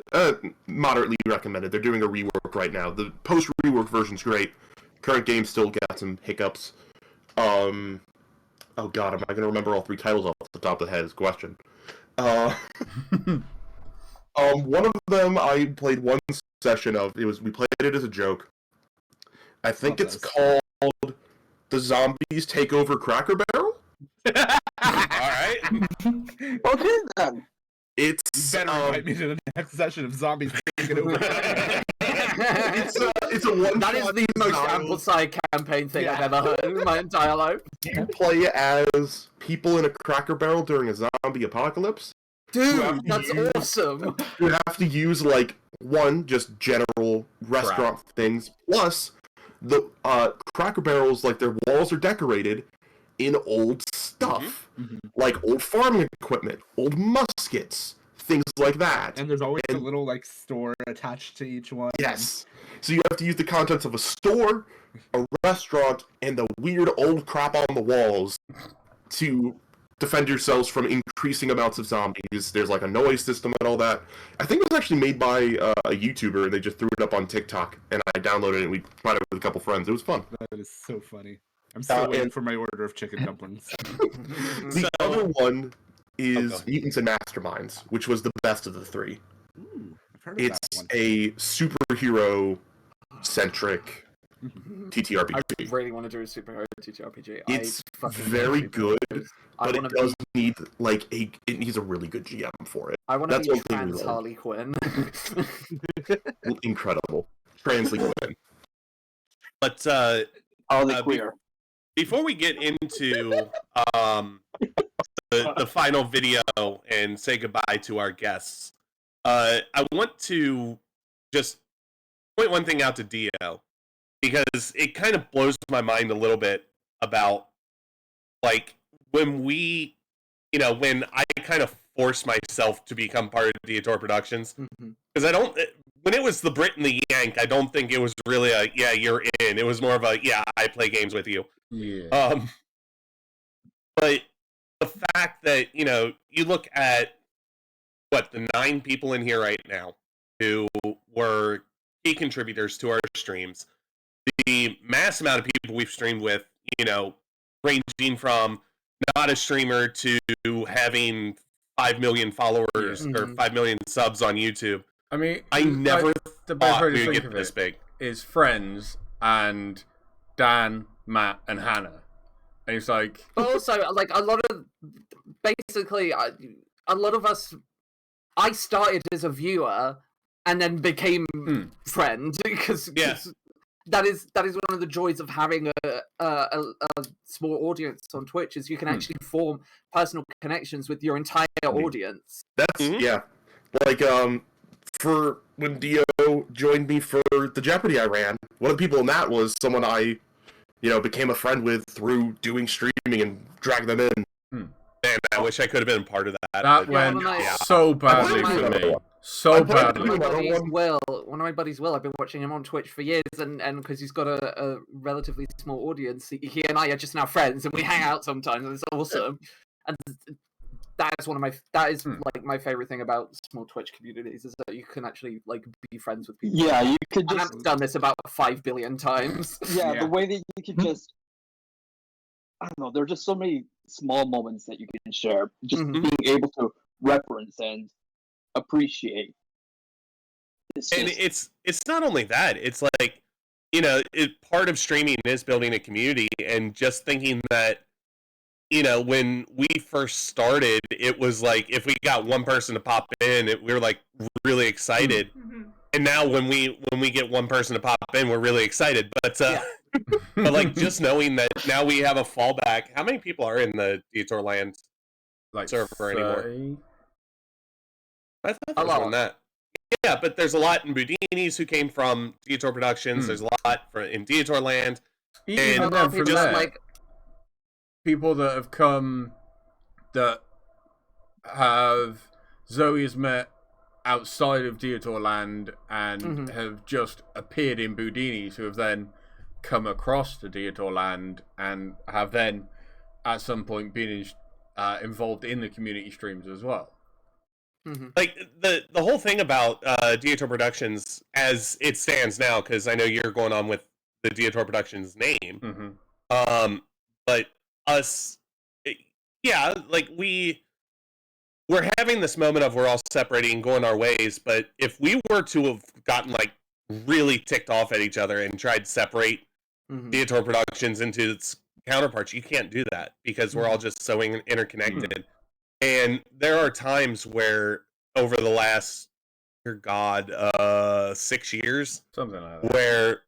Moderately recommended. They're doing a rework right now. The post rework version's great. Current game still got some hiccups. Oh god, am I going to remember all 3 titles off the top of the head is a question. One of them I played one session of. We played it as a joke. I think it's called The Zombies Take Over Cracker Barrel? Alright. Okay then. It's you better invite me to the next session of Zombies Taking Over. It's a one. That is the most amplified campaign thing I've ever heard in my entire life. You play as people in a Cracker Barrel during a zombie apocalypse. Dude, that's awesome. You have to use just general restaurant things. Plus, the Cracker Barrels, their walls are decorated in old stuff, like old farming equipment, old muskets, things like that. And there's always a little like store attached to each one. Yes. So you have to use the contents of a store, a restaurant, and the weird old crap on the walls to defend yourselves from increasing amounts of zombies. There's like a noise system and all that. I think it was actually made by a YouTuber. They just threw it up on TikTok, and I downloaded it, and we tried it with a couple friends. It was fun. That is so funny. I'm still waiting for my order of chicken dumplings. The other one is Mutants and Masterminds, which was the best of the three. I've heard of It's that one. a superhero-centric TTRPG. I really want to do a superhero TTRPG. It's I fucking very love good, superheroes. but it does need like it needs a really good GM for it. I want to That's be one thing we trans learned. Harley Quinn. Incredible. Translate Quinn. But queer. Before we get into the final video and say goodbye to our guests, I want to just point one thing out to Dio, because it kind of blows my mind a little bit about, like, when when I kind of forced myself to become part of Diotior Productions, because when it was the Brit and the Yank, I don't think it was really a, yeah, you're in. It was more of a, yeah, I play games with you. Yeah. But the fact that, you look at, the 9 people in here right now who were key contributors to our streams, the mass amount of people we've streamed with, ranging from not a streamer to having 5 million followers or 5 million subs on YouTube. I mean, I never the best thought way we to would think get of this it big. is friends and Dan, Matt, and Hannah. And it's like, But also, like, a lot of us, I started as a viewer and then became friend because that is one of the joys of having a small audience on Twitch, is you can actually form personal connections with your entire audience. That's like for when Dio joined me for the Jeopardy I ran, one of the people in that was someone I became a friend with through doing streaming and dragged them in. Man, I wish I could have been part of that. That went so badly for me. So badly. One of my buddies, Will, I've been watching him on Twitch for years, and because he's got a relatively small audience, he and I are just now friends, and we hang out sometimes, and it's awesome. And that is like my favorite thing about small Twitch communities, is that you can actually like be friends with people. Yeah, you could And just I've done this about 5 billion times. Yeah, the way that you could just, I don't know, there are just so many small moments that you can share. Just being able to reference and appreciate. It's not only that. It's like, part of streaming is building a community, and just thinking that, when we first started, it was like if we got one person to pop in, we were like really excited. And now when we get one person to pop in, we're really excited. But but like just knowing that now we have a fallback. How many people are in the Diotior Land server anymore? I thought there was more than that. Yeah, but there's a lot in Boudinis who came from Diotior Productions. There's a lot in Diotior Land. Even then, from there, people that have come that have Zoe has met outside of Diotior Land and have just appeared in Boudinis, who have then come across to Diotior Land and have then at some point been involved in the community streams as well. Like the whole thing about Diotior Productions as it stands now, because I know you're going on with the Diotior Productions name, but us, like we're having this moment of we're all separating and going our ways. But if we were to have gotten like really ticked off at each other and tried to separate Diotior Productions into its counterparts, you can't do that because we're all just so interconnected. And there are times where over the last, 6 years, something like that,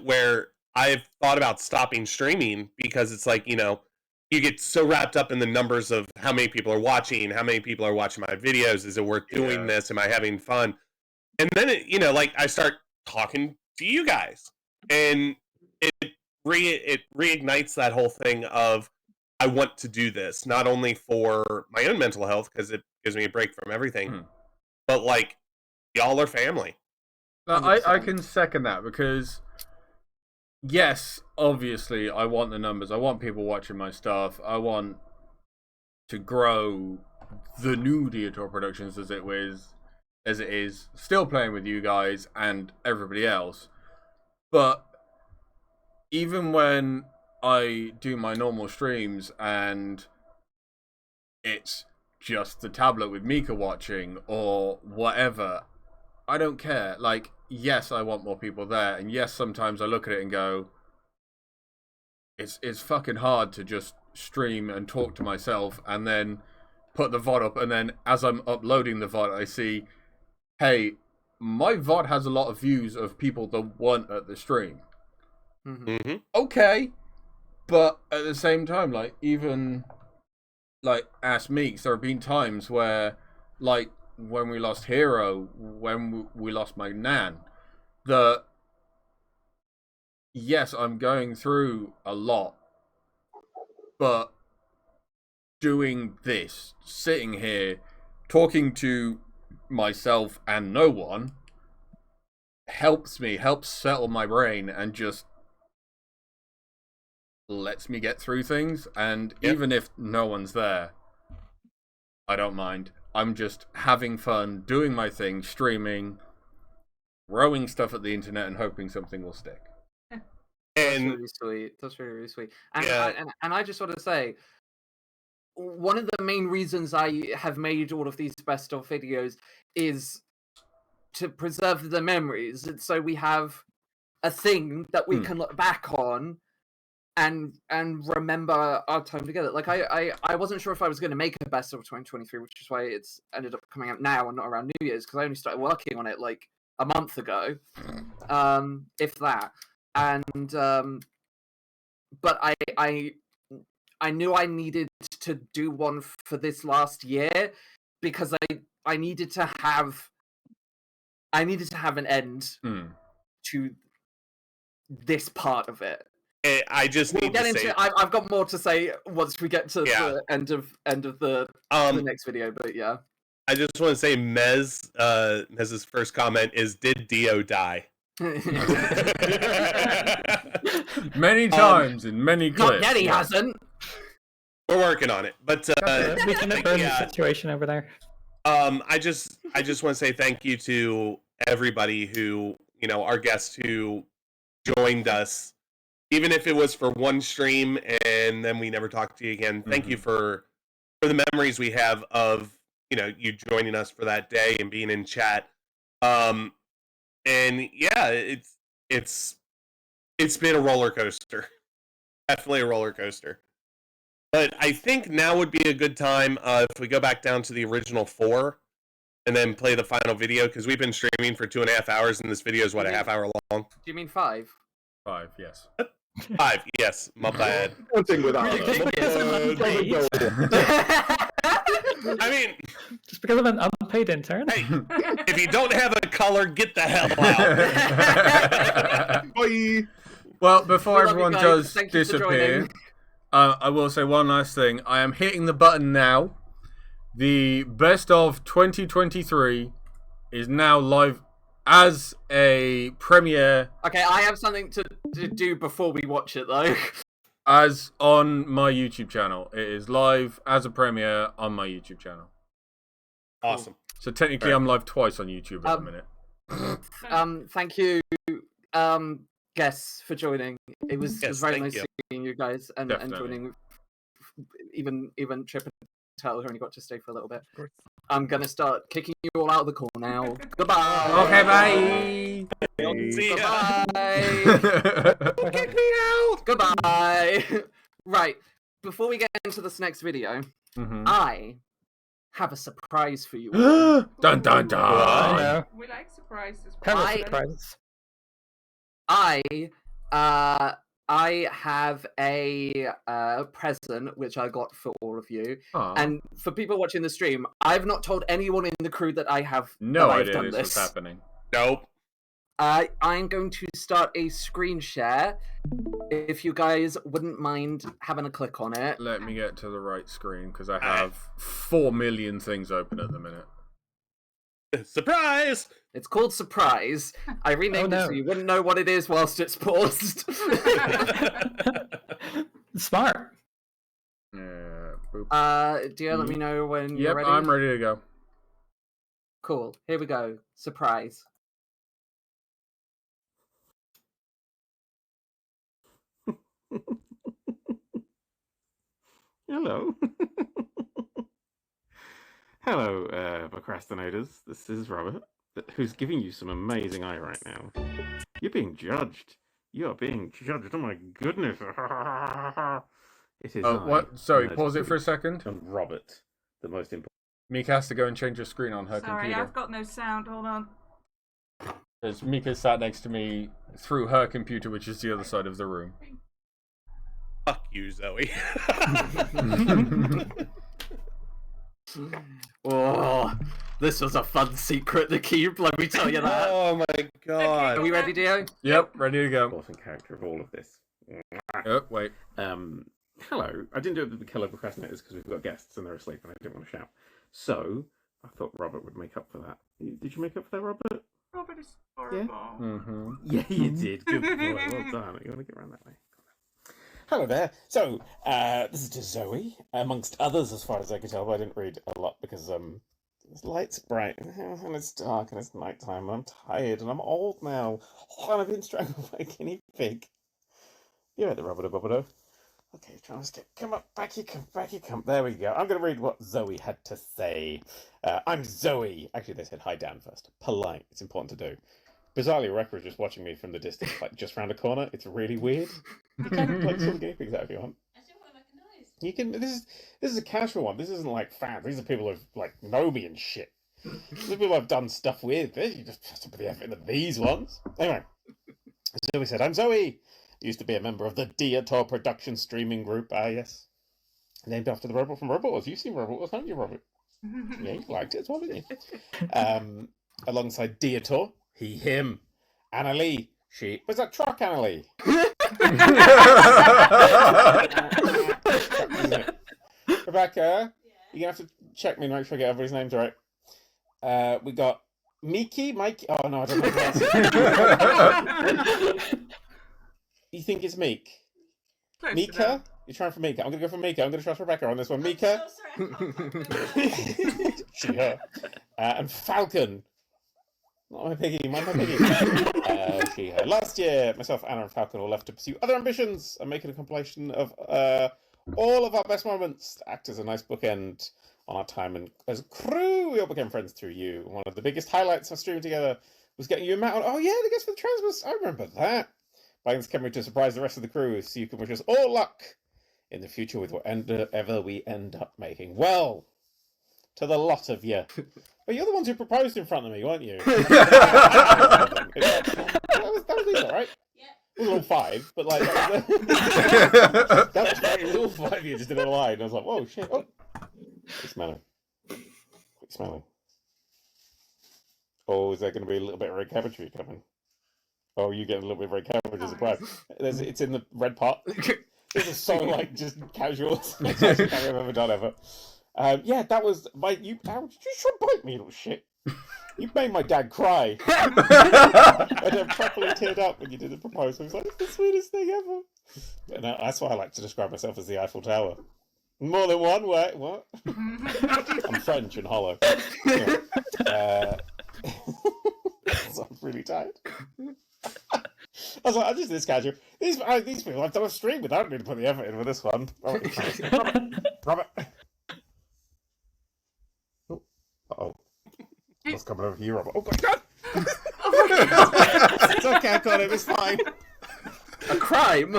where I've thought about stopping streaming because it's like, you get so wrapped up in the numbers of how many people are watching my videos. Is it worth doing this? Am I having fun? And then I start talking to you guys, and it reignites that whole thing of, I want to do this, not only for my own mental health, because it gives me a break from everything. But like, y'all are family. I can second that because, yes, obviously, I want the numbers. I want people watching my stuff. I want to grow the new Diotior Productions as it is, still playing with you guys and everybody else. But even when I do my normal streams and it's just the tablet with Mika watching or whatever, I don't care. Like, yes, I want more people there, and yes, sometimes I look at it and go, it's fucking hard to just stream and talk to myself and then put the VOD up, and then as I'm uploading the VOD, I see, hey, my VOD has a lot of views of people that weren't at the stream. Okay, but at the same time, like, even like Ask Meeks, there have been times where, like, when we lost Hero, when we lost my Nan, that, yes, I'm going through a lot, but doing this, sitting here, talking to myself and no one, helps settle my brain and just lets me get through things. And even if no one's there, I don't mind. I'm just having fun, doing my thing, streaming, throwing stuff at the internet and hoping something will stick. That's really sweet. That's really, really sweet. And I just want to say, one of the main reasons I have made all of these best of videos is to preserve the memories, and so we have a thing that we can look back on and remember our time together. Like, I wasn't sure if I was going to make a best of 2023, which is why it's ended up coming out now and not around New Year's, because I only started working on it like a month ago, if that. And but I knew I needed to do one for this last year because I needed to have an end to this part of it. I just need to say, I've got more to say once we get to the end of the next video, but yeah. I just want to say Mez's first comment is, did Dio die? Many times in many clips. Not yet, he hasn't. We're working on it, but we can burn the situation over there. I just want to say thank you to everybody who, our guests who joined us, even if it was for one stream and then we never talked to you again. Thank you for the memories we have of you joining us for that day and being in chat. And yeah, it's been a roller coaster, definitely a roller coaster. But I think now would be a good time if we go back down to the original 4 and then play the final video, because we've been streaming for 2.5 hours and this video is, what, a half hour long? Do you mean 5? 5, yes. 5, yes. My bad. I mean, just because I'm an unpaid intern. Hey, if you don't have a color, get the hell out. Bye. Well, before everyone does disappear, I will say one last thing. I am hitting the button now. The best of 2023 is now live as a premiere. Okay, I have something to do before we watch it, though. As on my YouTube channel. It is live as a premiere on my YouTube channel. Awesome. So technically I'm live twice on YouTube at the minute. Thank you, guests, for joining. It was very nice seeing you guys and joining. Even Chip and Turtle, who only got to stay for a little bit. I'm gonna start kicking you all out of the call now. Goodbye. Okay, bye. See ya. Kick me out. Goodbye. Right. Before we get into this next video, I have a surprise for you. Dun dun dun. We like surprises. I have a present which I got for all of you. Aww. And for people watching the stream, I've not told anyone in the crew that I have no that I've idea done this was happening. Nope. I'm going to start a screen share. If you guys wouldn't mind having a click on it. Let me get to the right screen because I have 4 million things open at the minute. Surprise! It's called Surprise. I renamed it so you wouldn't know what it is whilst it's paused. Smart. Dio, let me know when you're Yep, ready. I'm ready to go. Cool. Here we go. Surprise. Hello. Hello, procrastinators. This is Robert, who's giving you some amazing eye right now. You're being judged. You are being judged. Oh my goodness. It is. Oh, what? Sorry, pause it for a second. And Robert, the most important. Mika has to go and change her screen on her Sorry, computer. I've got no sound. Hold on. Because Mika sat next to me through her computer, which is the other side of the room. Fuck you, Zoe. Oh, this was a fun secret to keep, let me tell you that. Oh my god. Are we ready, Dio? Yep, ready to go. Important character of all of this. Oh, wait. Hello. I didn't do it with the killer procrastinators because we've got guests and they're asleep and I didn't want to shout. So, I thought Robert would make up for that. Did you make up for that, Robert? Robert is horrible. Mm-hmm. Yeah, you did. Good boy. Well done. You want to get around that way? Hello there. So, this is to Zoe, amongst others, as far as I could tell, but I didn't read a lot because the light's bright and it's dark and it's nighttime and I'm tired and I'm old now and I've been strangled by a guinea pig. You're right there, Robert. Okay, trying to come up, back you come. There we go. I'm going to read what Zoe had to say. I'm Zoe. Actually, they said hi Dan first. Polite. It's important to do. Bizarrely, Rekka is just watching me from the distance, like just round a corner. It's really weird. You can like sort of guinea pigs out if you want. You can. This is a casual one. This isn't like fans. These are people who like know me and shit. These are people I've done stuff with. You just have to put the effort into these ones. Anyway, Zoe said, "I'm Zoe. Used to be a member of the Diotior production streaming group. Yes, named after the robot from Robot Wars. You've seen Robot Wars, haven't you, Robert? Yeah, you liked it as well, didn't you? Alongside Diotior, he, him, Anna Lee, she. Was that truck, Anna Lee? Rebecca, you're gonna have to check me and make sure I get everybody's names right. We got Mikey. Oh no, I don't know. You think it's Meek? Close Mika? You're trying for Mika. I'm gonna go for Mika. I'm gonna trust Rebecca on this one. Mika. She, her. And Falcon. Not my piggy, mind my piggy. She, her. Last year, myself, Anna, and Falcon all left to pursue other ambitions and making a compilation of all of our best moments to act as a nice bookend on our time. And as a crew, we all became friends through you. One of the biggest highlights of streaming together was getting you a mount. Oh yeah, the guest for the Transmers. I remember that. Buying this camera to surprise the rest of the crew so you can wish us all luck in the future with whatever we end up making. Well, to the lot of you. But you're the ones who proposed in front of me, weren't you? that was me, all right? It was all five, but like that was right. It was all five of you just in a line. I was like, whoa, shit. Oh, quick smelling. Oh, is there going to be a little bit of red cabbagery coming? Oh, you getting a little bit of red cabbage as a surprise. It's in the red pot. This is so like just casual. It's the thing I've ever done ever. Yeah, that was my. You should bite me, little shit. You made my dad cry. I then properly teared up when you did the proposal. It was like, it's the sweetest thing ever. And that's why I like to describe myself as the Eiffel Tower. More than one way. What? I'm French and hollow. Anyway, so I'm really tired. I was like, I'm just this casual. These people I've done a stream with. I don't need to put the effort in with this one. Robert. Uh-oh. What's coming over here, Robert? Oh my god! It's okay, I got him. It's fine. A crime?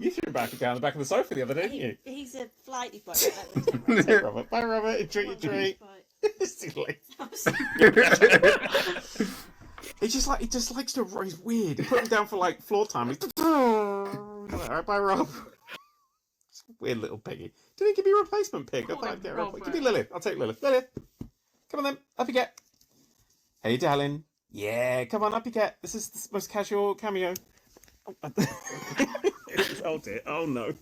You threw him back down the back of the sofa the other day, didn't you? He's a flighty boy. Hey, Robert. Bye, Robert. Treat. It's too late. He just likes to. He's weird. You put him down for like floor time. He's alright, bye, Rob. It's a weird little piggy. Didn't he give me a replacement pig? I thought I'd get a replacement. Give me Lilith. I'll take Lilith. Lilith, come on then. Up you get. Hey, darling. Yeah, come on up, you cat. This is the most casual cameo. Oh dear. Oh no.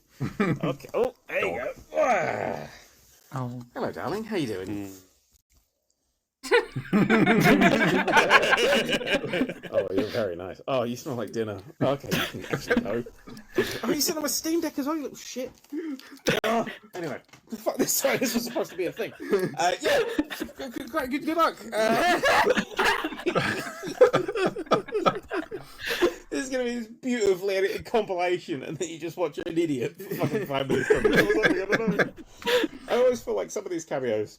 Okay. Oh, there you go. Oh. Hello, darling. How you doing? Oh, you're very nice. Oh, you smell like dinner. Okay, you can actually go. Oh, you sit on a steam deck as well, you little shit. Oh, anyway, sorry, this was supposed to be a thing. Yeah, good luck. This is going to be this beautifully edited compilation, and then you just watch an idiot for fucking 5 minutes. I don't know. I always feel like some of these cameos,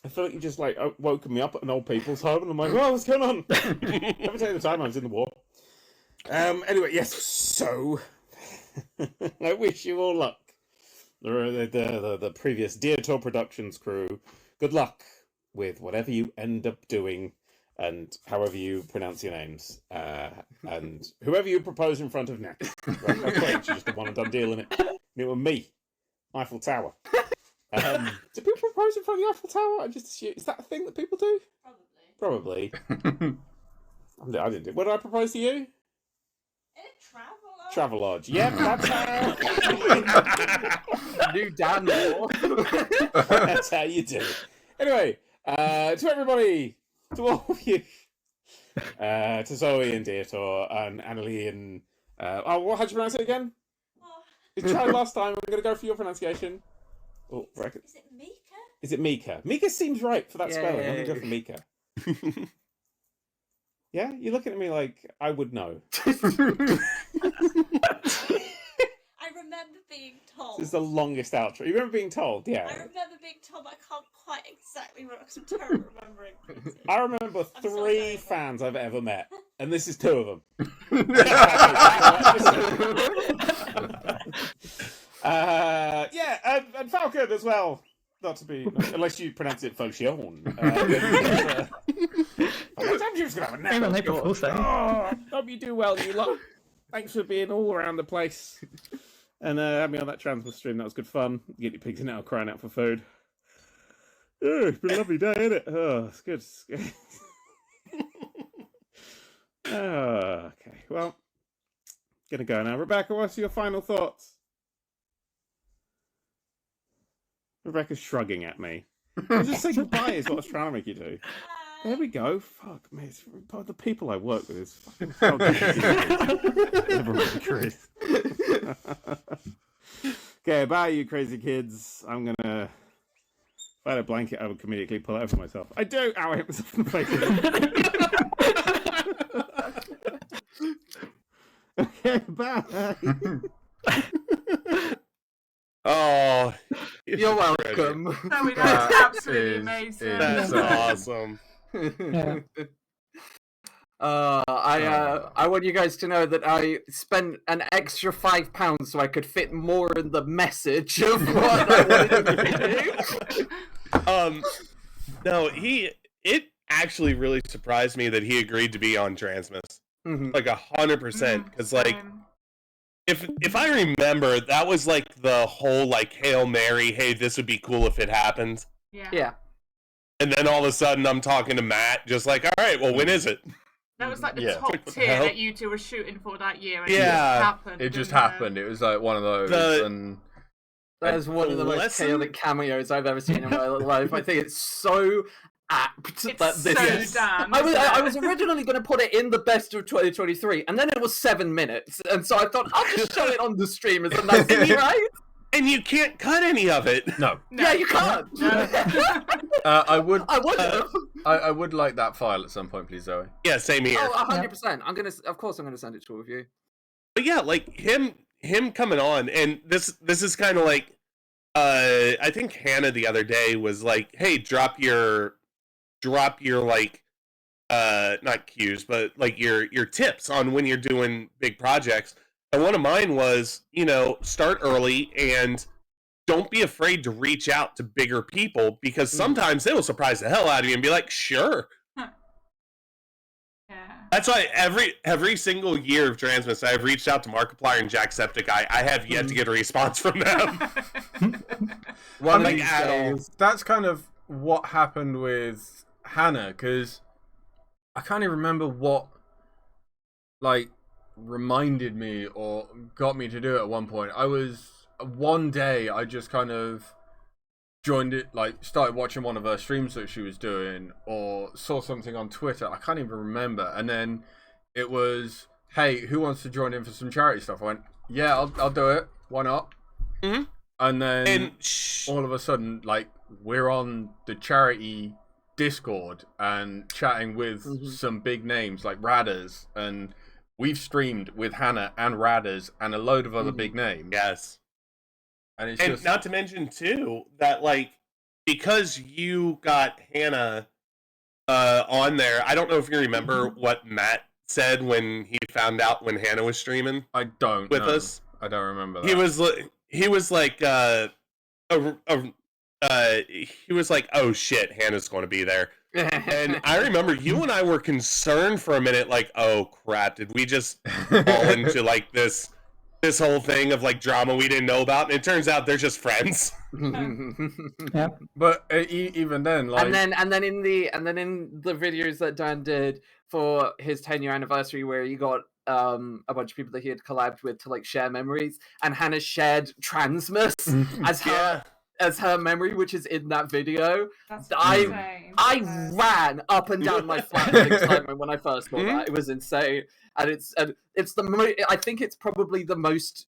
I feel like you just like woken me up at an old people's home, and I'm like, well, what's going on? Every time I was in the war. Anyway, yes. So, I wish you all luck. The previous Diotior Productions crew. Good luck with whatever you end up doing, and however you pronounce your names, and whoever you propose in front of next. Right, okay, it's just a one and done deal, innit? And it was me, Eiffel Tower. Do people propose in front of the Eiffel Tower? I just assume, is that a thing that people do? Probably. I didn't do. What did I propose to you? Travelodge. Yep, that's how. New Dan law. That's how you do it. Anyway, to everybody, to all of you, to Zoe and Diotior and Annalie and how'd you pronounce it again? You tried last time. I'm going to go for your pronunciation. Oh, is it Mika? Is it Mika? Mika seems right for that spelling. I'm going to go for Mika. Yeah? You're looking at me like I would know. I remember being told. This is the longest outro. You remember being told? Yeah. I remember being told, but I can't quite exactly remember because I'm terrible at remembering things. I remember 3 fans I've ever met, and this is 2 of them. Yeah, and Falcon as well. Not to be, unless you pronounce it Falchion. Sometimes you're just gonna have a nap. Hope you do well, you lot. Thanks for being all around the place. And had me on that Transmit stream. That was good fun. Get your pigs in out crying out for food. Oh, it's been a lovely day, isn't it? Oh, it's good. It's good. Okay, well, gonna go now. Rebecca, what's your final thoughts? Rebecca's shrugging at me. Just say goodbye is what I was trying to make you do. There we go. Fuck, me. It's the people I work with is fucking everyone Chris. Okay, bye, you crazy kids. I'm gonna. If I had a blanket, I would immediately pull it over myself. I do! Ow, I hit myself in the face. Okay, bye. Oh, you're welcome. No, that's absolutely amazing. That's awesome. I want you guys to know that I spent an extra £5 so I could fit more in the message of what I wanted to do. No, it actually really surprised me that he agreed to be on Transmis. Like 100%, because like. If I remember, that was like the whole like Hail Mary, hey, this would be cool if it happened. Yeah. And then all of a sudden I'm talking to Matt, just like, all right, well, when is it? That was like the top tier that you two were shooting for that year. And it just happened. It was like one of those. That is one of the most chaotic cameos I've ever seen in my life. I think it's so apt that this is. Dan, I was originally going to put it in the best of 2023, and then it was 7 minutes, and so I thought I'll just show it on the stream as a nice thing, right? And you can't cut any of it. No. Yeah, you can't. I would. I would like that file at some point, please, Zoe. Yeah, same here. Oh, 100%. Of course, I'm gonna send it to all of you. But yeah, like him coming on, and this is kind of like, I think Hannah the other day was like, hey, drop your like, not cues, but like your tips on when you're doing big projects. And one of mine was, start early and don't be afraid to reach out to bigger people, because sometimes they will surprise the hell out of you and be like, sure. Yeah. That's why every single year of Transmis, I've reached out to Markiplier and Jacksepticeye. I have yet to get a response from them. One of these days. That's kind of what happened with Hannah, because I can't even remember what like reminded me or got me to do it at one point. One day I just kind of joined it, like started watching one of her streams that she was doing, or saw something on Twitter. I can't even remember. And then it was, hey, who wants to join in for some charity stuff? I went, yeah, I'll do it. Why not? Mm-hmm. And then all of a sudden, like, we're on the charity Discord and chatting with some big names like Radders, and we've streamed with Hannah and Radders and a load of other big names. Yes. And And not to mention too that, like, because you got Hannah on there, I don't know if you remember what Matt said when he found out when Hannah was streaming. I don't with know. us. I don't remember that. He was like he was like, oh shit, Hannah's going to be there. And I remember you and I were concerned for a minute, like, oh crap, did we just fall into like this whole thing of like drama we didn't know about? And it turns out they're just friends. Yeah. But even then, like, and then in the videos that Dan did for his 10-year anniversary, where he got a bunch of people that he had collabed with to like share memories, and Hannah shared Transmus as her memory, which is in that video. I ran up and down my flat with excitement when I first saw that. It was insane, and it's I think it's probably the most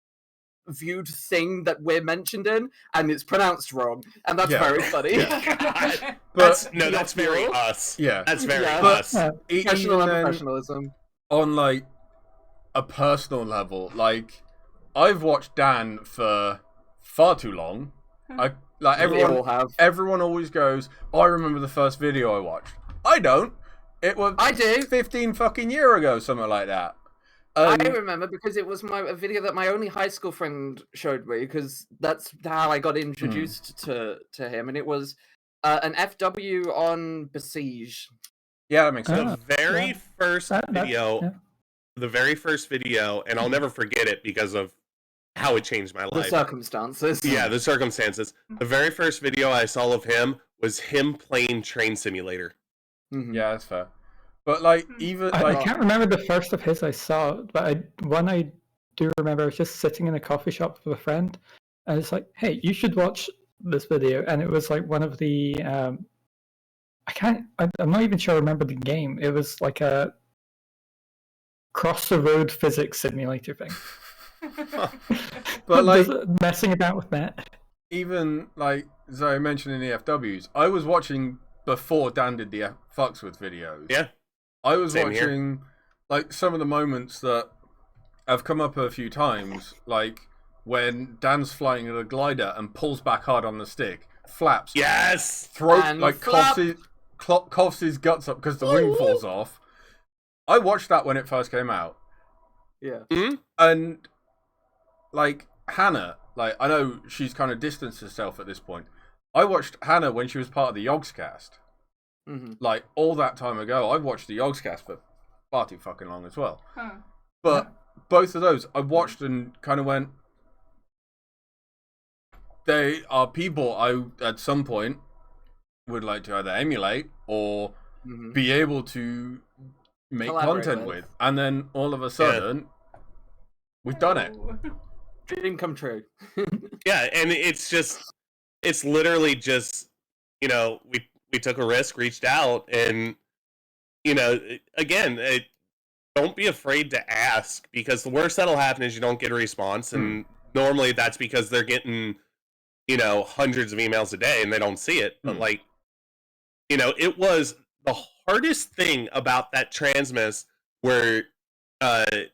viewed thing that we're mentioned in, and it's pronounced wrong, and that's very funny. Yeah. That's very us. Yeah, that's very us. Professional and professionalism. On like a personal level, like, I've watched Dan for far too long. Everyone always goes, oh, I remember the first video I watched. I don't. It was 15 fucking years ago, something like that. I remember because it was a video that my only high school friend showed me, because that's how I got introduced to him, and it was an FW on Besiege. Yeah, that makes sense. The very first video, and I'll never forget it because of how it changed my life. The circumstances. Yeah, the circumstances. The very first video I saw of him was him playing Train Simulator. Yeah, that's fair. But like, even I can't remember the first of his I saw, but one I do remember, I was just sitting in a coffee shop with a friend, and it's like, hey, you should watch this video. And it was like one of the I'm not even sure I remember the game. It was like a cross the road physics simulator thing. But like, messing about with that. Even like Zoe mentioned in the FWs, I was watching before Dan did the fucks with videos. Yeah, I was Same watching here. like some of the moments that have come up a few times, like when Dan's flying in a glider and pulls back hard on the stick, flaps, throat, and like coughs his guts up because the wing falls off. I watched that when it first came out. Yeah. And like Hannah, like, I know she's kind of distanced herself at this point. I watched Hannah when she was part of the Yogscast. Like, all that time ago. I've watched the Yogscast for far too fucking long as well. But both of those I watched and kind of went, they are people I at some point would like to either emulate or be able to make Collaborate content with. And then all of a sudden we've done it. Dream come true. Yeah, and it's literally just, you know, we took a risk, reached out, and, you know, again, don't be afraid to ask, because the worst that'll happen is you don't get a response, and normally that's because they're getting, you know, hundreds of emails a day and they don't see it. But like, you know, it was the hardest thing about that Transmiss where Nerdcube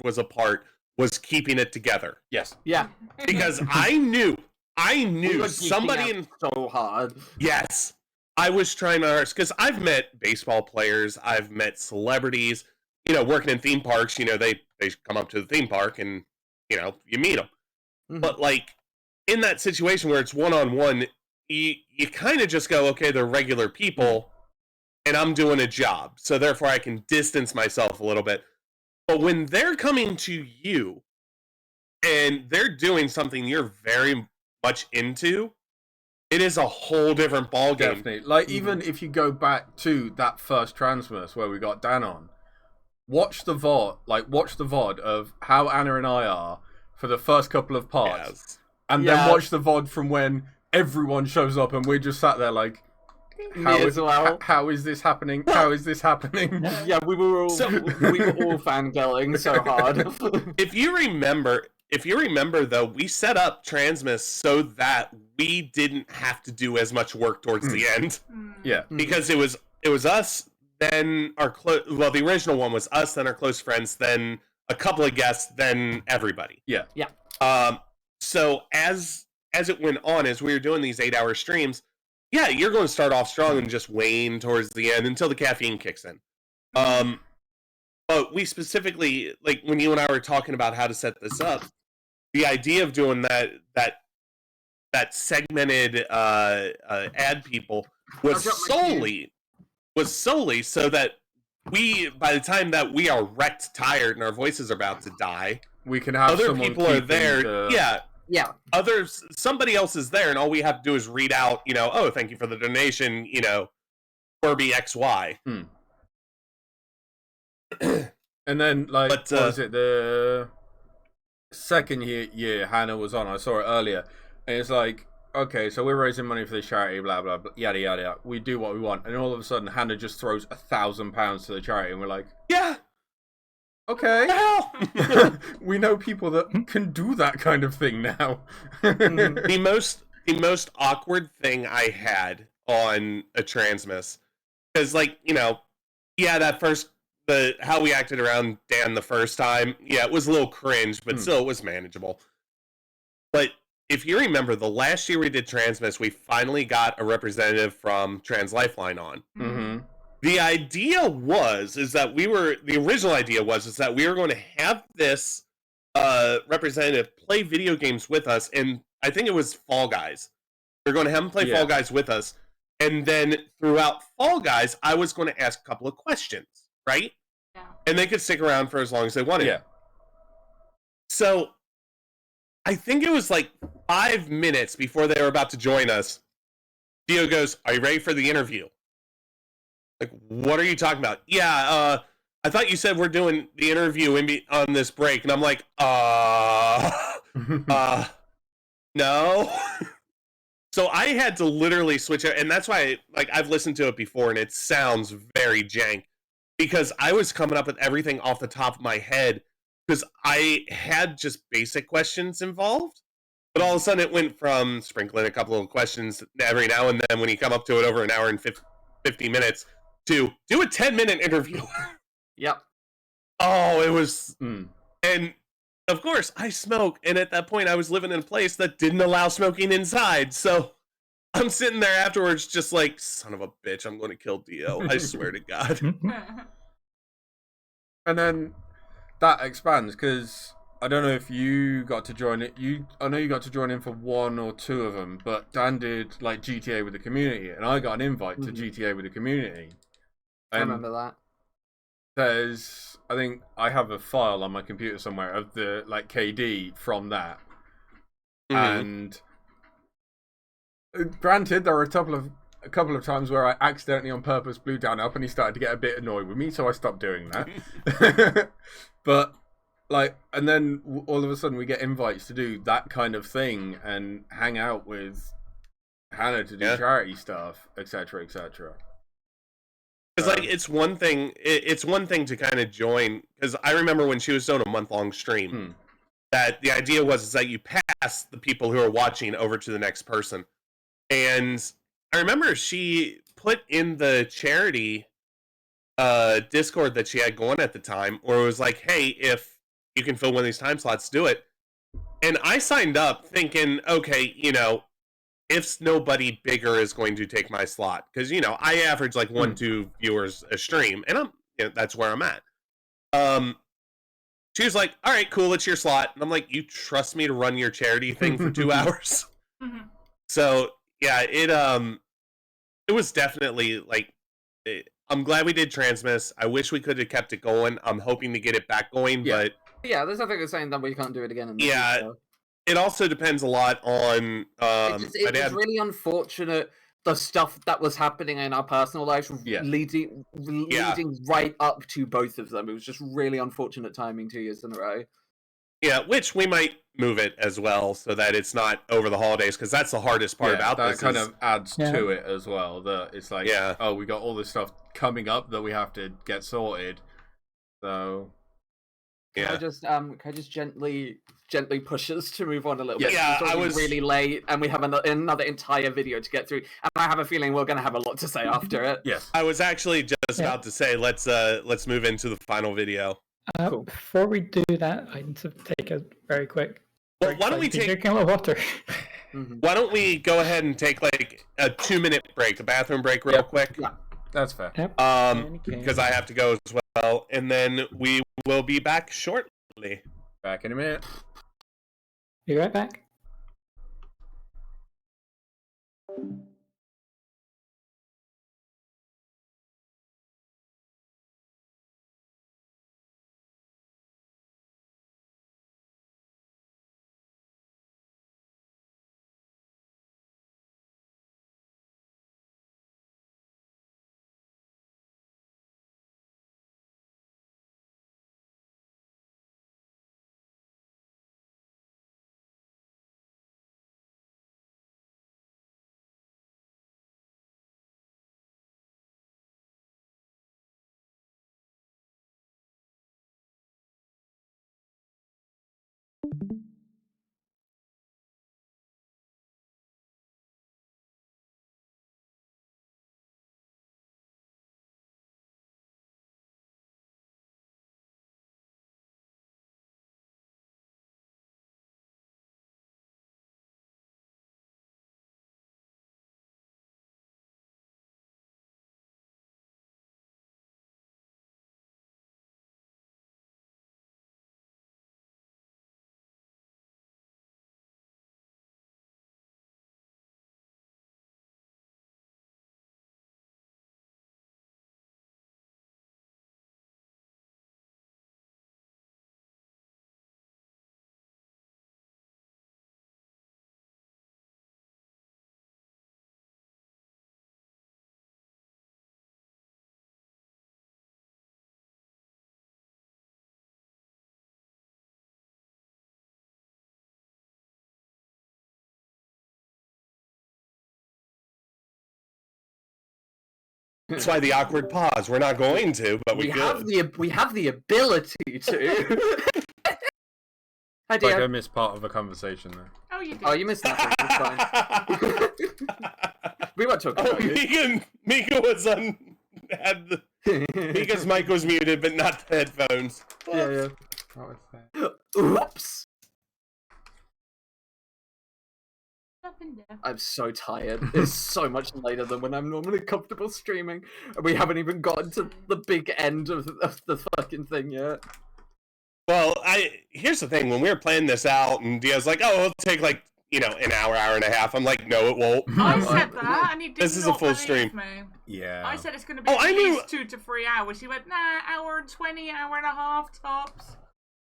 was a part was keeping it together. Yes. Yeah. Because I knew We were geeking somebody out in so hard. Yes. I was trying my hardest because I've met baseball players, I've met celebrities, you know, working in theme parks, you know, they come up to the theme park and, you know, you meet them. But like in that situation where it's one-on-one, you kind of just go, okay, they're regular people and I'm doing a job, so therefore I can distance myself a little bit. But when they're coming to you and they're doing something you're very much into, it is a whole different ballgame. Definitely. Like, even if you go back to that first Transmus where we got Dan on, watch the VOD of how Anna and I are for the first couple of parts, and then watch the VOD from when everyone shows up and we're just sat there like, how is this happening? How is this happening? Yeah, we were all fangirling so hard. If you remember though, we set up Transmus so that we didn't have to do as much work towards the end. Yeah, because it was us, then our the original one was us, then our close friends, then a couple of guests, then everybody. Yeah. So as it went on, as we were doing these 8-hour streams, you're going to start off strong and just wane towards the end until the caffeine kicks in. But we specifically, like when you and I were talking about how to set this up, the idea of doing that segmented ad people was solely so that by the time that we are wrecked, tired, and our voices are about to die, we can have other people are there. Yeah. Somebody else is there, and all we have to do is read out, oh, thank you for the donation, Corby XY. And then, like, what was it? The second year Hannah was on, I saw it earlier, and it's like, okay, so we're raising money for this charity, blah, blah, blah, yada, yada, yada. We do what we want. And all of a sudden, Hannah just throws £1,000 to the charity, and we're like, yeah. Okay. We know people that can do that kind of thing now. The most awkward thing I had on a Transmus, because that first how we acted around Dan the first time, it was a little cringe, but still it was manageable. But if you remember, the last year we did Transmus, we finally got a representative from Trans Lifeline on. Mm-hmm. The idea was that we were going to have this representative play video games with us, and I think it was Fall Guys. We were going to have him play Fall Guys with us, and then throughout Fall Guys, I was going to ask a couple of questions, right? Yeah. And they could stick around for as long as they wanted. Yeah. So, I think it was like 5 minutes before they were about to join us, Dio goes, "Are you ready for the interview?" Like, what are you talking about? I thought you said we're doing the interview on this break. And I'm like, no. So I had to literally switch it. And that's why, I've listened to it before and it sounds very jank. Because I was coming up with everything off the top of my head. Because I had just basic questions involved. But all of a sudden it went from sprinkling a couple of questions every now and then when you come up to it over an hour and 50 minutes. To do a 10-minute interview. Yep. Oh, it was... And, of course, I smoke, and at that point I was living in a place that didn't allow smoking inside, so I'm sitting there afterwards just like, son of a bitch, I'm going to kill Dio. I swear to God. And then that expands, because I don't know if you got to join it. I know you got to join in for 1 or 2 of them, but Dan did, GTA with the community, and I got an invite to GTA with the community. I remember that. I think I have a file on my computer somewhere of the KD from that. And granted, there were a couple of times where I accidentally on purpose blew Dan up and he started to get a bit annoyed with me, so I stopped doing that. But and then all of a sudden we get invites to do that kind of thing and hang out with Hannah to do charity stuff, etc., etc. Because it's one thing. It's one thing to kind of join. Because I remember when she was doing a month-long stream, that the idea was that you pass the people who are watching over to the next person. And I remember she put in the charity Discord that she had going at the time, where it was like, "Hey, if you can fill one of these time slots, do it." And I signed up thinking, okay, if nobody bigger is going to take my slot, because I average 1-2 viewers a stream, and I'm that's where I'm at. She was like, "All right, cool, it's your slot," and I'm like, "You trust me to run your charity thing for 2 hours?" So yeah, it was definitely I'm glad we did Transmus. I wish we could have kept it going. I'm hoping to get it back going, but there's nothing that's saying that we can't do it again. In the future. it also depends a lot on. It was really unfortunate the stuff that was happening in our personal lives, leading right up to both of them. It was just really unfortunate timing 2 years in a row. Yeah, which we might move it as well so that it's not over the holidays, because that's the hardest part about that this. That kind of adds to it as well. That it's like, oh, we got all this stuff coming up that we have to get sorted. So, Can I just gently push us to move on a little bit? Yeah, I was really late, and we have another entire video to get through, and I have a feeling we're going to have a lot to say after it. Yes, I was actually just about to say let's move into the final video. Cool. Before we do that, I need to take a very quick. Well, why don't we take drinking a little water? Why don't we go ahead and take like a 2-minute break, a bathroom break, real quick? Yeah, that's fair. Because I have to go as well, and then we will be back shortly. Back in a minute. Be right back. That's why the awkward pause. We're not going to, but we have the ability to. Like I missed part of a conversation there. Oh, you did. Oh, you missed that. It's fine. We weren't talking about you. Mika was Mika's mic was muted, but not the headphones. Yeah. Oops. I'm so tired. It's so much later than when I'm normally comfortable streaming, and we haven't even gotten to the big end of the fucking thing yet. Well, here's the thing. When we were playing this out, and Dio's like, "Oh, it'll take like an hour and a half." I'm like, "No, it won't." I said that, and he did This is a full stream. Me. Yeah. I said it's going to be at least 2 to 3 hours. He went, "Nah, hour and 20, hour and a half tops."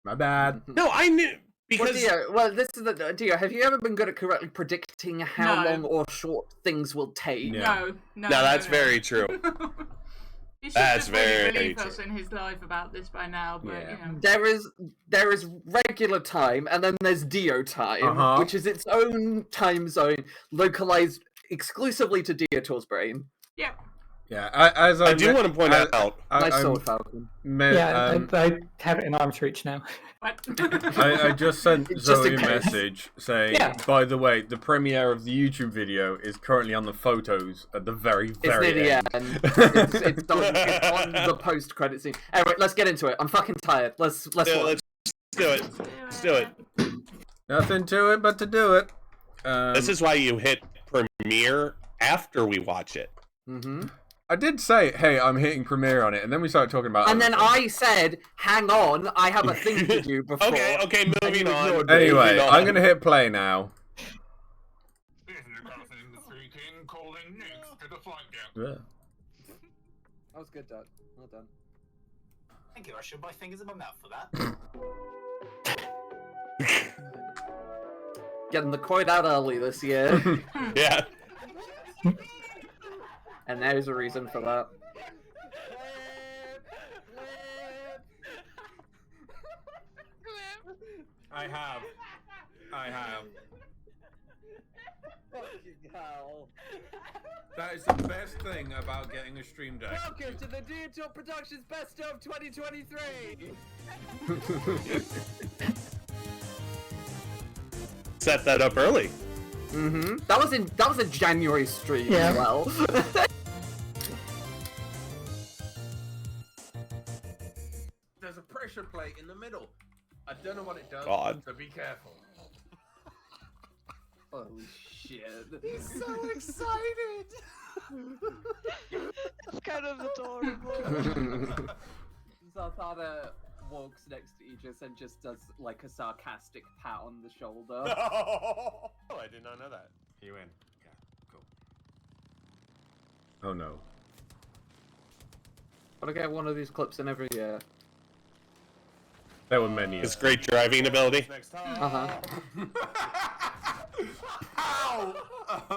My bad. No, I knew. Because this is Dio. Have you ever been good at correctly predicting how long or short things will take? No, that's very true. You should That's just really very believe true. us in his life about this by now, but you know. There is regular time, and then there's Dio time, which is its own time zone, localized exclusively to Diotor's brain. Yeah. Yeah, I do want to point out. Nice sword, Falcon. I have it in arm's reach now. I just sent Zoe a message saying, by the way, the premiere of the YouTube video is currently on the photos at the very end. It's on the post-credit scene. Anyway, let's get into it. I'm fucking tired. Let's do it. Let's do it. Nothing to it but to do it. This is why you hit premiere after we watch it. Mm-hmm. I did say, hey, I'm hitting premiere on it, and then we started talking about and then I said, hang on, I have a thing to do before. okay, moving on. Anyway, I'm going to hit play now. Yeah. That was good, Dad. Well done. Thank you. I should buy fingers in my mouth for that. Getting the coin out early this year. Yeah. And there's a reason for that. I have. Fucking hell. That is the best thing about getting a stream deck. Welcome to the Diotior Productions Best of 2023! Set that up early. Mm-hmm. That was a January stream as well. There's a pressure plate in the middle. I don't know what it does, God. so be careful. Holy shit. He's so excited! It's kind of adorable. Zarthada walks next to Aegis and just does like a sarcastic pat on the shoulder. Oh, I did not know that. You in? Yeah, cool. Oh no. Gotta get one of these clips in every year. There were many. His great driving ability. Uh-huh.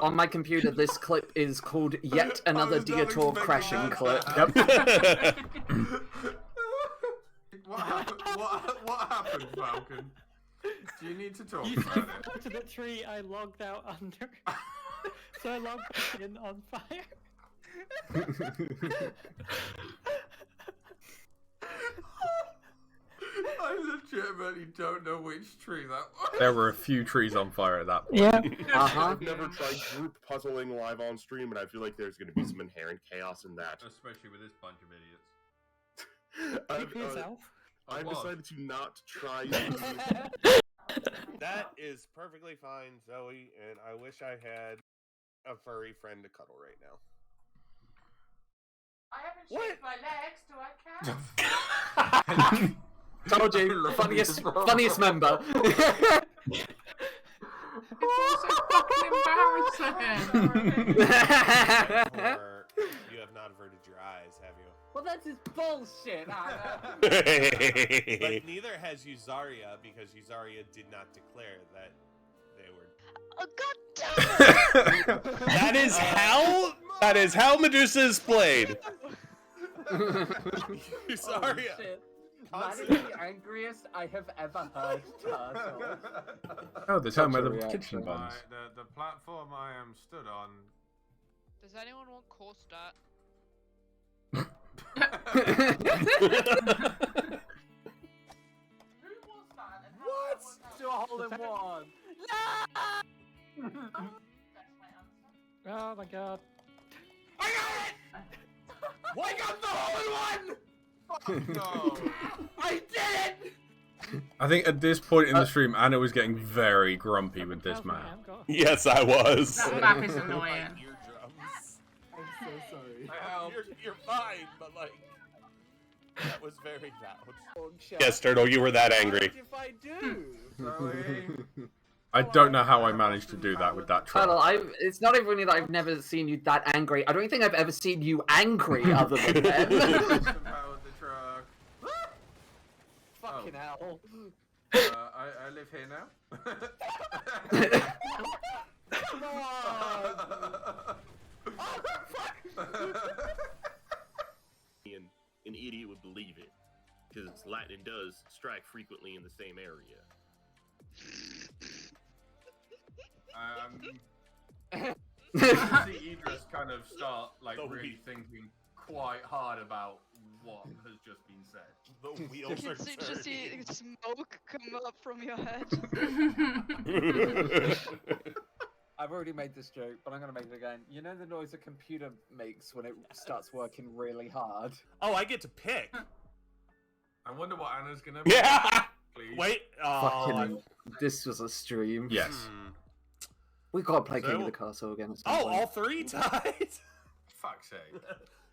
On my computer, this clip is called Yet Another Diotior Crashing Clip. Yep. What happened, Falcon? Do you need to talk You about it? to the tree I logged out under. So I logged back in on fire. I legitimately don't know which tree that was. There were a few trees on fire at that point. Yeah. I've never tried group puzzling live on stream, and I feel like there's going to be some inherent chaos in that. Especially with this bunch of idiots. I've decided to not try. That is perfectly fine, Zoe, and I wish I had a furry friend to cuddle right now. I haven't shaved my legs, do I count? Told you, funniest member. It's also fucking embarrassing. You have not averted your eyes, have you? Well, that's just bullshit. But neither has Yuzaria, because Yuzaria did not declare that they were. Oh, God damn it! That is how Medusa is played. Yuzaria. That is the angriest I have ever heard Turtle. Oh, the time where the reaction. kitchen buns. The platform I am stood on. Does anyone want core stat? What? Do a hole in one. Oh my god. I got it! I got the hole in one! Fuck no! I did it! I think at this point in the stream, Anna was getting very grumpy with this map. Yes, I was. That map is annoying. I'm so sorry. You're fine, but like that was very loud. Oh, Yes, Turtle, you were that angry. If I do, I don't know how I managed to do that with that truck. Turtle, it's not even that I've never seen you that angry. I don't think I've ever seen you angry other than then. Fucking hell. I live here now. Come on! Oh, fuck! An idiot would believe it, because lightning does strike frequently in the same area. See Idris kind of start like really thinking quite hard about what has just been said. The wheels You are can just see turning. smoke come up from your head. I've already made this joke, but I'm gonna make it again. You know the noise a computer makes when it starts working really hard? Oh, I get to pick. I wonder what Anna's gonna be. Yeah. Please. Wait. Fucking, this was a stream. Yes. We gotta play So- King of the Castle again at some Oh, point. all three tied. Fuck's sake.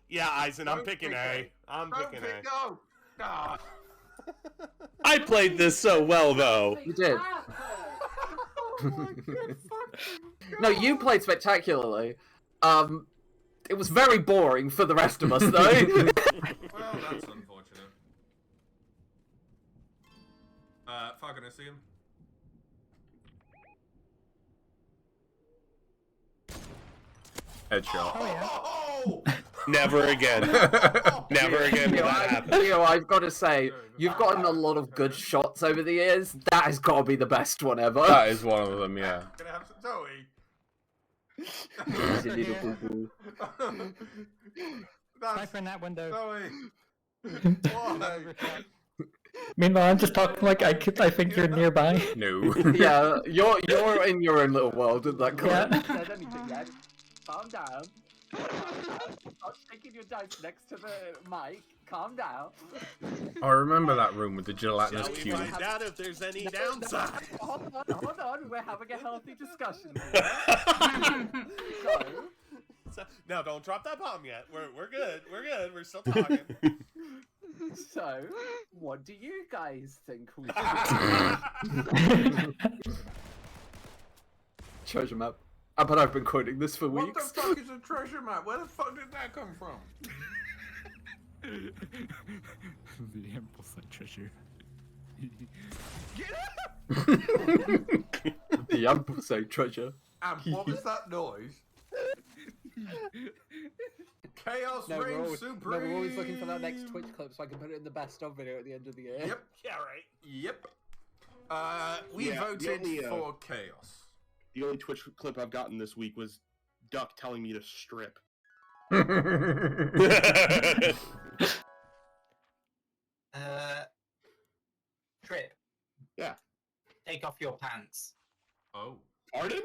Yeah, Eisen, I'm Don't picking pick A. A. I'm Don't picking pick A. go. Ah. I played this so well, though. You did. No, you played spectacularly. It was very boring for the rest of us, though. Well, that's unfortunate. Fuck, can I see him? Headshot. Oh Never again. Never again will that happen. Leo, I've got to say, you've gotten a lot of good shots over the years. That has got to be the best one ever. That is one of them, yeah. Gonna have some Zoe. He's a little boo-boo. Sniper in that window. Zoe. Why? Meanwhile, I'm just talking like I think you're nearby. No. Yeah, you're in your own little world in that corner. Yeah. Said anything yet? Calm down. Stop shaking your dice next to the mic. Calm down. I remember that room with the gelatinous Shall we cube. find out if there's any downside? Hold on. We're having a healthy discussion here. No, don't drop that bomb yet. We're good. We're good. We're still talking. So, what do you guys think we should Treasure map. But I've been quoting this for What weeks. the fuck is a treasure map? Where the fuck did that come from? The amplesite treasure. The amplesite treasure. And what was that noise? Chaos reigns supreme. No, we're always looking for that next Twitch clip so I can put it in the best of video at the end of the year. Yep. Yeah, right. Yep. We Yeah, voted the only, for chaos. The only Twitch clip I've gotten this week was Duck telling me to strip. Trip. Yeah. Take off your pants. Oh. Pardon?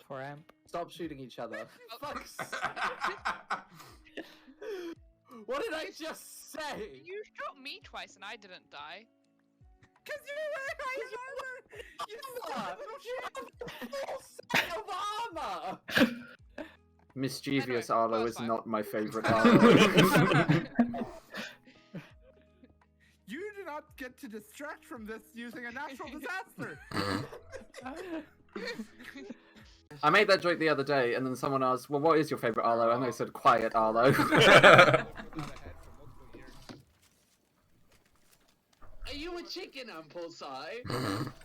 For amp. Stop shooting each other. Fuck's sake. What did I just say? You shot me twice and I didn't die. Cause you full set of armor. Mischievous Arlo is not my favorite Arlo. You do not get to distract from this using a natural disaster. I made that joke the other day, and then someone asked, "Well, what is your favorite Arlo?" And I said, "Quiet Arlo." Are you a chicken, Amplesai?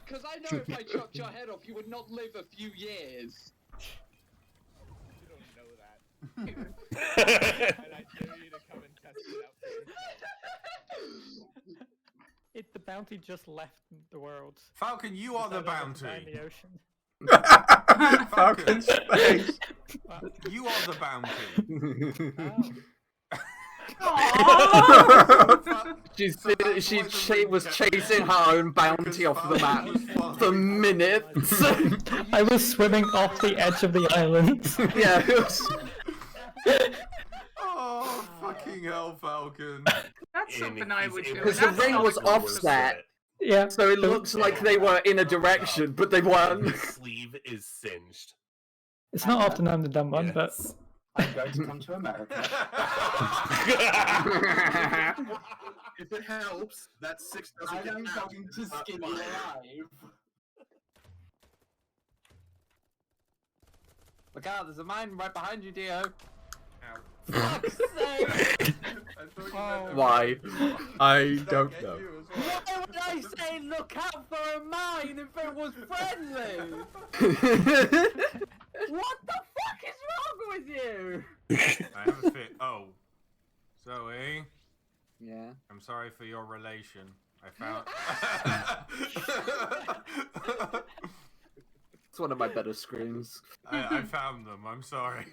Because I know if I chopped your head off, you would not live a few years. And I dare you to come and test it out for yourself. The bounty just left the world. Falcon, you are the bounty. In the ocean. Falcon space. You are the bounty. She was chasing her own bounty off the map for minutes. I was swimming off the edge of the island. Yeah. It was... Oh, fucking hell, Falcon. That's something I would do. Because the ring was offset. Yeah. So it looks like they were in a direction, but they weren't. The sleeve is singed. It's not often I'm the dumb one, but I'm going to come to America. If it helps, that 6 doesn't I get am out. going to skin you alive. Look out, there's a mine right behind you, Dio. Fuck's sake! Why? I don't know. Why would I say look out for a mine if it was friendly? What the fuck is wrong with you? I have a fit. Oh. Zoe. Yeah? I'm sorry for your relation. I found... It's one of my better screams. I found them. I'm sorry.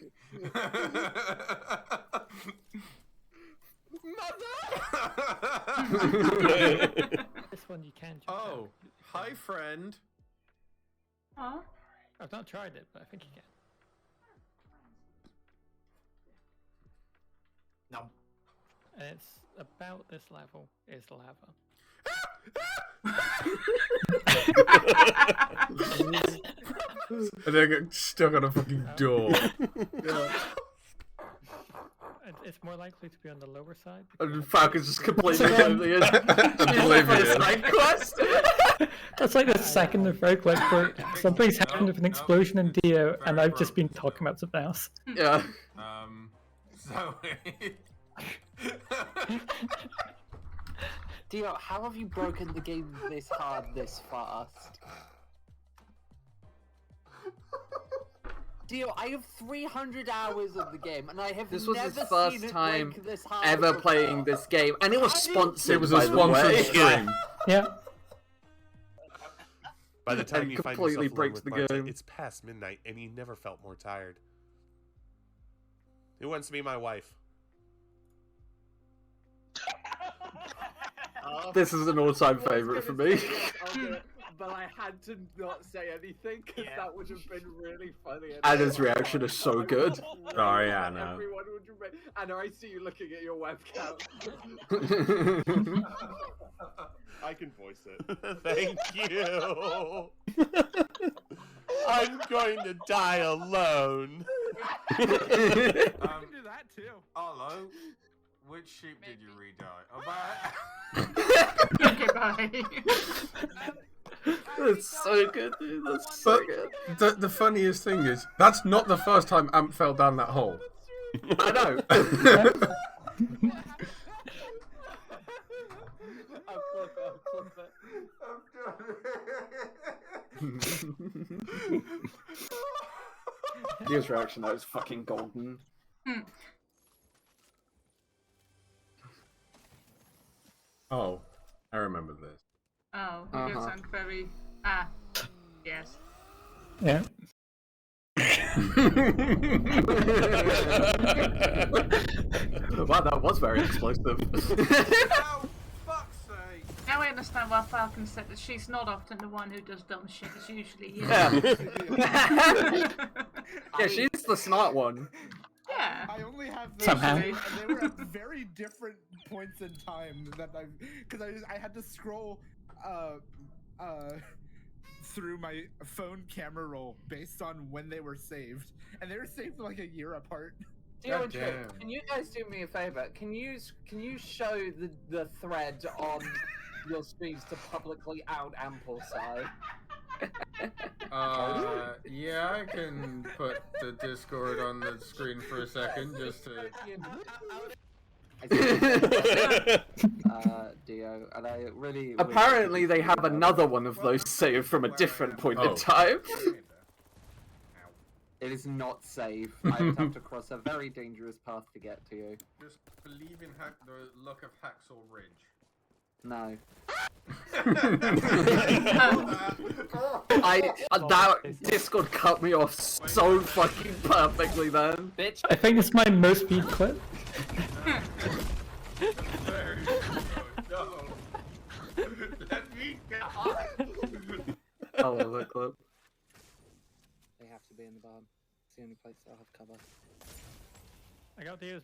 this one you can jump Oh, out. hi, friend. Huh? I've not tried it, but I think you can. No. And it's about this level is lava. And then get stuck on a fucking door. It's more likely to be on the lower side. And Falcon's just completely oblivious. Side quest. That's like the second or third clip where something's happened with an explosion in Dio, and I've just been talking about something else. Yeah. Zoe. Dio, how have you broken the game this hard, this fast? Dio, I have 300 hours of the game, and I have This was never his first seen it time break this hard ever before. playing this game, and it was sponsored. It was a by the sponsored way. stream. Yeah. By the time And you find completely yourself alone breaks with the Marta, game. it's past midnight, and you never felt more tired. Who wants to be my wife? This is an all-time favorite for me. But I had to not say anything because that would have been really funny. Anna's reaction is so good. Sorry, Anna. Everyone would remember. Anna, I see you looking at your webcam. I can voice it. Thank you. I'm going to die alone. You can do that too. Hello. Which sheep did you re-dye? That's so good, dude. That's so But good. the funniest thing is, that's not the first time Amp fell down that hole. I know. I'll clip it. Dio's reaction though is fucking golden. Oh, I remember this. Oh, you do sound very... yes. Yeah. Wow, that was very explosive. Now I understand why Falcon said that she's not often the one who does dumb shit. It's usually you. Yeah. Yeah, she's the smart one. Yeah. I only have those Somehow. two, and they were at very different points in time that I had to scroll through my phone camera roll based on when they were saved, and they were saved like a year apart. Dio and Trip, can you guys do me a favor? Can you show the thread on your streams to publicly out amplify? Yeah, I can put the Discord on the screen for a second, just to... Dio, and I really... Apparently they have another one of those saved from a different point in time. It is not safe. I would have to cross a very dangerous path to get to you. Just believe in the luck of Hacksaw Ridge. No. That Discord cut me off so fucking perfectly then. Bitch. I think it's my most viewed clip. Let me go. I love that clip. They have to be in the barn. It's the only place they'll have cover. I got Dio's.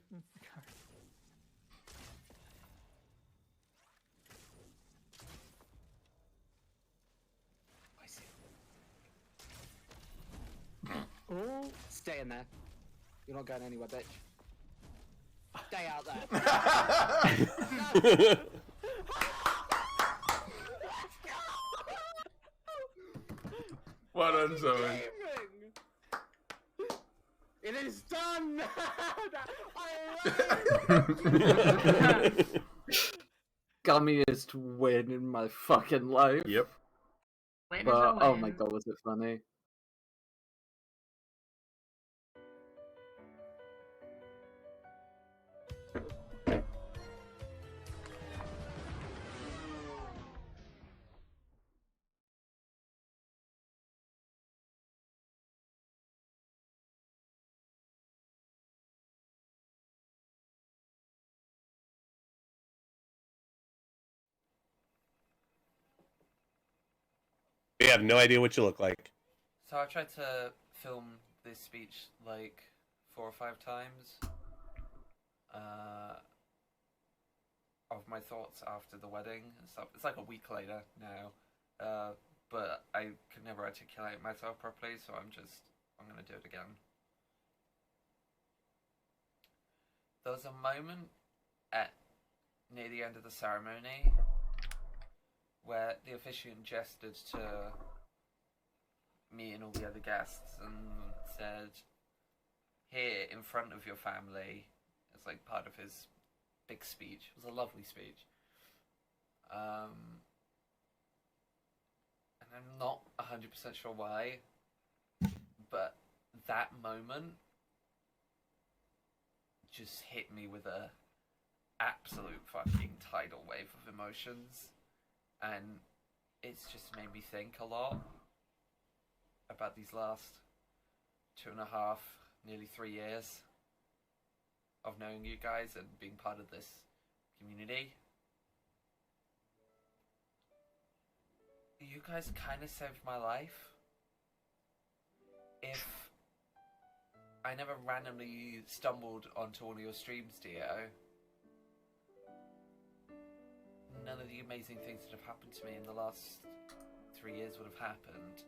Oh, stay in there. You're not going anywhere, bitch. Stay out there. Well done, Zoe. It is done! Gummiest win in my fucking life. Yep. But oh my god, was it funny? We have no idea what you look like. So I tried to film this speech like 4 or 5 times. Of my thoughts after the wedding and stuff. It's like a week later now. But I could never articulate myself properly, so I'm gonna do it again. There was a moment near the end of the ceremony where the officiant gestured to me and all the other guests and said, "Here in front of your family," as like part of his big speech. It was a lovely speech. And I'm not 100% sure why, but that moment just hit me with a absolute fucking tidal wave of emotions, and it's just made me think a lot about these last 2.5, nearly 3 years of knowing you guys and being part of this community. You guys kind of saved my life. If I never randomly stumbled onto one of your streams, Dio, none of the amazing things that have happened to me in the last 3 years would have happened.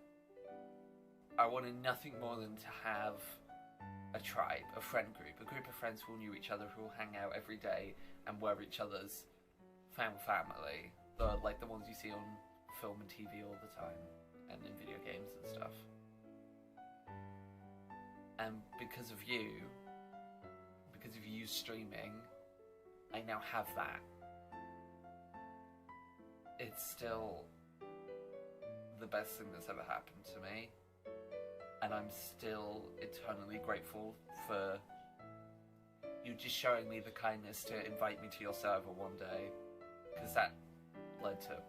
I wanted nothing more than to have a tribe, a friend group, a group of friends who all knew each other, who all hang out every day and were each other's family. Like the ones you see on film and TV all the time, and in video games and stuff. And because of you streaming, I now have that. It's still the best thing that's ever happened to me, and I'm still eternally grateful for you just showing me the kindness to invite me to your server one day, because that led to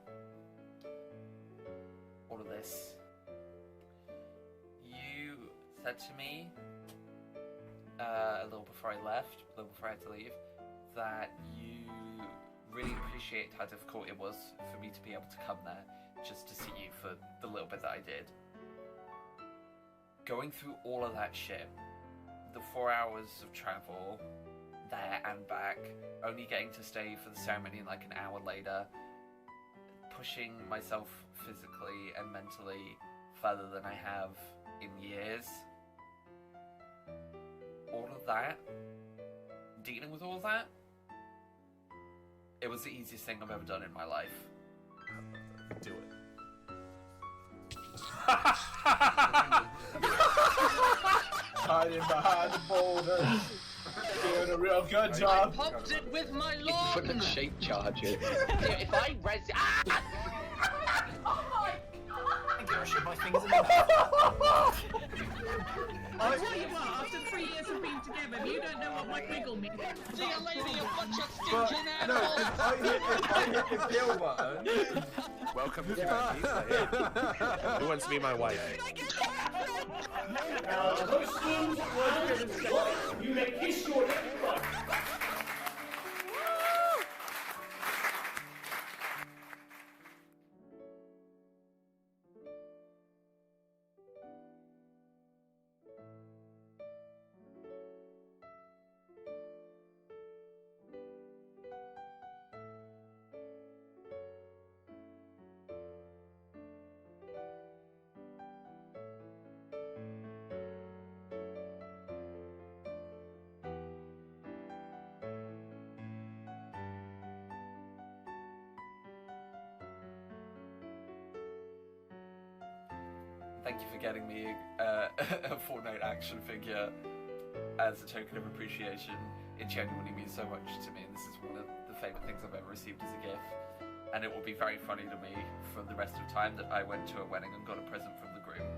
all of this. You said to me a little before I left, a little before I had to leave, that you really appreciate how difficult it was for me to be able to come there just to see you for the little bit that I did. Going through all of that shit, the 4 hours of travel there and back, only getting to stay for the ceremony like an hour later, pushing myself physically and mentally further than I have in years. All of that, dealing with all of that, it was the easiest thing I've ever done in my life. Do it. Hiding behind the boulders. Doing a real good job. I popped it with my lawn. For the shape charger. If I res. Ah! Oh my god! I'm gonna shoot my fingers in my mouth. I tell you what, after 3 years of being together, if you don't know what my wiggle means. See you later, you bunch of But, stinking no, assholes! if I hit the kill button. Welcome to Who wants to be my wife? You may kiss your neck. Thank you for getting me a Fortnite action figure as a token of appreciation. It genuinely means so much to me, and this is one of the favourite things I've ever received as a gift. And it will be very funny to me for the rest of time that I went to a wedding and got a present from the groom.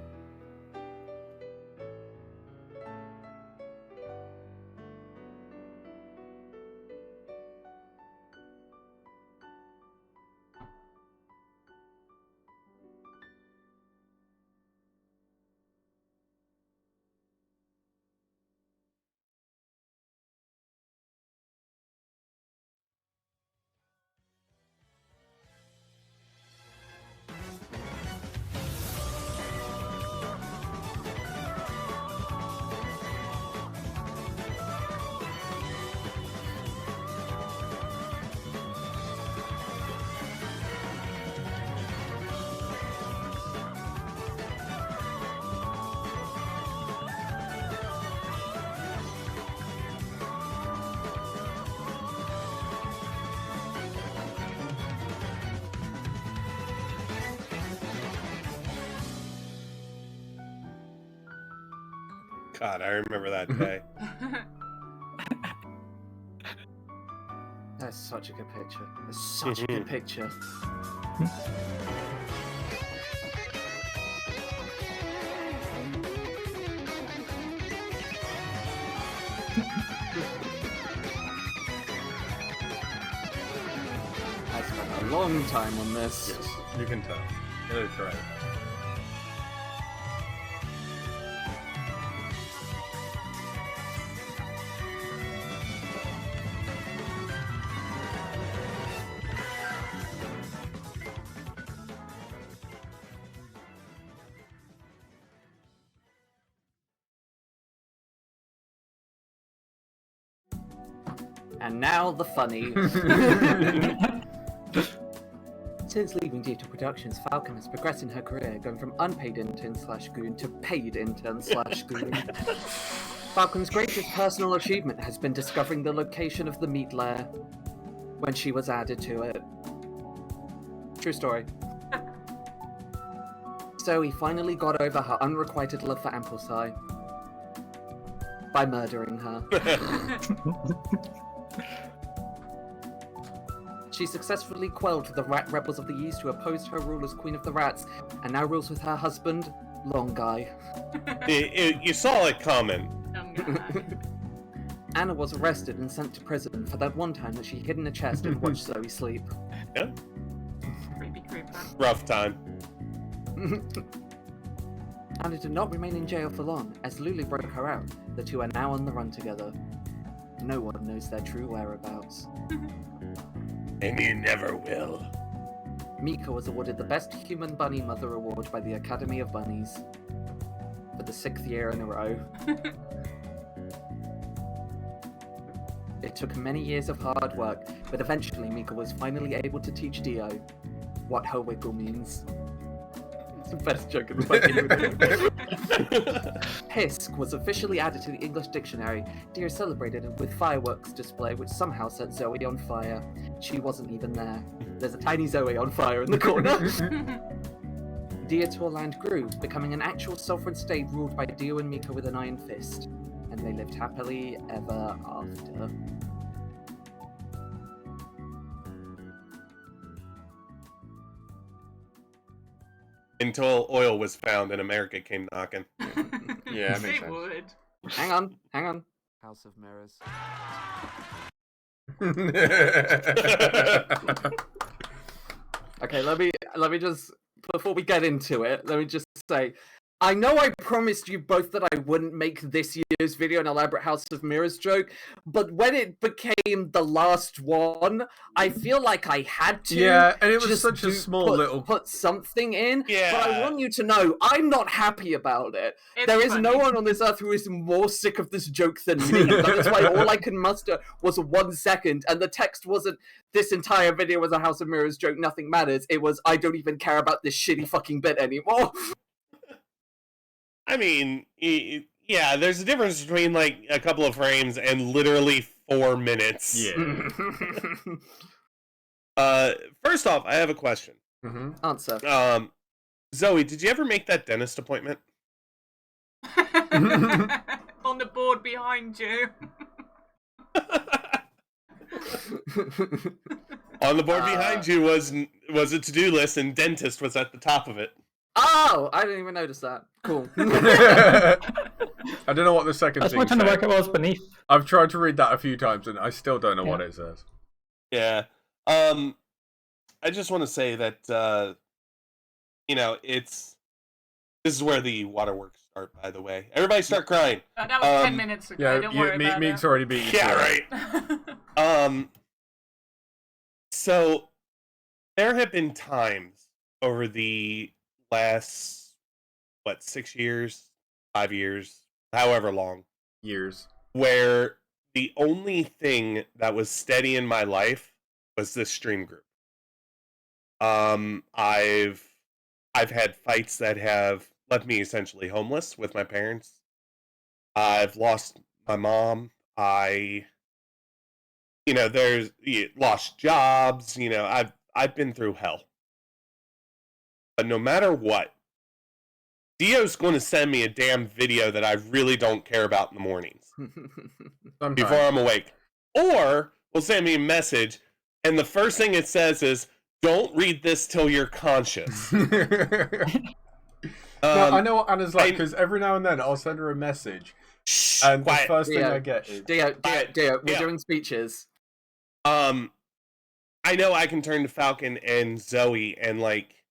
God, I remember that day. That's such a good picture. That's such a good picture. a long time on this. Yes, you can tell. It is great. And now the funny. Since leaving Diotior Productions, Falcon has progressed in her career, going from unpaid intern/goon to paid intern/goon. Falcon's greatest personal achievement has been discovering the location of the meat lair when she was added to it. True story. Zoe finally got over her unrequited love for Amplesai by murdering her. She successfully quelled the rat rebels of the East who opposed her rule as Queen of the Rats, and now rules with her husband, Long Guy. You saw it coming. Anna was arrested and sent to prison for that one time that she hid in a chest and watched Zoe sleep. Yeah. Creepy creeper. Rough time. Anna did not remain in jail for long, as Lulu broke her out. The two are now on the run together. No one knows their true whereabouts. And you never will. Mika was awarded the Best Human Bunny Mother Award by the Academy of Bunnies for the 6th year in a row. It took many years of hard work, but eventually Mika was finally able to teach Dio what her wiggle means. It's the best joke in the fucking Hisk was officially added to the English dictionary. Dio celebrated it with fireworks display, which somehow set Zoe on fire. She wasn't even there. There's a tiny Zoe on fire in the corner. Diotor land grew, becoming an actual sovereign state ruled by Dio and Mika with an iron fist. And they lived happily ever after. Until oil was found and America came knocking. Yeah, that makes It sense. would. Hang on. House of Mirrors. Okay, let me just, before we get into it, let me just say, I know I promised you both that I wouldn't make this year's video an elaborate House of Mirrors joke, but when it became the last one, I feel like I had to. Yeah, and it was just such a small little... put something in. Yeah. But I want you to know, I'm not happy about it. There is no one on this earth who is more sick of this joke than me. That's why all I can muster was 1 second, and the text wasn't, this entire video was a House of Mirrors joke, nothing matters. It was, I don't even care about this shitty fucking bit anymore. I mean, yeah, there's a difference between like a couple of frames and literally 4 minutes. Yeah. First off, I have a question. Mm-hmm. Answer. Zoe, did you ever make that dentist appointment? On the board behind you. On the board behind you was a to-do list, and dentist was at the top of it. Oh, I didn't even notice that. Cool. I don't know what the second That's thing what kind of said. work it was beneath. I've tried to read that a few times, and I still don't know what it says. Yeah. I just want to say that, this is where the waterworks start, by the way. Everybody start crying. That was 10 minutes ago. Yeah, Don't worry about Meek's it. already beat you. Yeah, right. So there have been times over the last 6 years, 5 years, however long years, where the only thing that was steady in my life was this stream group. I've had fights that have left me essentially homeless with my parents. I've lost my mom. There's lost jobs. I've been through hell. But no matter what, Dio's going to send me a damn video that I really don't care about in the mornings before I'm awake. Or will send me a message, and the first thing it says is, don't read this till you're conscious. No, I know what Anna's like, because every now and then I'll send her a message, and the first thing I get is... Dio, we're doing speeches. I I know I can turn to Falcon and Zoe and, like,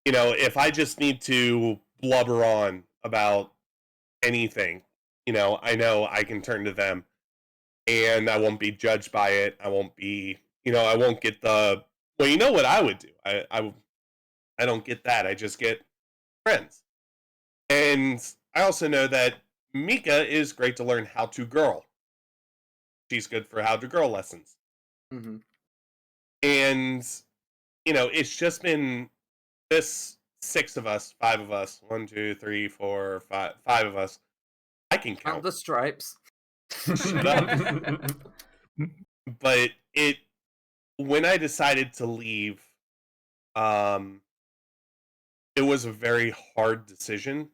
you know, if I just need to blubber on about anything, you know I can turn to them and I won't be judged by it. I won't be, you know, I won't get the, well, you know what I would do. I don't get that. I just get friends. And I also know that Mika is great to learn how to girl. She's good for how to girl lessons. Mm-hmm. And, you know, it's just been this 5 of us, 1, 2, 3, 4, 5 of us. I can count the stripes. Shut up. But when I decided to leave, it was a very hard decision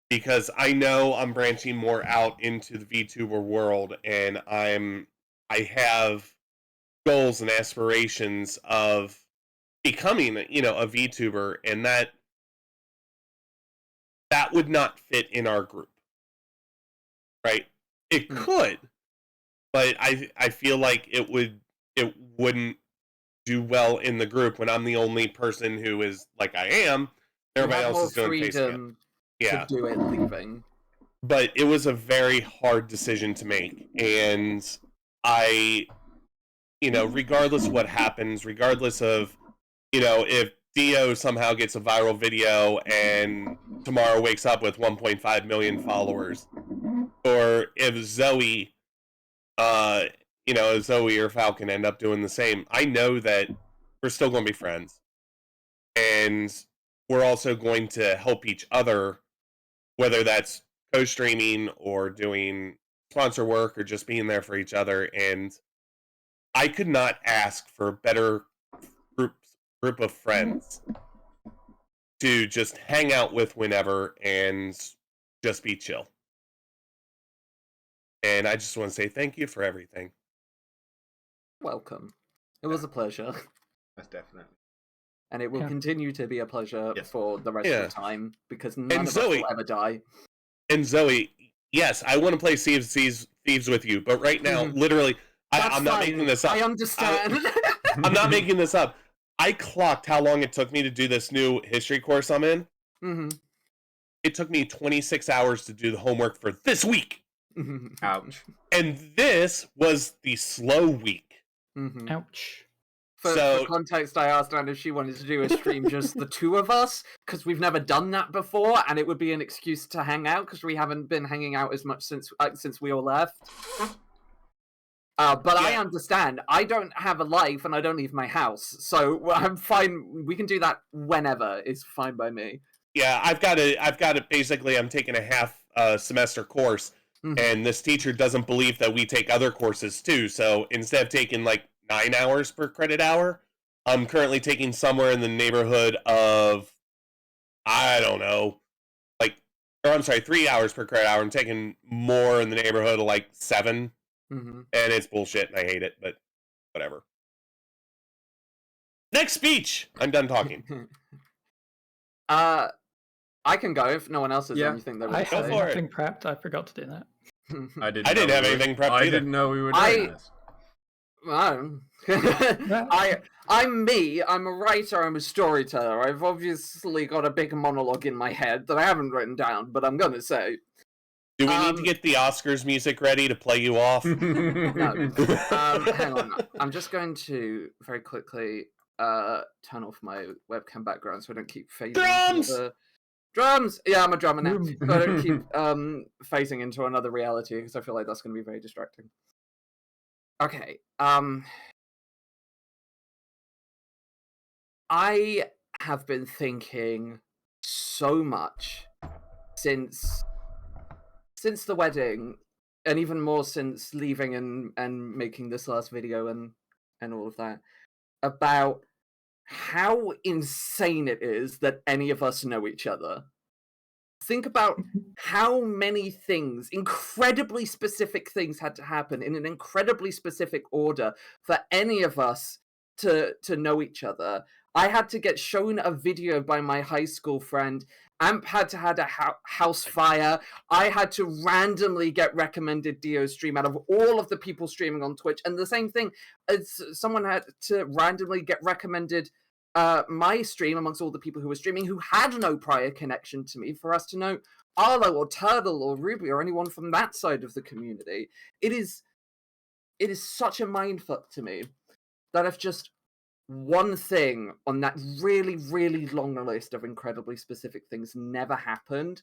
because I know I'm branching more out into the VTuber world, and I have goals and aspirations of becoming, you know, a VTuber, and that would not fit in our group, right? It could, but I feel like it wouldn't do well in the group when I'm the only person who is like I am. Everybody else is doing freedom to do it leaving. But it was a very hard decision to make, and I, you know, regardless of what happens, regardless of, you know, if Dio somehow gets a viral video and tomorrow wakes up with 1.5 million followers, or if Zoe, you know, Zoe or Falcon end up doing the same, I know that we're still going to be friends, and we're also going to help each other, whether that's co-streaming or doing sponsor work or just being there for each other. And I could not ask for a better group of friends to just hang out with whenever and just be chill. And I just want to say thank you for everything. Welcome. It was a pleasure. That's definitely. And it will continue to be a pleasure for the rest of the time, because none of us Zoe, will ever die. And Zoe, yes, I want to play Sea of Thieves with you, but right now, literally, I'm not making this up. I understand. I'm not making this up. I clocked how long it took me to do this new history course I'm in. Mm-hmm. It took me 26 hours to do the homework for this week. Ouch. And this was the slow week. Mm-hmm. Ouch. For context, I asked Anne if she wanted to do a stream just the two of us, because we've never done that before, and it would be an excuse to hang out, because we haven't been hanging out as much since we all left. But I understand. I don't have a life, and I don't leave my house, so I'm fine. We can do that whenever. It's fine by me. Yeah, I've got to. Basically, I'm taking a half semester course, and this teacher doesn't believe that we take other courses too. So instead of taking like 9 hours per credit hour, I'm currently taking somewhere in the neighborhood of, I don't know, 3 hours per credit hour. I'm taking more in the neighborhood of like 7, and it's bullshit, and I hate it, but whatever. Next speech! I'm done talking. I can go if no one else has anything they want to say. I have nothing prepped. I forgot to do that. I didn't have anything prepped I either. didn't know we were doing this. I'm me. I'm a writer. I'm a storyteller. I've obviously got a big monologue in my head that I haven't written down, but I'm gonna say. Do we need to get the Oscars music ready to play you off? No. Hang on. I'm just going to very quickly turn off my webcam background so I don't keep phasing. Drums! Drums! Yeah, I'm a drummer now. So I don't keep phasing into another reality, because I feel like that's going to be very distracting. Okay. I have been thinking so much since the wedding, and even more since leaving and making this last video and all of that, about how insane it is that any of us know each other. Think about how many things, incredibly specific things, had to happen in an incredibly specific order for any of us to know each other. I had to get shown a video by my high school friend Amp had to had a house fire. I had to randomly get recommended Dio's stream out of all of the people streaming on Twitch. And the same thing, as someone had to randomly get recommended my stream amongst all the people who were streaming who had no prior connection to me for us to know Arlo or Turtle or Ruby or anyone from that side of the community. It is such a mindfuck to me that if just one thing on that really, really long list of incredibly specific things never happened,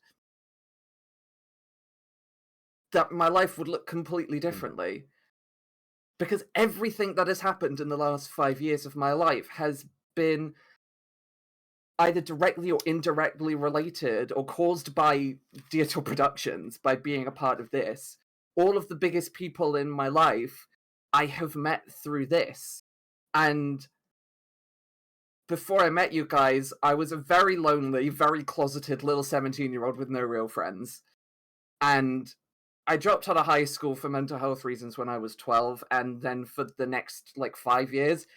that my life would look completely differently. Because everything that has happened in the last 5 years of my life has been either directly or indirectly related or caused by Diotior Productions, by being a part of this. All of the biggest people in my life I have met through this. And before I met you guys, I was a very lonely, very closeted little 17-year-old with no real friends. And I dropped out of high school for mental health reasons when I was 12, and then for the next, 5 years,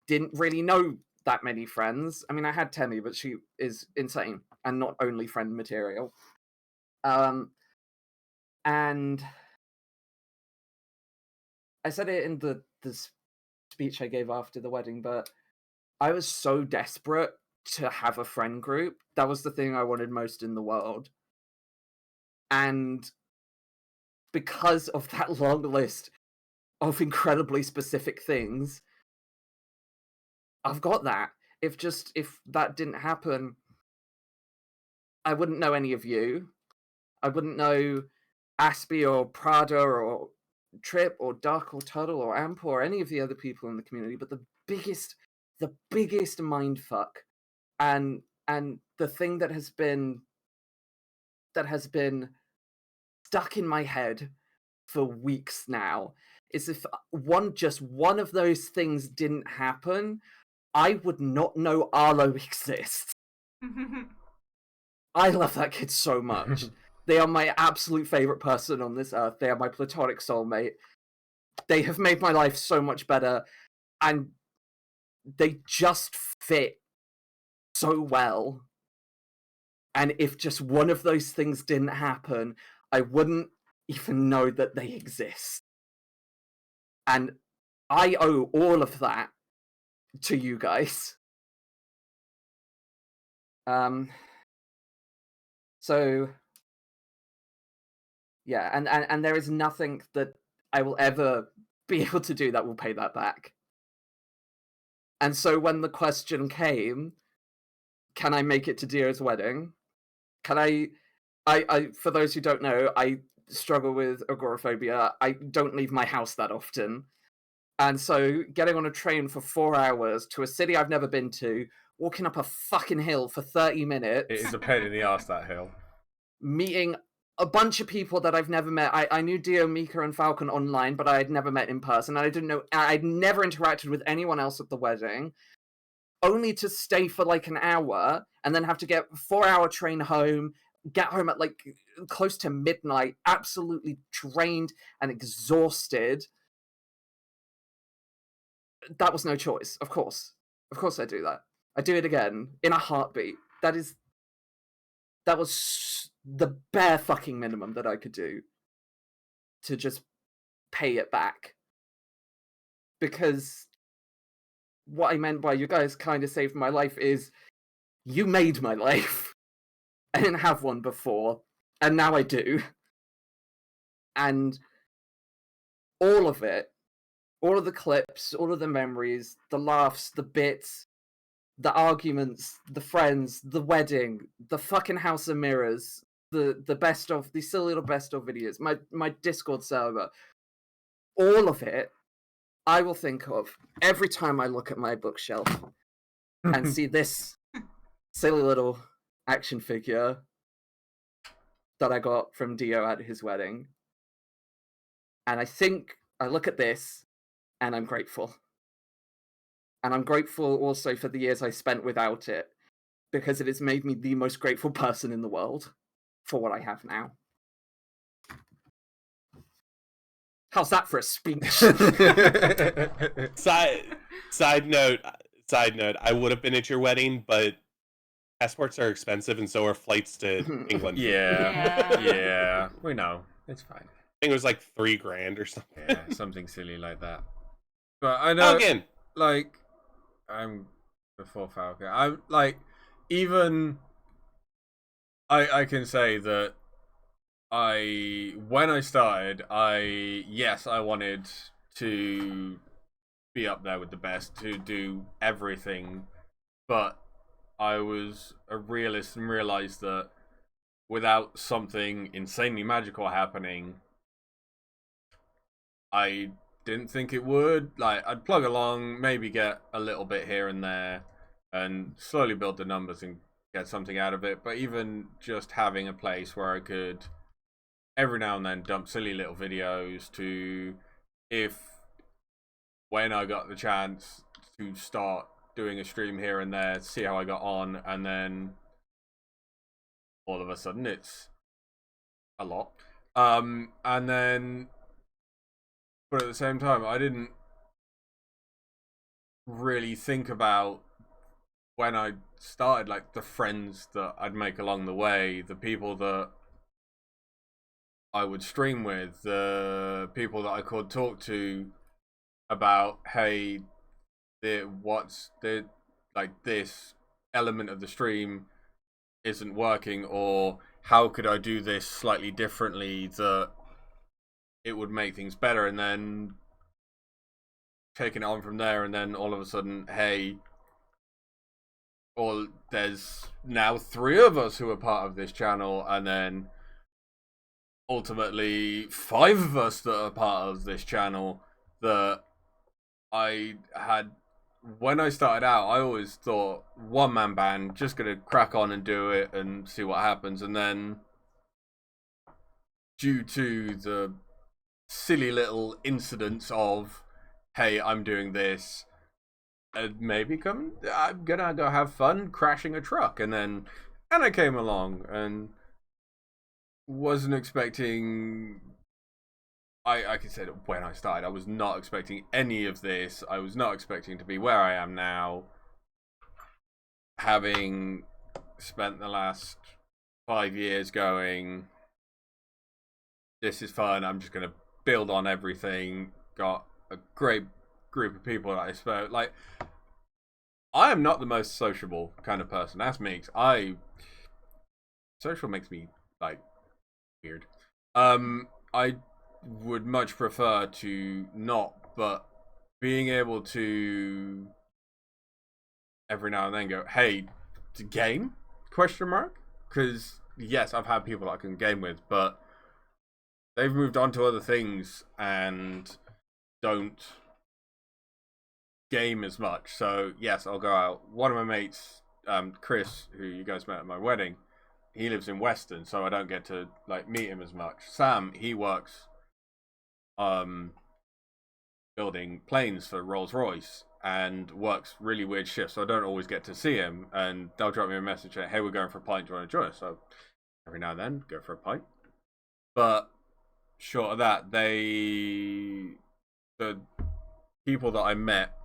didn't really know that many friends. I mean, I had Temmie, but she is insane, and not only friend material. And I said it in the speech I gave after the wedding, but I was so desperate to have a friend group. That was the thing I wanted most in the world. And because of that long list of incredibly specific things, I've got that. If that didn't happen, I wouldn't know any of you. I wouldn't know Aspie or Prada or Trip or Duck or Tuttle or Amp or any of the other people in the community. But the biggest mindfuck and the thing that has been stuck in my head for weeks now is if just one of those things didn't happen, I would not know Arlo exists. I love that kid so much. They are my absolute favorite person on this earth. They are my platonic soulmate. They have made my life so much better, and they just fit so well. And if just one of those things didn't happen, I wouldn't even know that they exist. And I owe all of that to you guys. So yeah, and there is nothing that I will ever be able to do that will pay that back. And so when the question came, can I make it to Dio's wedding? Can I for those who don't know, I struggle with agoraphobia. I don't leave my house that often. And so getting on a train for 4 hours to a city I've never been to, walking up a fucking hill for 30 minutes. It is a pain in the ass, that hill. Meeting a bunch of people that I've never met. I knew Dio, Mika, and Falcon online, but I had never met in person. And I'd never interacted with anyone else at the wedding. Only to stay for an hour and then have to get a 4-hour train home, get home at close to midnight, absolutely drained and exhausted. That was no choice, of course. Of course I do that. I do it again, in a heartbeat. That was the bare fucking minimum that I could do to just pay it back. Because what I meant by you guys kind of saved my life is you made my life. I didn't have one before, and now I do. And all of it, all of the clips, all of the memories, the laughs, the bits, the arguments, the friends, the wedding, the fucking House of Mirrors, the best of, the silly little best of videos, my Discord server, all of it, I will think of every time I look at my bookshelf and see this silly little action figure that I got from Dio at his wedding. And I look at this and I'm grateful. And I'm grateful also for the years I spent without it, because it has made me the most grateful person in the world for what I have now. How's that for a speech? Side note, I would have been at your wedding, but Passports are expensive, and so are flights to England. Yeah, we know. It's fine. I think it was like $3,000 or something. Yeah, something silly like that. But I know, Again, like, I'm before Falcon. I'm like, even I can say that when I started, I wanted to be up there with the best, to do everything, but I was a realist and realized that without something insanely magical happening, I didn't think it would. Like, I'd plug along, maybe get a little bit here and there, and slowly build the numbers and get something out of it. But even just having a place where I could every now and then dump silly little videos to, when I got the chance to start doing a stream here and there, see how I got on, and then all of a sudden it's a lot. And then, but at the same time, I didn't really think about, when I started, like, the friends that I'd make along the way, the people that I would stream with, the people that I could talk to about, hey, this element of the stream isn't working, or how could I do this slightly differently that it would make things better, and then taking it on from there, and then all of a sudden, hey, or there's now 3 of us who are part of this channel, and then ultimately 5 of us that are part of this channel. That I had, when I started out, I always thought one-man band, just gonna crack on and do it and see what happens, and then due to the silly little incidents of, hey, I'm doing this, maybe I'm gonna go have fun crashing a truck, and then Anna came along and wasn't expecting. I can say that when I started, I was not expecting any of this. I was not expecting to be where I am now, having spent the last 5 years going, this is fun, I'm just going to build on everything, got a great group of people that I spoke. Like, I am not the most sociable kind of person. That's me. Social makes me, like, weird. I would much prefer to not, but being able to every now and then go, hey, to game? Question mark? Because yes, I've had people I can game with, but they've moved on to other things and don't game as much. So yes, I'll go out. One of my mates, Chris, who you guys met at my wedding, he lives in Weston, so I don't get to, like, meet him as much. Sam, he works building planes for Rolls-Royce and works really weird shifts, so I don't always get to see him, and they'll drop me a message saying, hey, we're going for a pint, do you want to join us? So every now and then, go for a pint. But short of that, the people that I met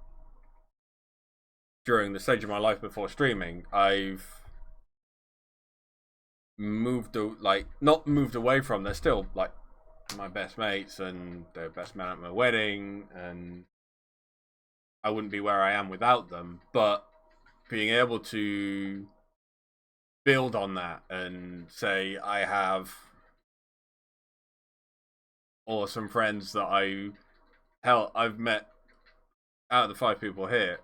during the stage of my life before streaming, I've not moved away from. They're still, like, my best mates, and they're best man at my wedding, and I wouldn't be where I am without them. But being able to build on that and say I have awesome friends that I've met, out of the 5 people here,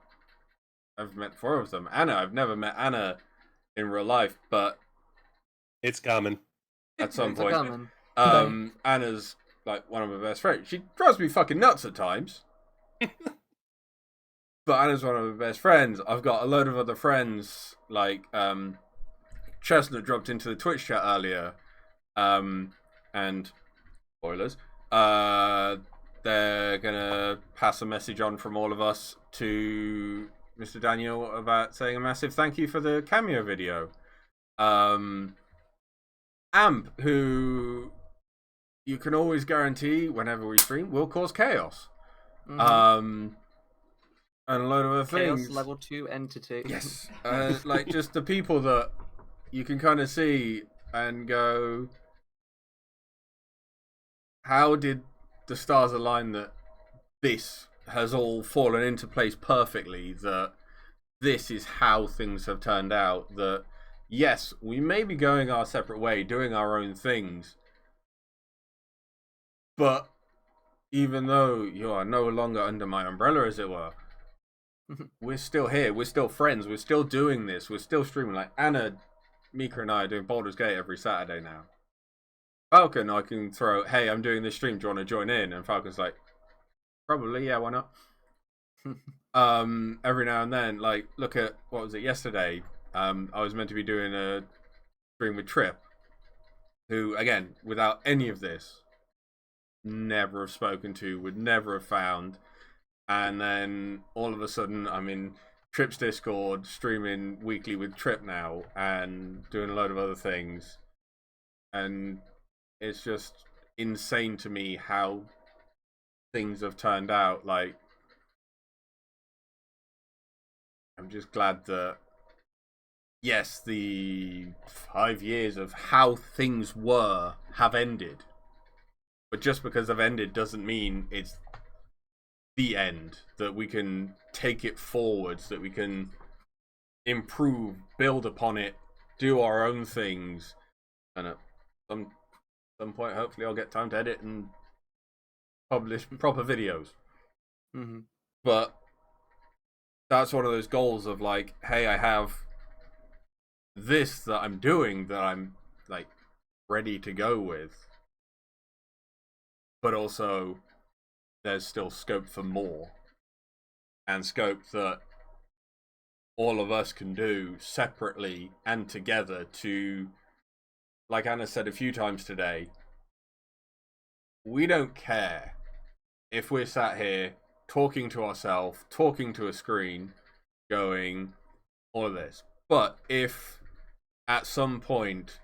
I've met 4 of them. Anna, I've never met Anna in real life, but it's coming at some It's point. coming. Anna's, like, one of my best friends. She drives me fucking nuts at times. But Anna's one of my best friends. I've got a load of other friends, like, Chestnut dropped into the Twitch chat earlier, and spoilers, they're gonna pass a message on from all of us to Mr. Daniel about saying a massive thank you for the cameo video. Amp, who you can always guarantee whenever we stream will cause chaos. And a load of other Chaos things. level 2 entity. Yes. Like, just the people that you can kind of see and go, how did the stars align that this has all fallen into place perfectly, that this is how things have turned out, that yes, we may be going our separate way, doing our own things, but even though you are no longer under my umbrella, as it were, we're still here, we're still friends, we're still doing this, we're still streaming. Like Anna, Mika and I are doing Baldur's Gate every Saturday now. Falcon, I can throw, hey, I'm doing this stream, do you want to join in? And Falcon's like, probably, yeah, why not? Every now and then, like, look at, what was it, yesterday? I was meant to be doing a stream with Trip, who, again, without any of this, never have spoken to, would never have found. And then all of a sudden, I'm in Trip's Discord, streaming weekly with Trip now, and doing a load of other things. And it's just insane to me how things have turned out. Like, I'm just glad that, yes, the 5 years of how things were have ended. But just because they've ended doesn't mean it's the end. That we can take it forwards, that we can improve, build upon it, do our own things. And at some point, hopefully, I'll get time to edit and publish proper videos. Mm-hmm. But that's one of those goals of like, hey, I have this that I'm doing that I'm like ready to go with, but also there's still scope for more, and scope that all of us can do separately and together to, like Anna said a few times today, we don't care if we're sat here talking to ourselves, talking to a screen, going all of this. But if at some point,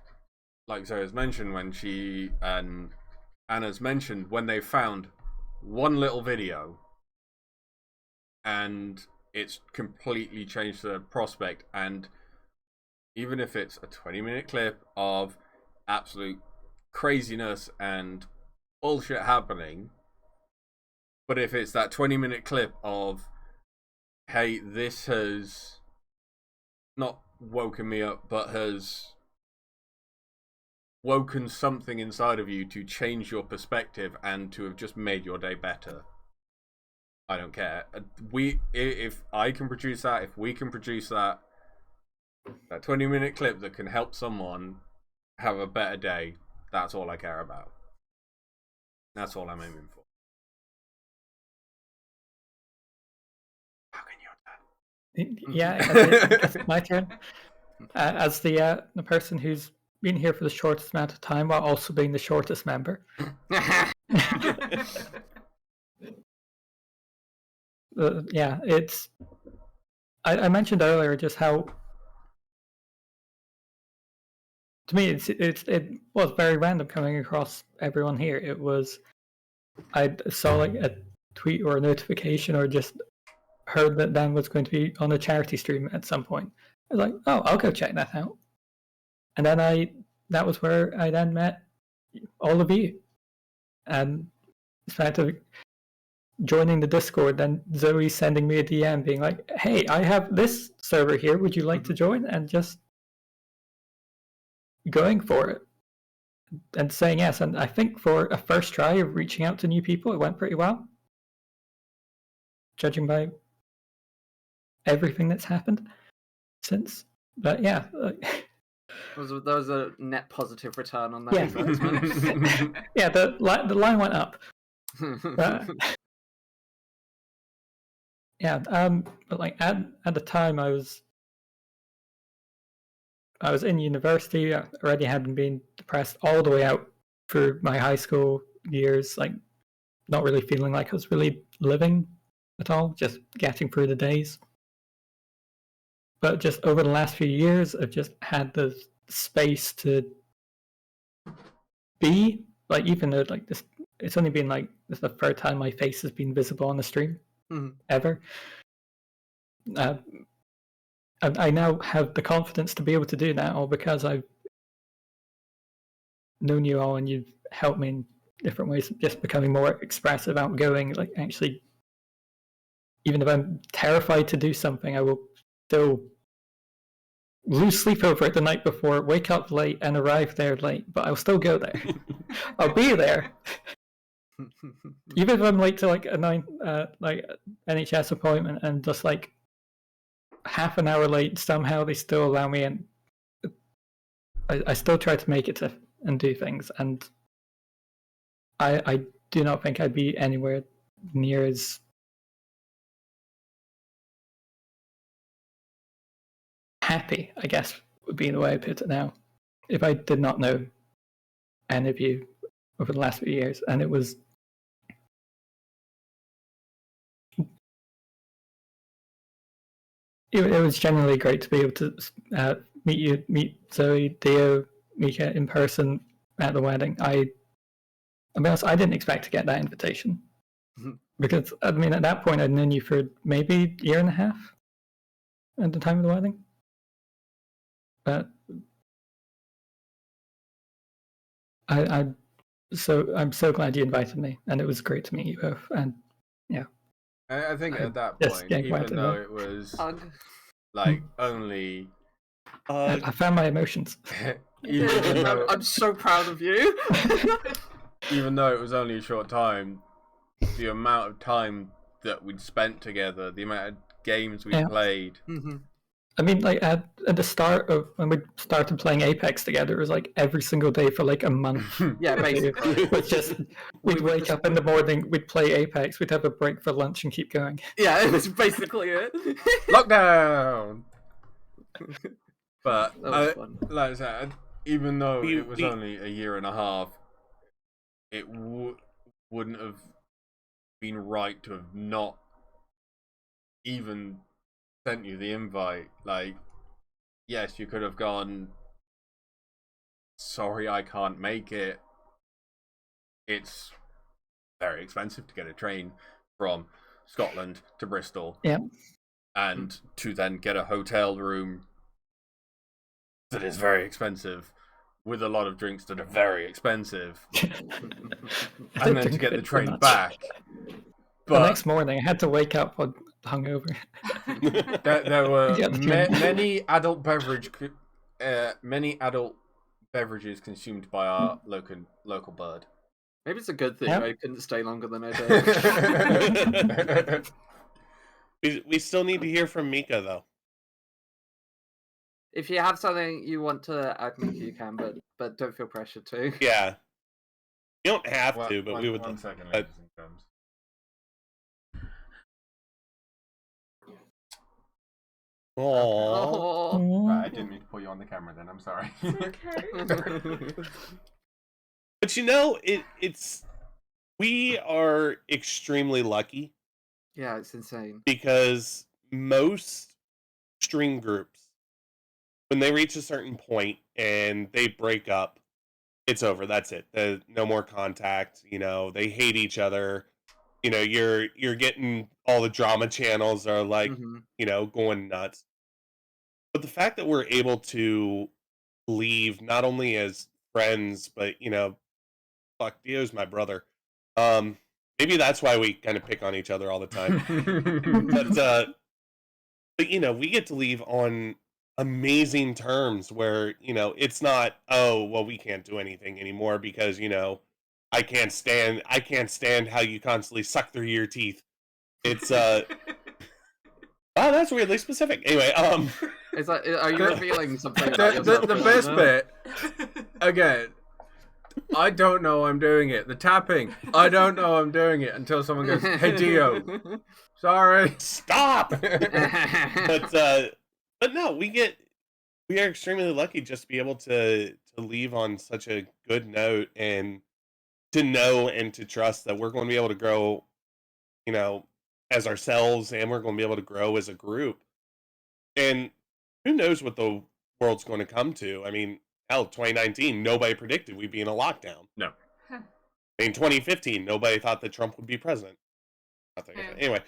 like Zoe's mentioned, when she and Anna's mentioned, when they found one little video and it's completely changed the prospect, and even if it's a 20-minute clip of absolute craziness and bullshit happening, but if it's that 20-minute clip of, hey, this has not woken me up, but has woken something inside of you to change your perspective and to have just made your day better, I don't care. If I can produce that, if we can produce that 20-minute clip that can help someone have a better day, that's all I care about. That's all I'm aiming for. Yeah, I guess it's my turn. As the person who's been here for the shortest amount of time while also being the shortest member. Yeah, it's. I mentioned earlier just how, to me, it was very random coming across everyone here. It was, I saw like a tweet or a notification or just heard that Dan was going to be on a charity stream at some point. I was like, oh, I'll go check that out. And then that was where I then met all of you. And instead of joining the Discord, then Zoe sending me a DM being like, hey, I have this server here, would you like to join? And just going for it and saying yes. And I think for a first try of reaching out to new people, it went pretty well, judging by everything that's happened since. But yeah. There was a net positive return on that Yeah. investment. Yeah, the line went up. Yeah, but like at the time I was in university. I already hadn't been depressed all the way out for my high school years, like not really feeling like I was really living at all, just getting through the days. But just over the last few years, I've just had the space to be, like, even though like this, it's only been like this is the third time my face has been visible on the stream ever. I now have the confidence to be able to do that, all because I've known you all and you've helped me in different ways, just becoming more expressive, outgoing, like actually, even if I'm terrified to do something, I will still lose sleep over it the night before, wake up late and arrive there late, but I'll still go there. I'll be there. Even if I'm late to like a NHS appointment and just like half an hour late, somehow they still allow me, and I still try to make it to and do things, and I do not think I'd be anywhere near as happy, I guess would be the way I put it now, if I did not know any of you over the last few years. And it was genuinely great to be able to meet Zoe, Dio, Mika in person at the wedding. I'll be honest, I didn't expect to get that invitation. Because, I mean, at that point, I'd known you for maybe a year and a half at the time of the wedding. But I'm so glad you invited me, and it was great to meet you both. And yeah, I think at that point, even though it was like only, I found my emotions. I'm so proud of you. Even though it was only a short time, the amount of time that we'd spent together, the amount of games we played. I mean, like at the start of when we started playing Apex together, it was like every single day for like a month. Yeah, basically. We'd wake up in the morning, we'd play Apex, we'd have a break for lunch and keep going. Yeah, it was basically it. Lockdown. But That was fun. like I said, even though it was only a year and a half, it wouldn't have been right to have not even sent you the invite. Like, yes, you could have gone, sorry, I can't make it. It's very expensive to get a train from Scotland to Bristol. Yeah. And to then get a hotel room that is very expensive, with a lot of drinks that are very expensive. And then to get the train back. But the next morning, I had to wake up hungover. There were many adult beverages consumed by our local bird. Maybe it's a good thing I couldn't stay longer than I did. We still need to hear from Mika, though. If you have something you want to add, Mika, you can, but don't feel pressured to. Yeah. You don't have to, but we would. One second, ladies and gentlemen. Aww. Right, I didn't mean to put you on the camera then, I'm sorry. But you know, we are extremely lucky. Yeah, it's insane. Because most string groups, when they reach a certain point and they break up, it's over. That's it. No more contact. You know, they hate each other. You know, you're getting all the drama channels are like, you know, going nuts. But the fact that we're able to leave not only as friends, but you know, fuck, Dio's my brother. Maybe that's why we kind of pick on each other all the time. But you know, we get to leave on amazing terms where, you know, it's not, oh, well, we can't do anything anymore because, you know, I can't stand how you constantly suck through your teeth. It's oh, that's weirdly specific. Anyway, it's like, are you revealing something? The best bit, again, I don't know I'm doing it. The tapping, I don't know I'm doing it until someone goes, "Hey Dio, sorry, stop." But no, we are extremely lucky just to be able to leave on such a good note and to know and to trust that we're going to be able to grow, you know, as ourselves, and we're going to be able to grow as a group. And who knows what the world's going to come to? I mean, hell, 2019, nobody predicted we'd be in a lockdown. No. In 2015, nobody thought that Trump would be president. Anyway,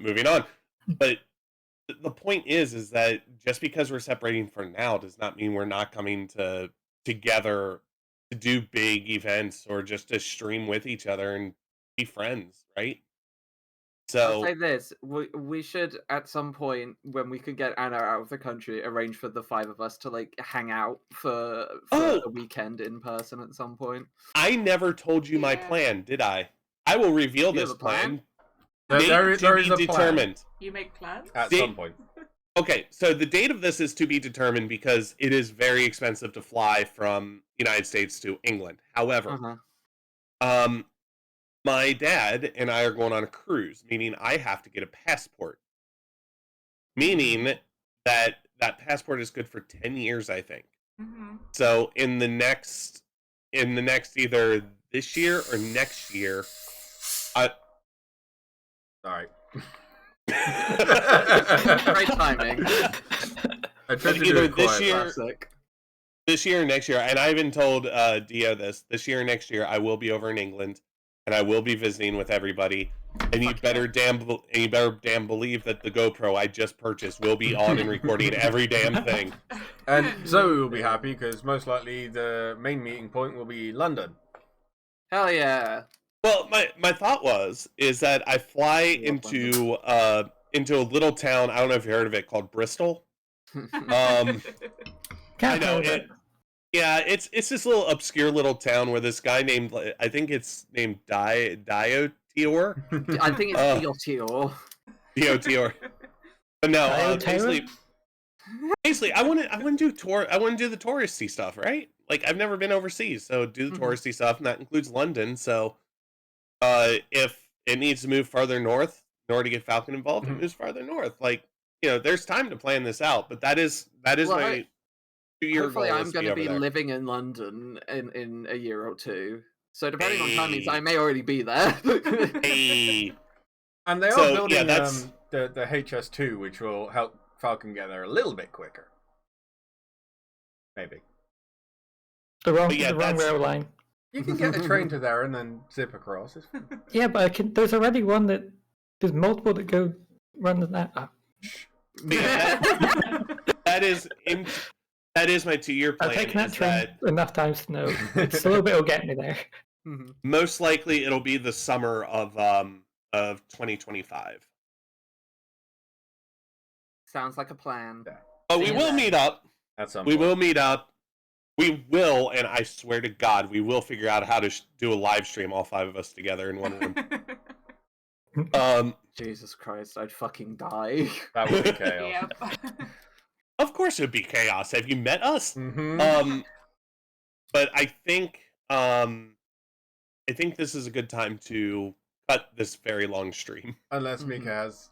moving on. But the point is that just because we're separating for now does not mean we're not coming together to do big events or just to stream with each other and be friends, right? I'll So say this: we should at some point when we could get Anna out of the country, arrange for the 5 of us to like hang out for a weekend in person at some point. I never told you my plan, did I? I will reveal You have this a plan? Date There is to a be plan. determined. You make plans? At some point. Okay, so the date of this is to be determined because it is very expensive to fly from the United States to England. However, my dad and I are going on a cruise, meaning I have to get a passport. Meaning that passport is good for 10 years, I think. Mm-hmm. So in the next either this year or next year, Sorry. Great timing. Either this year or next year, and I even told Dio this year or next year, I will be over in England, and I will be visiting with everybody. And you better damn believe that the GoPro I just purchased will be on and recording every damn thing. And Zoe will be happy because most likely the main meeting point will be London. Hell yeah! Well, my thought is that I fly into a little town. I don't know if you heard of it, called Bristol. I know it. Yeah, it's this little obscure little town where this guy named, I think it's named Diotior. I think it's Diotior. Diotior. But no, basically, I want to do the touristy stuff, right? Like I've never been overseas, so do the touristy stuff, and that includes London. So, if it needs to move farther north in order to get Falcon involved, it moves farther north. Like there's time to plan this out, but that is my 2-year goal. Hopefully, I'm going to be living in London in a year or two. So depending on timings, I may already be there. And they are building the HS2, which will help Falcon get there a little bit quicker. Maybe. The wrong rail line. You can get a train to there and then zip across. It's fine. Yeah, but there's already one there's multiple that go run that. That is my 2-year plan. I've taken that train enough times to know it's a little bit will get me there. Most likely, it'll be the summer of 2025. Sounds like a plan. Oh, we will meet up. We will meet up. We will, and I swear to God, we will figure out how to do a live stream, all 5 of us together in one room. Jesus Christ, I'd fucking die. That would be chaos. Of course, it would be chaos. Have you met us? But I think this is a good time to cut this very long stream. Unless Mika has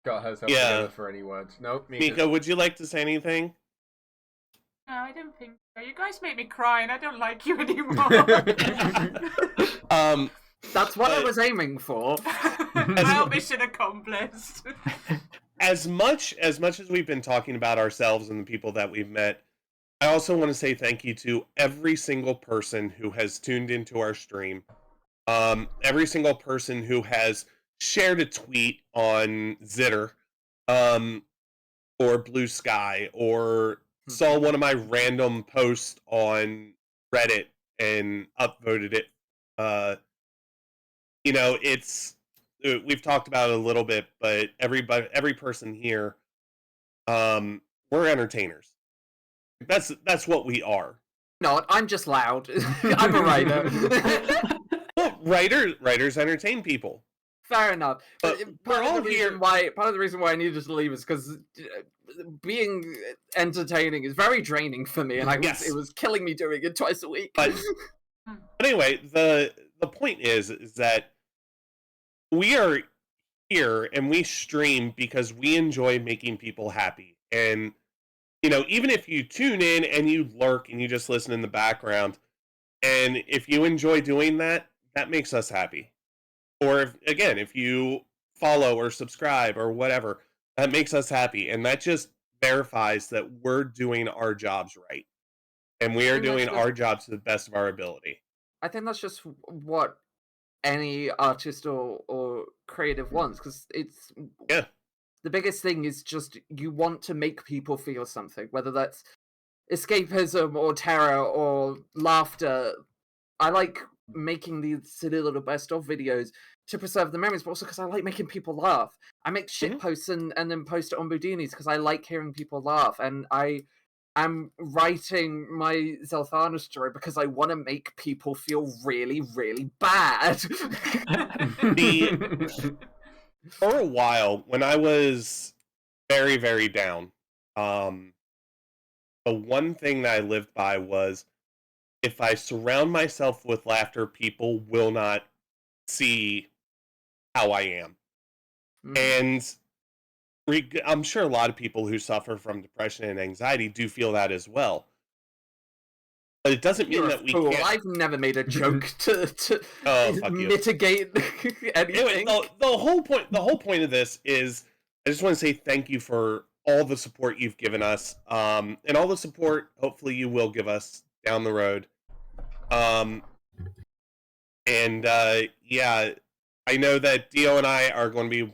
got herself together for any words. Nope. Mika, would you like to say anything? No, I don't think so. You guys make me cry and I don't like you anymore. That's what I was aiming for. Well, mission accomplished. As much as we've been talking about ourselves and the people that we've met, I also want to say thank you to every single person who has tuned into our stream. Every single person who has shared a tweet on Zitter, or Blue Sky, or saw one of my random posts on Reddit and upvoted it. We've talked about it a little bit, but every person here, we're entertainers. That's what we are. No, I'm just loud. I'm a writer. Well, writers entertain people. Fair enough. But part of the reason why I needed to leave is because being entertaining is very draining for me, and it was killing me doing it twice a week. But anyway, the point is that we are here and we stream because we enjoy making people happy. And even if you tune in and you lurk and you just listen in the background, and if you enjoy doing that, that makes us happy. Or if you follow or subscribe or whatever, that makes us happy. And that just verifies that we're doing our jobs right. And we are doing our jobs to the best of our ability. I think that's just what any artist or creative wants, because the biggest thing is just you want to make people feel something, whether that's escapism or terror or laughter. I like making these silly little best of videos to preserve the memories, but also because I like making people laugh. I make shit posts and then post it on Boudinis because I like hearing people laugh, and I'm writing my Zelthana story because I want to make people feel really, really bad. For a while, when I was very, very down, the one thing that I lived by was, if I surround myself with laughter, people will not see how I am. And I'm sure a lot of people who suffer from depression and anxiety do feel that as well. But it doesn't mean that we can't. I've never made a joke to mitigate anything. Anyway, the whole point of this is, I just want to say thank you for all the support you've given us, and all the support hopefully you will give us down the road. Yeah, I know that Dio and I are going to be,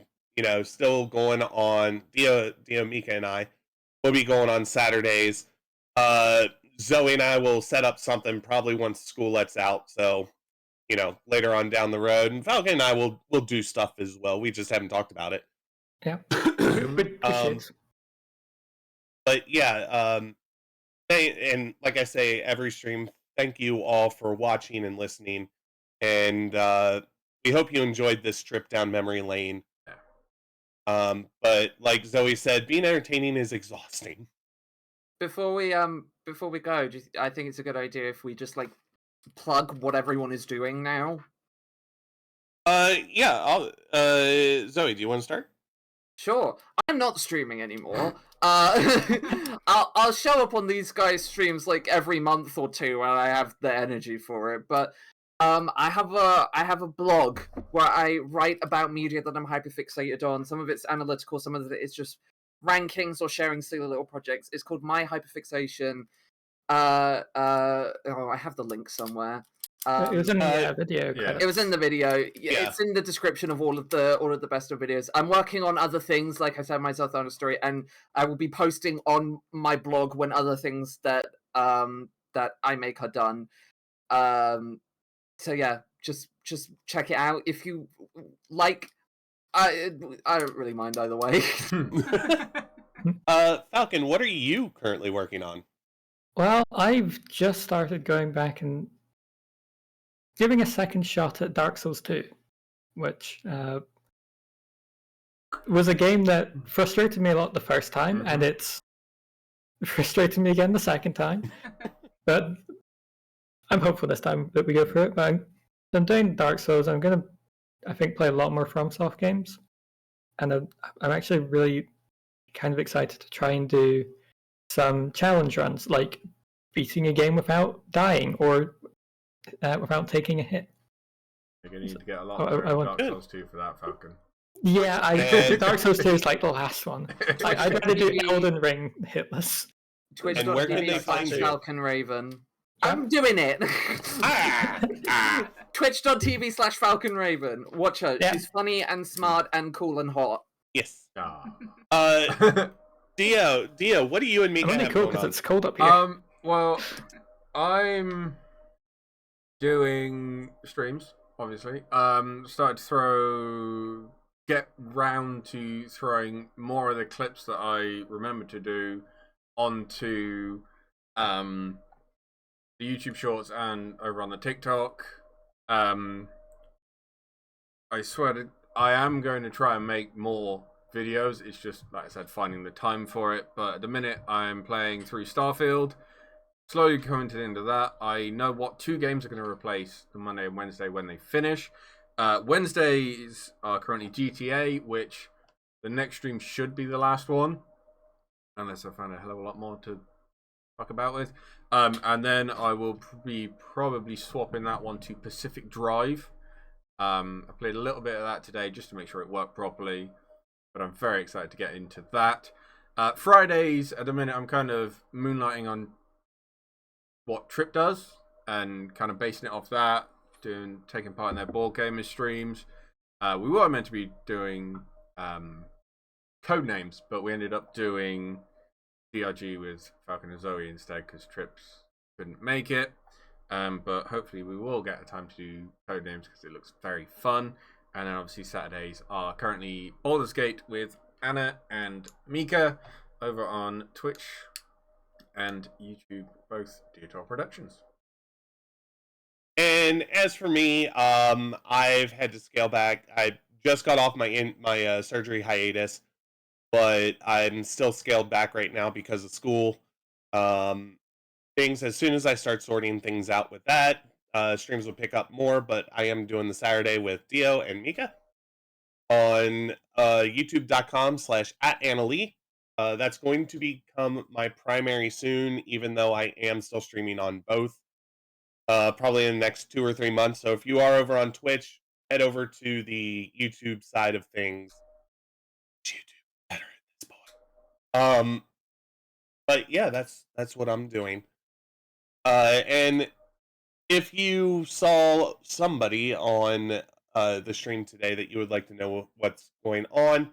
still going on. Dio, Mika, and I will be going on Saturdays. Zoe and I will set up something probably once school lets out. So, later on down the road, and Falcon and I will do stuff as well. We just haven't talked about it. Yeah. But yeah, and like I say, every stream, thank you all for watching and listening, and we hope you enjoyed this trip down memory lane. But like Zoe said, being entertaining is exhausting. Before we go, I think it's a good idea if we just plug what everyone is doing now. Yeah. Zoe, do you want to start? Sure. I'm not streaming anymore. I'll show up on these guys' streams every month or two when I have the energy for it. But I have a blog where I write about media that I'm hyperfixated on. Some of it's analytical, some of it is just rankings or sharing silly little projects. It's called My Hyperfixation. I have the link somewhere. It was in the video. Yeah. It was in the video. Yeah. It's in the description of all of the best of videos. I'm working on other things, like I said, my Zelthana story, and I will be posting on my blog when other things that I make are done. So yeah, just check it out if you like. I don't really mind either way. Falcon, what are you currently working on? Well, I've just started going back and giving a second shot at Dark Souls 2, which was a game that frustrated me a lot the first time, and it's frustrated me again the second time. But I'm hopeful this time that we go through it. But I'm doing Dark Souls. I'm going to, I think, play a lot more FromSoft games. And I'm actually really kind of excited to try and do some challenge runs, like beating a game without dying or without taking a hit. You're going to need to get a lot of Dark Souls 2 for that, Falcon. Yeah, Dark Souls 2 is the last one. I'd rather do Elden Ring hitless. Twitch.tv/Falcon Raven. I'm doing it. Twitch.tv/Falcon Raven. Watch her. Yeah. She's funny and smart and cool and hot. Yes. Dio, what do you and me? I'm only cool because it's cold up here. Well, I'm doing streams, obviously. Started to get round to throwing more of the clips that I remember to do onto the YouTube Shorts and over on the TikTok. I swear I am going to try and make more videos. It's just, like I said, finding the time for it. But at the minute, I'm playing through Starfield. Slowly coming to the end of that. I know what 2 games are going to replace the Monday and Wednesday when they finish. Wednesdays are currently GTA, which the next stream should be the last one. Unless I find a hell of a lot more to fuck about with. And then I will be probably swapping that one to Pacific Drive. I played a little bit of that today just to make sure it worked properly. But I'm very excited to get into that. Fridays, at the minute, I'm kind of moonlighting on what Trip does and kind of basing it off that, taking part in their board gamers streams. We were meant to be doing code names, but we ended up doing DRG with Falcon and Zoe instead because Trips couldn't make it. But hopefully we will get a time to do code names because it looks very fun. And then obviously Saturdays are currently Baldur's Gate with Anna and Mika over on Twitch and YouTube, both Diotior Productions. And as for me, I've had to scale back. I just got off my surgery hiatus, but I'm still scaled back right now because of school. Things, as soon as I start sorting things out with that, streams will pick up more, but I am doing the Saturday with Dio and Mika on youtube.com/@Annalee. That's going to become my primary soon, even though I am still streaming on both. Probably in the next 2 or 3 months. So if you are over on Twitch, head over to the YouTube side of things. YouTube better at this point. But yeah, that's what I'm doing. And if you saw somebody on the stream today that you would like to know what's going on,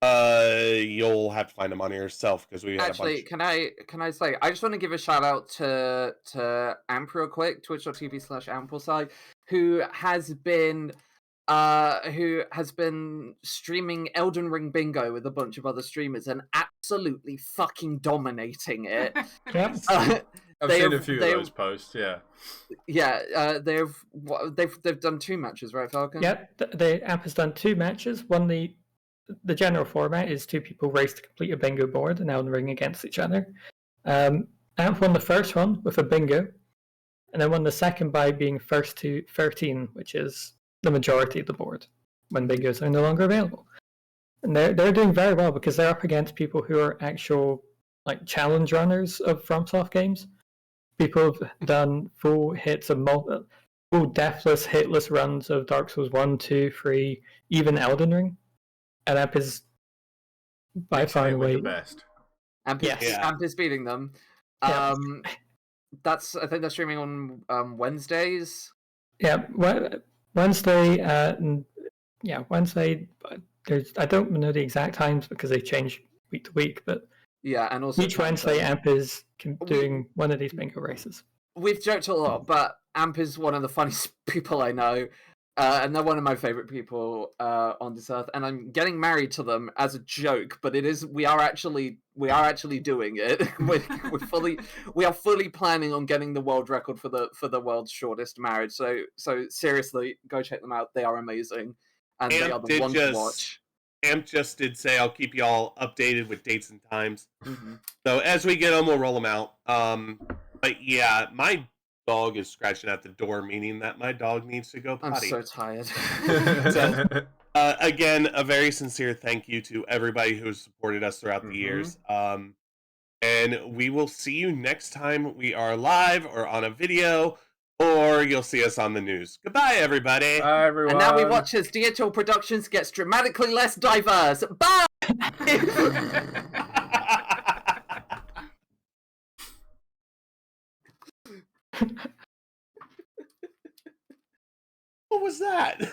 you'll have to find them on yourself because we had Actually, a bunch. can I say I just want to give a shout out to Amp real quick, twitch.tv/Ampleside, who has been streaming Elden Ring Bingo with a bunch of other streamers and absolutely fucking dominating it. Yep. I've seen a few of those posts. Yeah. Yeah, they've done 2 matches, right, Falcon? Yep, the Amp has done 2 matches. One, the general format is 2 people race to complete a bingo board and Elden Ring against each other. Amp won the first one with a bingo, and then won the second by being first to 13, which is the majority of the board when bingos are no longer available. And they're doing very well because they're up against people who are actual like challenge runners of FromSoft games. People have done full hits of full deathless, hitless runs of Dark Souls 1, 2, 3, even Elden Ring. And Amp is by far and away the best. Amp is beating them. Yeah. I think they're streaming on Wednesdays. Yeah, Wednesday. Wednesday. I don't know the exact times because they change week to week, but yeah, and also each Wednesday Amp is doing one of these bingo races. We've joked a lot, but Amp is one of the funniest people I know, and they're one of my favorite people on this earth. And I'm getting married to them as a joke, but we are actually doing it. We are fully planning on getting the world record for the world's shortest marriage. So seriously, go check them out. They are amazing, and they are the ones to watch. Amp just did say I'll keep y'all updated with dates and times. Mm-hmm. So as we get them, we'll roll them out. But yeah, my dog is scratching at the door, meaning that my dog needs to go potty. I'm so tired. So, again, a very sincere thank you to everybody who's supported us throughout the years. And we will see you next time we are live or on a video, or you'll see us on the news. Goodbye, everybody. Bye, everyone. And now we watch as Diotior Productions gets dramatically less diverse. Bye! What was that?